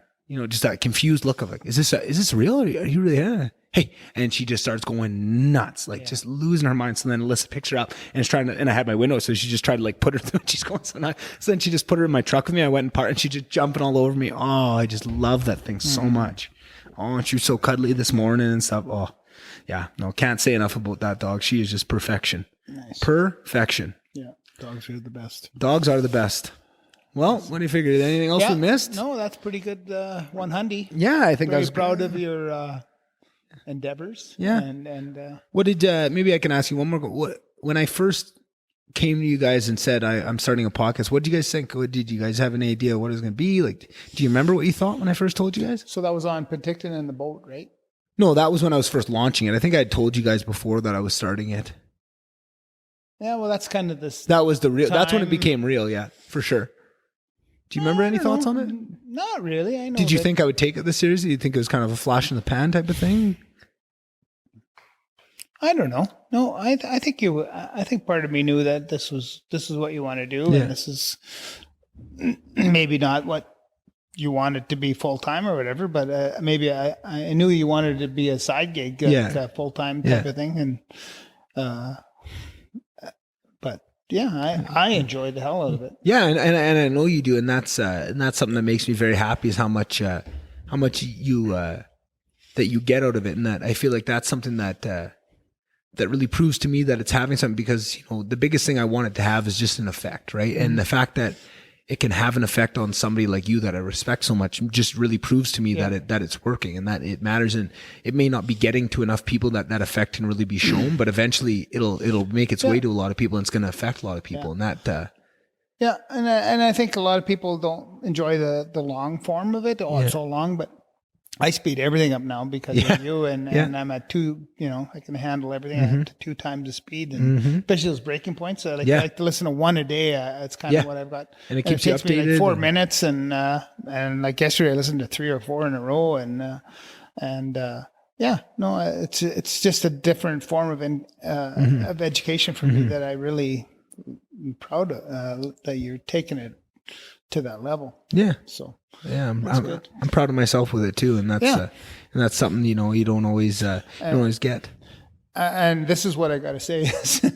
just that confused look of like, is this real? Are you really, hey. And she just starts going nuts, like just losing her mind. So then Alyssa picks her up and and I had my window. So she just tried to like put her through, and she's going so nuts. So then she just put her in my truck with me. I went and parked, and she just jumping all over me. Oh, I just love that thing so much. Oh, and she was so cuddly this morning and stuff. Oh yeah. No, can't say enough about that dog. She is just perfection. Nice. Perfection. Yeah. Dogs are the best. Dogs are the best. Well, what do you figure? Anything else we missed? No, that's pretty good. 100. Yeah, I think I was proud of your endeavors. Yeah. And what did maybe I can ask you one more? When I first came to you guys and said I'm starting a podcast, what did you guys think? Did you guys have any idea what it was going to be? Like, do you remember what you thought when I first told you guys? So that was on Penticton and the boat, right? No, that was when I was first launching it. I think I had told you guys before that I was starting it. Yeah, well, that's kind of this. That was the real. That's when it became real. Yeah, for sure. Do you remember any thoughts on it? Not really. I know. Did you think I would take it this seriously? Did you think it was kind of a flash in the pan type of thing? I don't know. No, I think I think part of me knew that this is what you want to do, and this is maybe not what you want it to be full time or whatever. But maybe I knew you wanted it to be a side gig, full time type of thing, and but. Yeah, I enjoyed the hell out of it. Yeah, and I know you do, and that's something that makes me very happy, is how much you that you get out of it, and that I feel like that's something that really proves to me that it's having something, because the biggest thing I want it to have is just an effect, right? Mm-hmm. And the fact that it can have an effect on somebody like you that I respect so much just really proves to me that it's working, and that it matters. And it may not be getting to enough people that effect can really be shown, but eventually it'll make its way to a lot of people, and it's going to affect a lot of people. And that, and I think a lot of people don't enjoy the long form of it. It's so long, but I speed everything up now because of you, and I'm at 2, I can handle everything at 2 times the speed, and especially those breaking points. I like to listen to 1 a day. It's kind of what I've got. And it keeps you updated. Me like 4 minutes, and like yesterday I listened to 3 or 4 in a row, it's just a different form of education for me that I really am proud of, that you're taking it to that level. Yeah. So yeah, I'm proud of myself with it too. And that's something, you know, you don't always get. And this is what I got to say is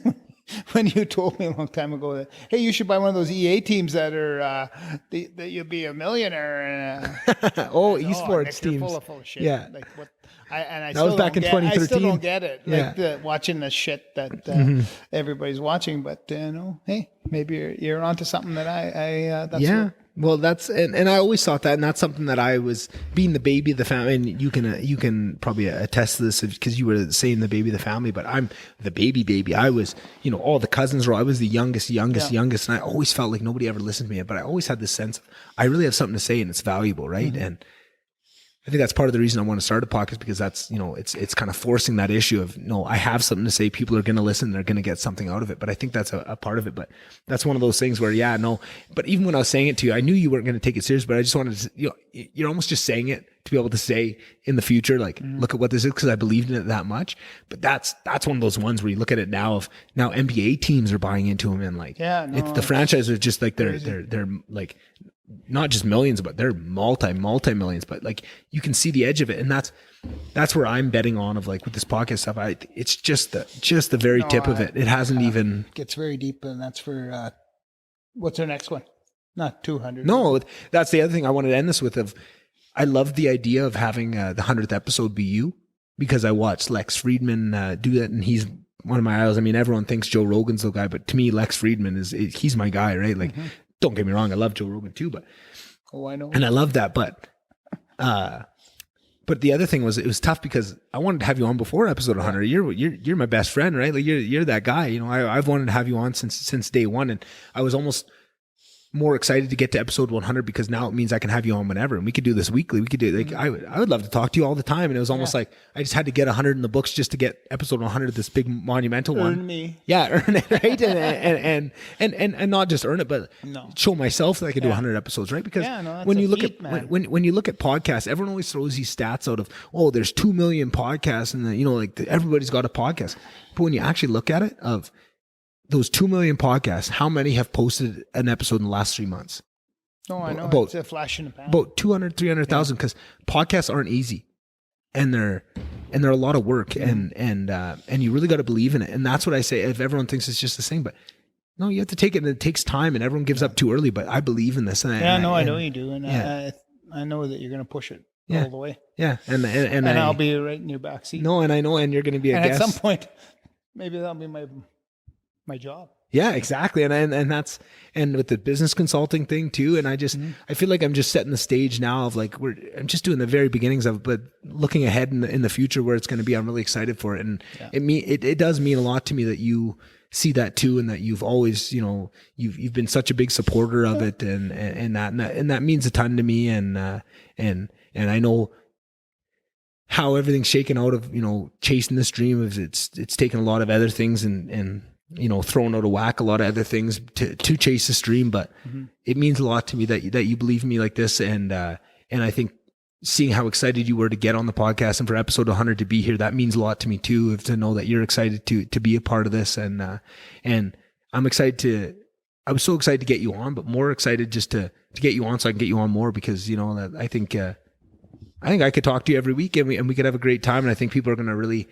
when you told me a long time ago that, hey, you should buy one of those EA teams that are, that you'll be a millionaire. Esports teams. Full of shit. Yeah. Like what? That was back in 2013. I still don't get it. Yeah. Like watching the shit that everybody's watching. But, hey, maybe you're onto something that that's well, that's and I always thought that, and that's something that I was being the baby of the family. And you can probably attest to this because you were saying the baby of the family, but I'm the baby. I was, all the cousins were. I was the youngest, and I always felt like nobody ever listened to me. But I always had this sense of I really have something to say, and it's valuable, right? Mm-hmm. And I think that's part of the reason I want to start a podcast, because that's, it's kind of forcing that issue of, I have something to say. People are going to listen. They're going to get something out of it. But I think that's a part of it. But that's one of those things where, but even when I was saying it to you, I knew you weren't going to take it serious, but I just wanted to, you're almost just saying it to be able to say in the future, like, look at what this is, because I believed in it that much. But that's one of those ones where you look at it now NBA teams are buying into them, and like, the franchise are just like, they're like, not just millions, but they're multi-millions, but like you can see the edge of it. And that's where I'm betting on, of like with this podcast stuff. It's just the very tip of it. It hasn't even gets very deep. And that's for, what's our next one? Not 200. No, that's the other thing I wanted to end this with. I love the idea of having the 100th episode be you, because I watched Lex Friedman do that, and he's one of my idols. I mean, everyone thinks Joe Rogan's the guy, but to me, Lex Friedman he's my guy, right? Like, don't get me wrong, I love Joe Rogan too, but I know, and I love that, but the other thing was, it was tough because I wanted to have you on before episode 100. You're my best friend, right? Like you're that guy. I've wanted to have you on since day one, and I was almost more excited to get to episode 100 because now it means I can have you on whenever, and we could do this weekly. We could do like I would love to talk to you all the time, and it was almost like I just had to get 100 in the books just to get episode 100, this big monumental one. Earn me, earn it, right? and not just earn it, but show myself that I could do 100 episodes, right? Because when you look at when you look at podcasts, everyone always throws these stats out of, there's 2 million podcasts, and everybody's got a podcast. But when you actually look at it, of those 2 million podcasts, how many have posted an episode in the last 3 months? No, I know. It's a flash in the pan. About 200, 300,000, because podcasts aren't easy, and they're a lot of work, and you really got to believe in it. And that's what I say. If everyone thinks it's just this thing, but no, you have to take it, and it takes time, and everyone gives up too early. But I believe in this. And I know you do, and I know that you're going to push it all the way. Yeah, and I'll be right in your backseat. No, and I know, and you're going to be a guest at some point. Maybe that'll be my job. Yeah, exactly. And that's, and with the business consulting thing too. And I just, I feel like I'm just setting the stage now of like, I'm just doing the very beginnings of, but looking ahead in the future where it's going to be, I'm really excited for it. And it does mean a lot to me that you see that too. And that you've always, you've been such a big supporter of it, and that means a ton to me. And I know how everything's shaken out of, chasing this dream of it's taken a lot of other things and thrown out of whack a lot of other things to chase this dream. But it means a lot to me that you believe in me like this. And I think seeing how excited you were to get on the podcast and for episode 100 to be here, that means a lot to me too, to know that you're excited to be a part of this. And I'm excited I was so excited to get you on, but more excited just to get you on so I can get you on more, because, that I think I could talk to you every week, and we could have a great time. And I think people are going to really,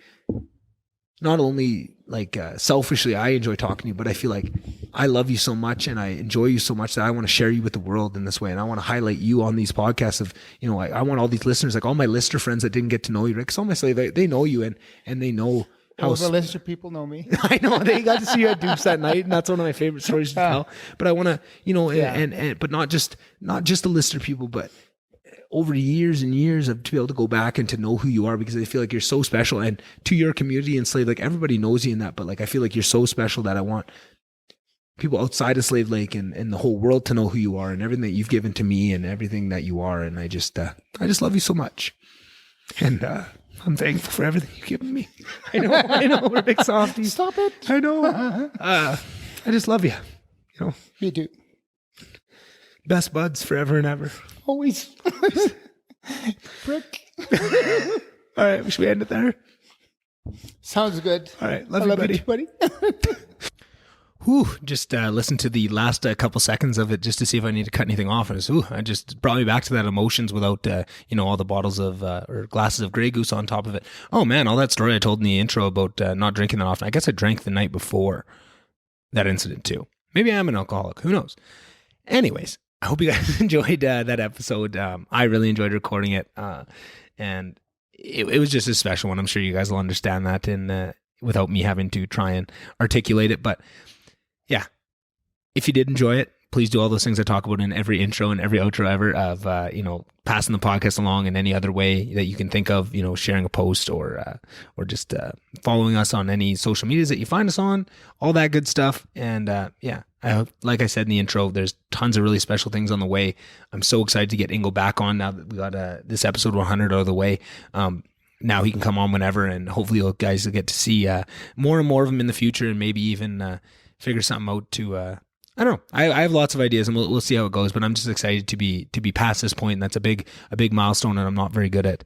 not only like selfishly, I enjoy talking to you, but I feel like I love you so much and I enjoy you so much that I want to share you with the world in this way. And I want to highlight you on these podcasts of, I want all these listeners, like all my lister friends that didn't get to know you, right? Because all my slaves, they know you and they know how. The lister people know me. I know, they got to see you at Dupes that night, and that's one of my favorite stories to tell. But I want to, but not just the lister people, but over years and years to be able to go back and to know who you are, because I feel like you're so special, and to your community in Slave Lake, everybody knows you in that, but like, I feel like you're so special that I want people outside of Slave Lake and the whole world to know who you are and everything that you've given to me and everything that you are. And I just love you so much. And, I'm thankful for everything you've given me. I know, we're big softies. Stop it. I know. I just love you. Me too. Best buds forever and ever. Always. Prick. All right, should we end it there? Sounds good. All right, love you, buddy. You, buddy. Just listen to the last couple seconds of it just to see if I need to cut anything off. And it just brought me back to that emotions without, all the bottles of, or glasses of Grey Goose on top of it. Oh man, all that story I told in the intro about not drinking that often. I guess I drank the night before that incident too. Maybe I am an alcoholic. Who knows? Anyways, I hope you guys enjoyed that episode. I really enjoyed recording it. And it was just a special one. I'm sure you guys will understand that without me having to try and articulate it. But yeah, if you did enjoy it, please do all those things I talk about in every intro and every outro ever of, passing the podcast along in any other way that you can think of, sharing a post or just following us on any social medias that you find us on, all that good stuff. And I hope, like I said in the intro, there's tons of really special things on the way. I'm so excited to get Ingo back on now that we got this episode 100 out of the way. Now he can come on whenever, and hopefully you guys will get to see more and more of him in the future, and maybe even figure something out to, I don't know. I have lots of ideas, and we'll see how it goes, but I'm just excited to be past this point. And that's a big milestone, and I'm not very good at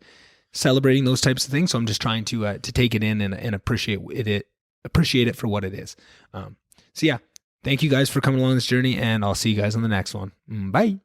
celebrating those types of things. So I'm just trying to take it in and appreciate it for what it is. So yeah, thank you guys for coming along this journey, and I'll see you guys on the next one. Bye.